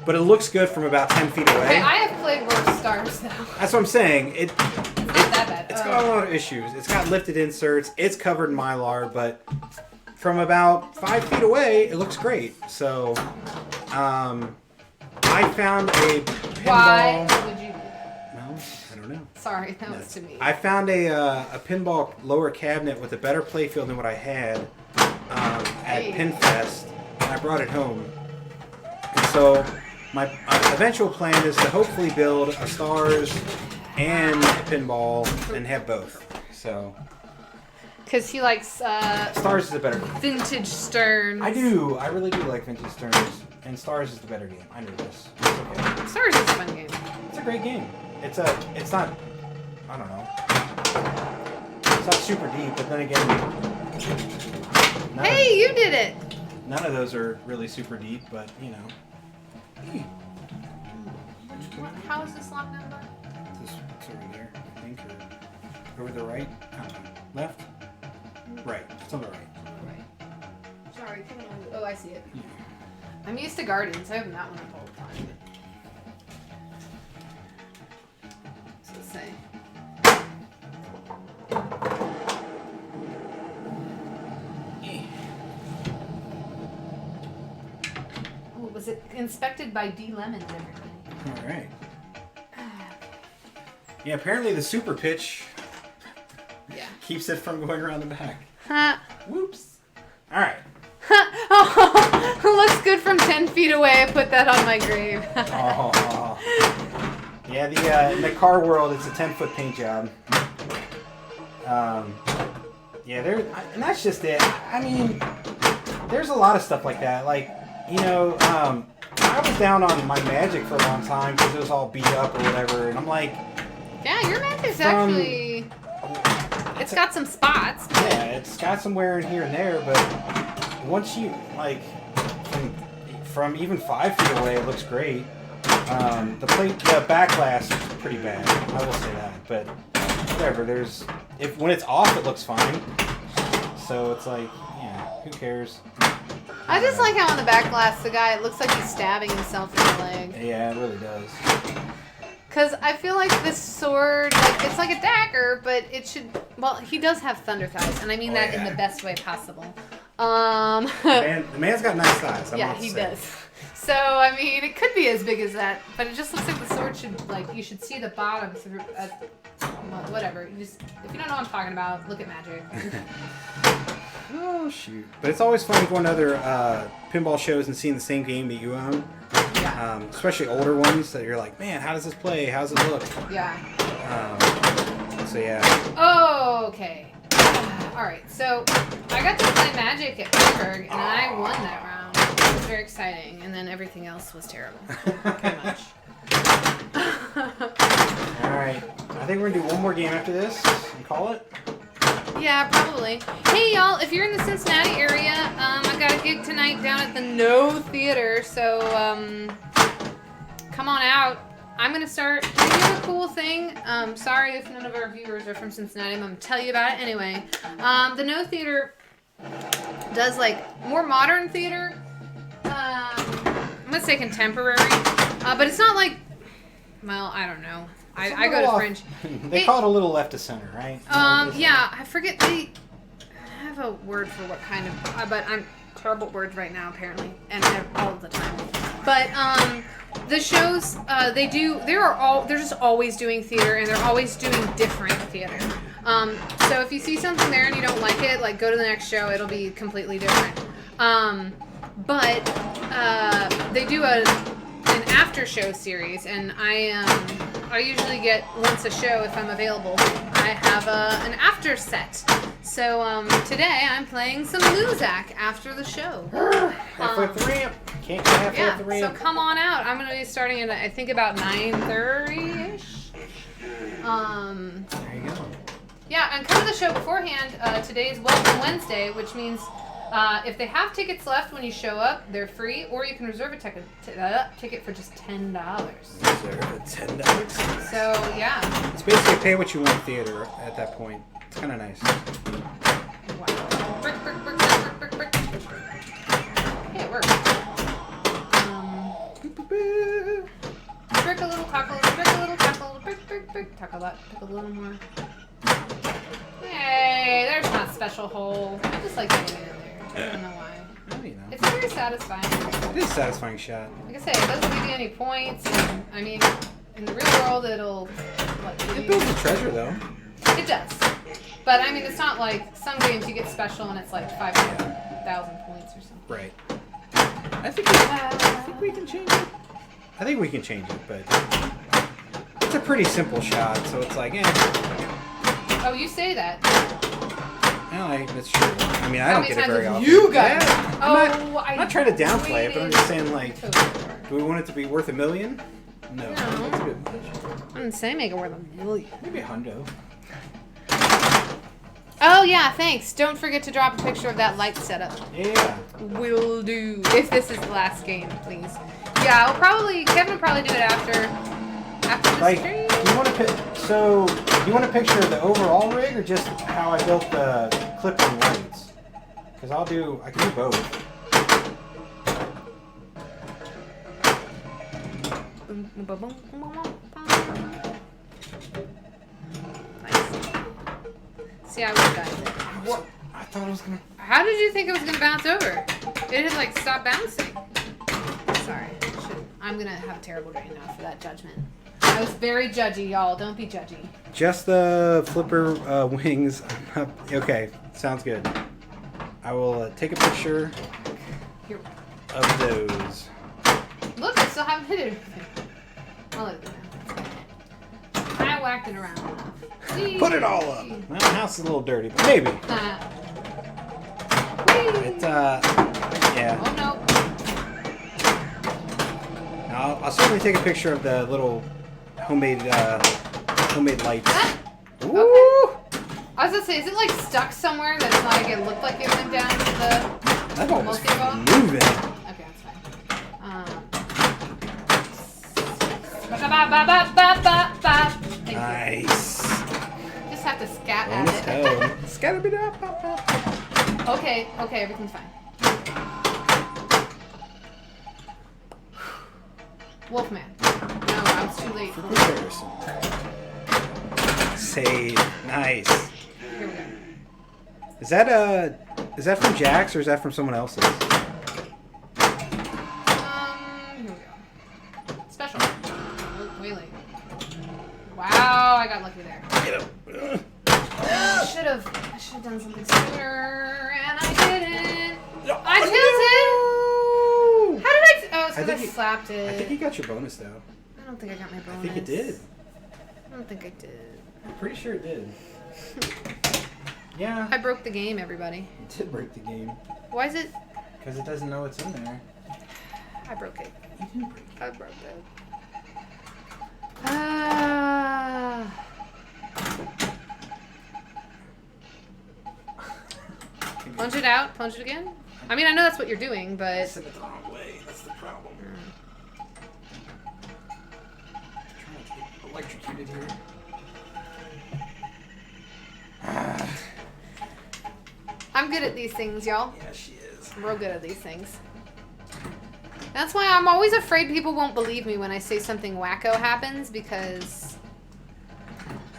but it looks good from about 10 feet away. Okay, I have played worse Stars now. That's what I'm saying. It's not that bad. It's got a lot of issues. It's got lifted inserts. It's covered in Mylar, but from about 5 feet away, it looks great. So, I found a pinball. Why would you do that? Well, I don't know. Sorry, that was to me. I found a pinball lower cabinet with a better playfield than what I had at Pinfest, and I brought it home. And so, my eventual plan is to hopefully build a Stars and a pinball and have both. So. Because he likes Stars is a better game. vintage Sterns. I do. I really do like vintage Sterns. And Stars is the better game. I know this. It's okay. Stars is a fun game. It's a great game. It's not, I don't know. It's not super deep, but then again. Hey, you did it! None of those are really super deep, but you know. How is this lock number? It's over there, I think, or over the right. I don't know. Left? Right. It's on the right. Right. Sorry, come on. Oh, I see it. Yeah. I'm used to Guardians. I open that one up all the time. So let's say. Oh, was it inspected by D. Lemon and everything? All right. Yeah, apparently the super pitch keeps it from going around the back. Whoops. All right. Oh, looks good from 10 feet away. I put that on my grave. Oh. Yeah, in the car world, it's a 10-foot paint job. Yeah, and that's just it. I mean, there's a lot of stuff like that. Like, you know, I was down on my Magic for a long time because it was all beat up or whatever, and I'm like, yeah, your Magic's actually. It's got some spots. But... yeah, it's got some wear in here and there, but once you, like, from from even 5 feet away, it looks great. The back glass is pretty bad. I will say that, but whatever. When it's off, it looks fine. So it's like, yeah, who cares? I just like how on the back glass, the guy, it looks like he's stabbing himself in the leg. Yeah, it really does. Because I feel like this sword, like, it's like a dagger, but it should, well, he does have thunder thighs, and I mean that in the best way possible. The man's got nice thighs. Yeah, he does. So, I mean, it could be as big as that, but it just looks like the sword should, like, you should see the bottom through, well, whatever. If you don't know what I'm talking about, look at Magic. Oh, shoot. But it's always fun going to other pinball shows and seeing the same game that you own. Yeah. Especially older ones that you're like, man, how does this play? How does it look? Yeah. So, yeah. Oh, okay. All right, so I got to play Magic at Pittsburgh, and I won that round. It was very exciting, and then everything else was terrible, pretty much. All right. I think we're going to do one more game after this and call it. Yeah, probably. Hey, y'all, if you're in the Cincinnati area, I've got a gig tonight down at the No Theater, so come on out. I'm going to start doing a cool thing. Sorry if none of our viewers are from Cincinnati. I'm going to tell you about it anyway. The No Theater does, like, more modern theater. I'm going to say contemporary. But it's not like, well, I don't know. I go to Fringe. They call it a little left of center, right? Yeah, I forget. They have a word for what kind of, but I'm terrible at words right now, apparently, and all of the time. But, the shows, they're just always doing theater, and they're always doing different theater. So if you see something there and you don't like it, like, go to the next show, it'll be completely different. But they do an after show series, and I usually get once a show if I'm available. I have an after set. So today I'm playing some Muzak after the show. Halfway up the ramp. Can't go halfway up the ramp. So come on out. I'm going to be starting at, I think, about 9:30ish. There you go. Yeah, and come to the show beforehand. Today is Welcome Wednesday, which means if they have tickets left when you show up, they're free, or you can reserve a ticket for just $10. Reserve at $10. So, yeah. It's basically pay what you want theater at that point. It's kind of nice. Wow. Brick, brick, brick, brick, brick, brick, brick. Hey, it worked. Brick a little, talk a little, brick a little, talk a little, brick, brick, brick, talk a lot, talk a little more. Hey, there's my special hole. I just like getting it in there. I don't know why. Well, you know. It's very satisfying. It is a satisfying shot. Like I say, it doesn't give you any points. And, I mean, in the real world, it'll... It builds a treasure, though. It does. But, I mean, it's not like some games you get special and it's like 5,000 points or something. Right. I think we can change it. I think we can change it, but it's a pretty simple shot, so it's like, Oh, you say that. No, that's true. I mean, I don't get it very often. You got it. I'm not trying to downplay it, but I'm just saying, like, do we want it to be worth $1 million? No. That's a bit much. I didn't say make it worth $1 million. Maybe $100. Oh, yeah, thanks. Don't forget to drop a picture of that light setup. Yeah. Will do. If this is the last game, please. Yeah, Kevin will probably do it after the stream. You want a picture of the overall rig or just how I built the clip-in lights? Because I can do both. Nice. See, I was done. What? I thought it was gonna. How did you think it was gonna bounce over? It had like stopped bouncing. Sorry. I'm gonna have a terrible day now for that judgment. I was very judgy, y'all. Don't be judgy. Just the flipper wings. Okay, sounds good. I will take a picture of those. Look, I still haven't hit anything. I'll let it go now. I whacked it around enough. Whee! Put it all up. Well, the house is a little dirty, but maybe. Yeah. Oh, no. I'll certainly take a picture of the little homemade lights. Ooh. Okay. I was gonna say, is it like stuck somewhere that's not like it looked like it went down to the That ball was multi-ball? moving. Okay, that's fine. ba ba ba ba ba. Thank you. Nice. Just have to scat Bonus at it. tone. Scatterbit. Okay, everything's fine. Wolfman. No, I was too late. For comparison. Save. Nice. Here we go. Is that from Jack's or is that from someone else's? Here we go. Special. Oh, way late. Wow, I got lucky there. I should have done something sooner, and I didn't. I tilted. How did I? Oh, it's because I slapped it. I think you got your bonus though. I don't think I got my bonus. I think it did. I don't think I did. I'm pretty sure it did. Yeah. I broke the game, everybody. You did break the game. Why is it? Because it doesn't know what's in there. I broke it. You didn't break it. I broke it. Ah. Punch it out. Punch it again. I mean, I know that's what you're doing, but. I said it the wrong way. That's the problem. I'm trying to get electrocuted here. I'm good at these things, y'all. Yeah, she is. I'm real good at these things. That's why I'm always afraid people won't believe me when I say something wacko happens because.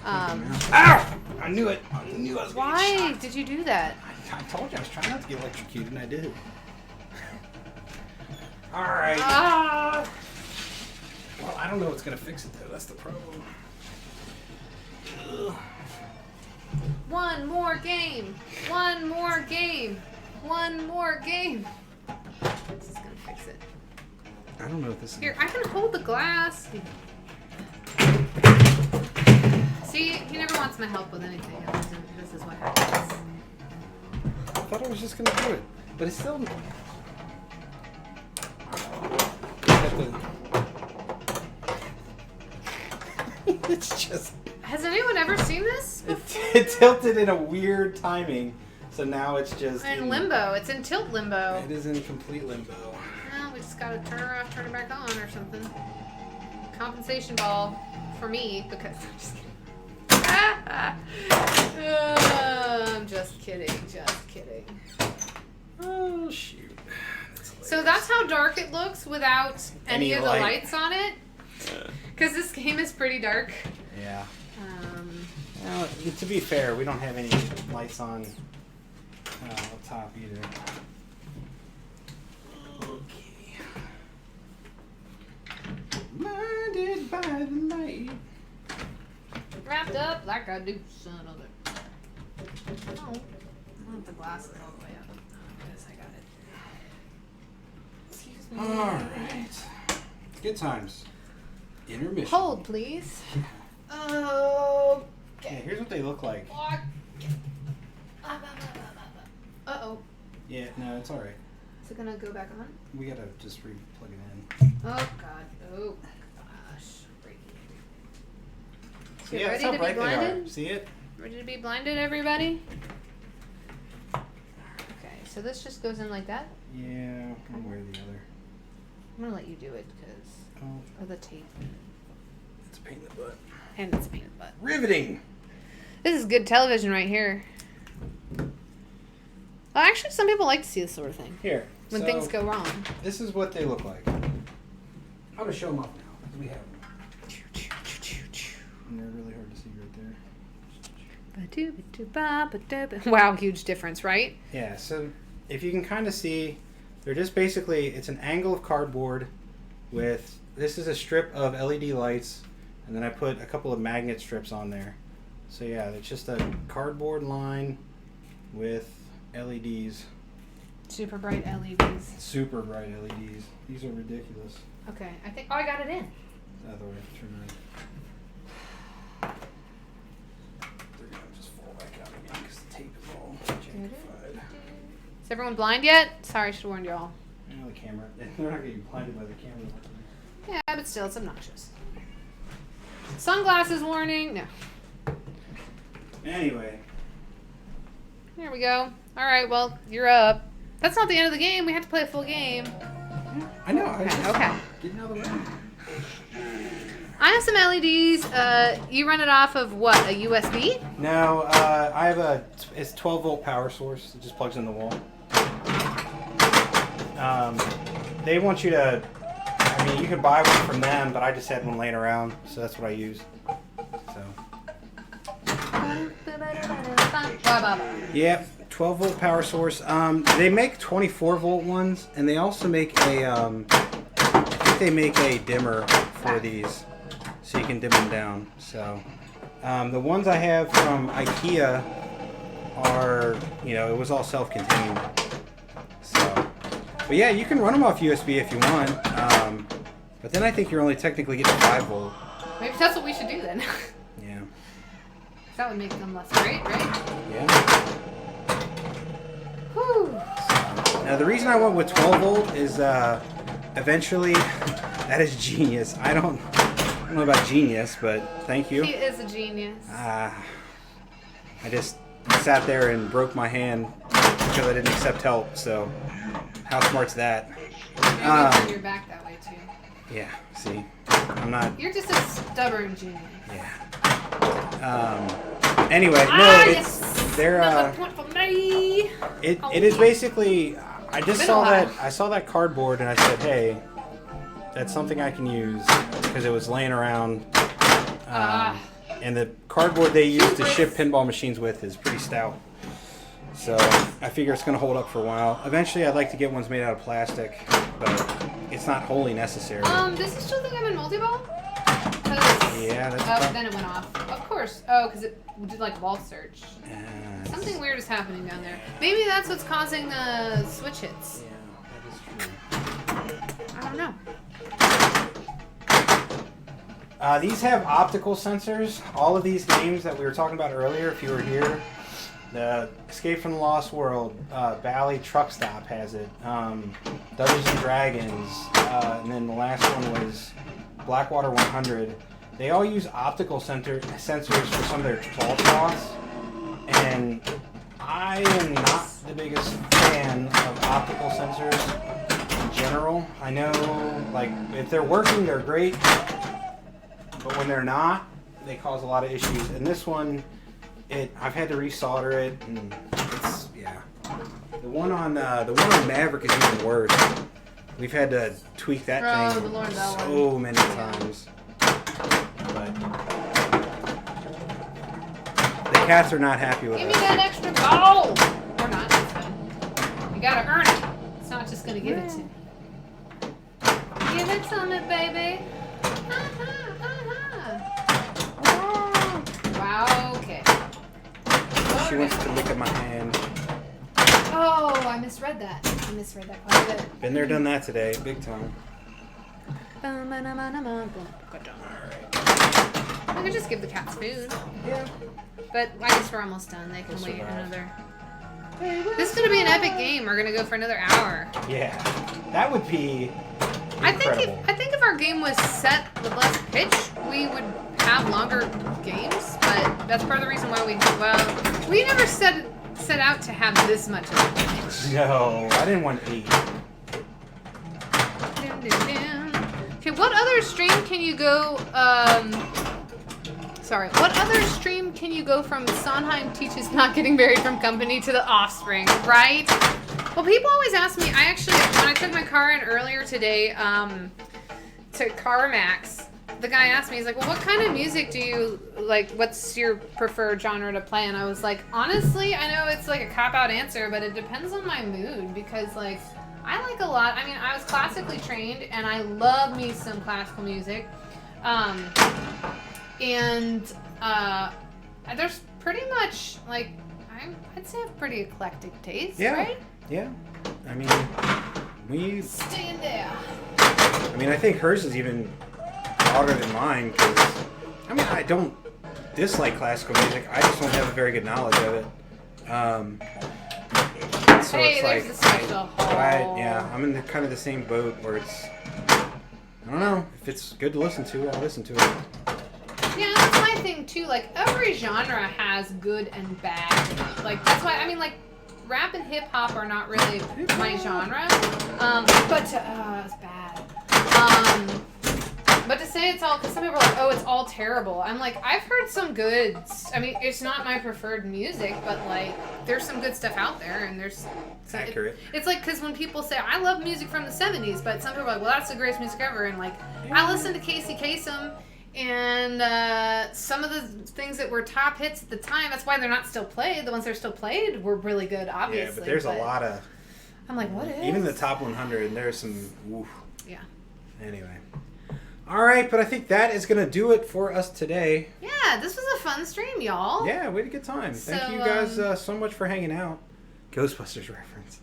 Ow! I knew it. I knew I was Why getting shot. did you do that? I told you I was trying not to get electrocuted, and I did. All right. Ah! Well, I don't know what's gonna fix it though. That's the problem. Ugh. One more game. One more game. One more game. This is gonna fix it. I don't know if this is. Here, I can hold the glass. See, he never wants my help with anything. This is what happens. I thought I was just gonna do it, but it's still. It's just. Has anyone ever seen this before? It tilted in a weird timing, so now it's just In limbo. It's in tilt limbo. It is in complete limbo. Well, we just gotta turn her off, turn her back on, or something. Compensation ball for me because I'm just kidding. I'm just kidding. Just kidding. Oh shoot! So that's how dark it looks without any of the light. lights on it. Because this game is pretty dark. Yeah. Well, to be fair, we don't have any lights on up top either. Okay. Blinded by the light. Wrapped up like I do, son of a. Oh, I don't have the glasses all the way up. Oh, yes, I got it. Excuse me. All right. Good times. Intermission. Hold, please. Oh. Okay, here's what they look like. Uh-oh. Yeah, no, it's all right. Is it gonna go back on? We gotta just plug it in. Oh God. Oh gosh. See, You that's ready how to be bright they are. blinded? See it? Ready to be blinded, everybody? Okay, so this just goes in like that. Yeah, one way or the other. I'm gonna let you do it because of the tape. It's a pain in the butt. And it's a pain in the butt. Riveting. This is good television right here. Well, actually, some people like to see this sort of thing Here. when so things go wrong. This is what they look like. I'm gonna show them off now because we have them. And they're really hard to see right there. Wow, huge difference, right? Yeah, so if you can kind of see, they're just basically, it's an angle of cardboard with, this is a strip of LED lights, and then I put a couple of magnet strips on there. So yeah, it's just a cardboard line with LEDs. Super bright LEDs. Super bright LEDs. These are ridiculous. Okay, I think, oh, I got it in. The other way, turn around. They're gonna just fall back out again because the tape is all jankified. Is everyone blind yet? Sorry, I should have warned y'all. You know, the camera. They're not getting blinded by the camera. Yeah, but still, it's obnoxious. Sunglasses warning. No. Anyway. There we go. All right, well, you're up. That's not the end of the game. We have to play a full game. I know. I was just Okay. getting out of the way. I have some LEDs. You run it off of what? A USB? No, I have it's 12-volt power source. It just plugs in the wall. They want you to, I mean, you can buy one from them, but I just had one laying around, so that's what I use. So. Yep, 12-volt power source. They make 24-volt ones, and they also make a, I think they make a dimmer for these, so you can dim them down. So, the ones I have from IKEA are, you know, it was all self-contained. So, but yeah, you can run them off USB if you want. But then I think you're only technically getting 5-volt. Maybe that's what we should do then. Yeah. That would make them less great, right? Yeah. Whew. Now the reason I went with 12-volt is eventually that is genius. I don't know about genius, but thank you. He is a genius. I just sat there and broke my hand because I didn't accept help. So how smart's that? Maybe turn your back that way too. Yeah. See, I'm not. You're just a stubborn genius. Yeah. Anyway, no, it's they're another point for me. it is basically. I just saw that cardboard and I said, hey, that's something I can use because it was laying around. And the cardboard they use to ship pinball machines with is pretty stout. So I figure it's going to hold up for a while. Eventually, I'd like to get ones made out of plastic, but it's not wholly necessary. Does this still think I'm in multi-ball? Yeah, that's then it went off. Of course. Oh, because it did like wall search. Something weird is happening down there. Maybe that's what's causing the switch hits. Yeah, that is true. I don't know. These have optical sensors. All of these games that we were talking about earlier, if you were here, the Escape from the Lost World, Bally Truck Stop has it, Dungeons and Dragons, and then the last one was Blackwater 100. They all use optical sensors for some of their wall cloths, and I am not the biggest fan of optical sensors in general. I know, like, if they're working, they're great. But when they're not, they cause a lot of issues. And this one, I've had to resolder it, and it's The one on Maverick is even worse. We've had to tweak that thing so many times. But the cats are not happy with it. Give me that extra gold. Or not. It's fine. You gotta earn it. It's not just gonna give it to me. Give it to me, baby. Wow, okay. She wants to lick at my hand. Oh, I misread that. Quite a bit. Been there, done that today. Big time. We could just give the cats food. Yeah. But I guess we're almost done. They can wait another. This is gonna be an epic game. We're gonna go for another hour. Yeah. That would be I incredible. think if our game was set with less pitch, we would have longer games. But that's part of the reason why we never set out to have this much of a pitch. No, I didn't want 8. Okay, what other stream can you go? What other stream can you go from Sondheim teaches not getting married from company to The Offspring, right? Well, people always ask me. I actually, when I took my car in earlier today to CarMax, the guy asked me, he's like, well, what kind of music do you like? What's your preferred genre to play? And I was like, honestly, I know it's like a cop-out answer, but it depends on my mood because like I like a lot. I mean, I was classically trained, and I love me some classical music. There's pretty much like I'd say I have pretty eclectic taste, right? Yeah. I mean, we. Staying there. I mean, I think hers is even broader than mine because I mean, I don't dislike classical music. I just don't have a very good knowledge of it. So hey, it's there's like, the special I'm in kind of the same boat where it's. I don't know if it's good to listen to. I'll listen to it. Yeah, that's my thing too. Like every genre has good and bad. Like that's why I mean like rap and hip hop are not really my genre. But it's bad. But to say it's all, because some people are like, oh, it's all terrible. I'm like, I've heard some good, I mean, it's not my preferred music, but like, there's some good stuff out there, and there's... Accurate. It's like, because when people say, I love music from the 70s, but some people are like, well, that's the greatest music ever, and like, I listen to Casey Kasem, and some of the things that were top hits at the time, that's why they're not still played. The ones that are still played were really good, obviously. Yeah, but there's a lot of... I'm like, what is? Even the top 100, and there's some... Oof. Yeah. Anyway. All right, but I think that is going to do it for us today. Yeah, this was a fun stream, y'all. Yeah, we had a good time. So, Thank you guys so much for hanging out. Ghostbusters reference.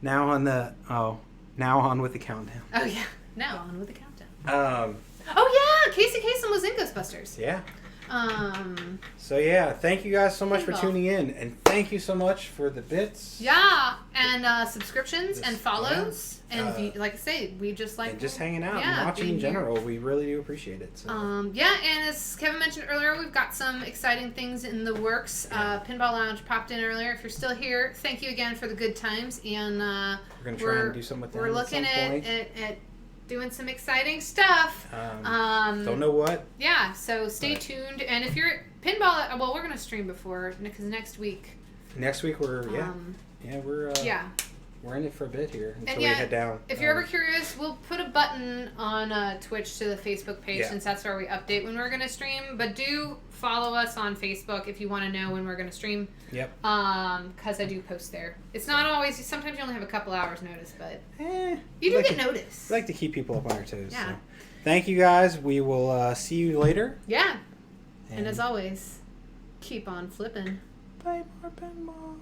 Now on with the countdown. Oh, yeah. Now on with the countdown. Um, Oh, yeah. Casey Kasem was in Ghostbusters. Yeah. So, yeah, thank you guys so much for tuning in. And thank you so much for the bits. Yeah. And subscriptions and follows. Yeah. And like I say, we just like... And just hanging out and watching in general. We really do appreciate it. So. Yeah, and as Kevin mentioned earlier, we've got some exciting things in the works. Pinball Lounge popped in earlier. If you're still here, thank you again for the good times. And we're going to try and do something with that. We're looking at doing some exciting stuff. Don't know what. Yeah, so stay tuned. And if you're at Pinball... Well, we're going to stream before, because next week... Next week, we're... We're in it for a bit here until we head down. If you're ever curious, we'll put a button on Twitch to the Facebook page since that's where we update when we're going to stream. But do follow us on Facebook if you want to know when we're going to stream. Yep. Because I do post there. It's not always... Sometimes you only have a couple hours notice, but you do get notice. We like to keep people up on their toes. Yeah. So. Thank you guys. We will see you later. Yeah. And as always, keep on flipping. Play more pinball.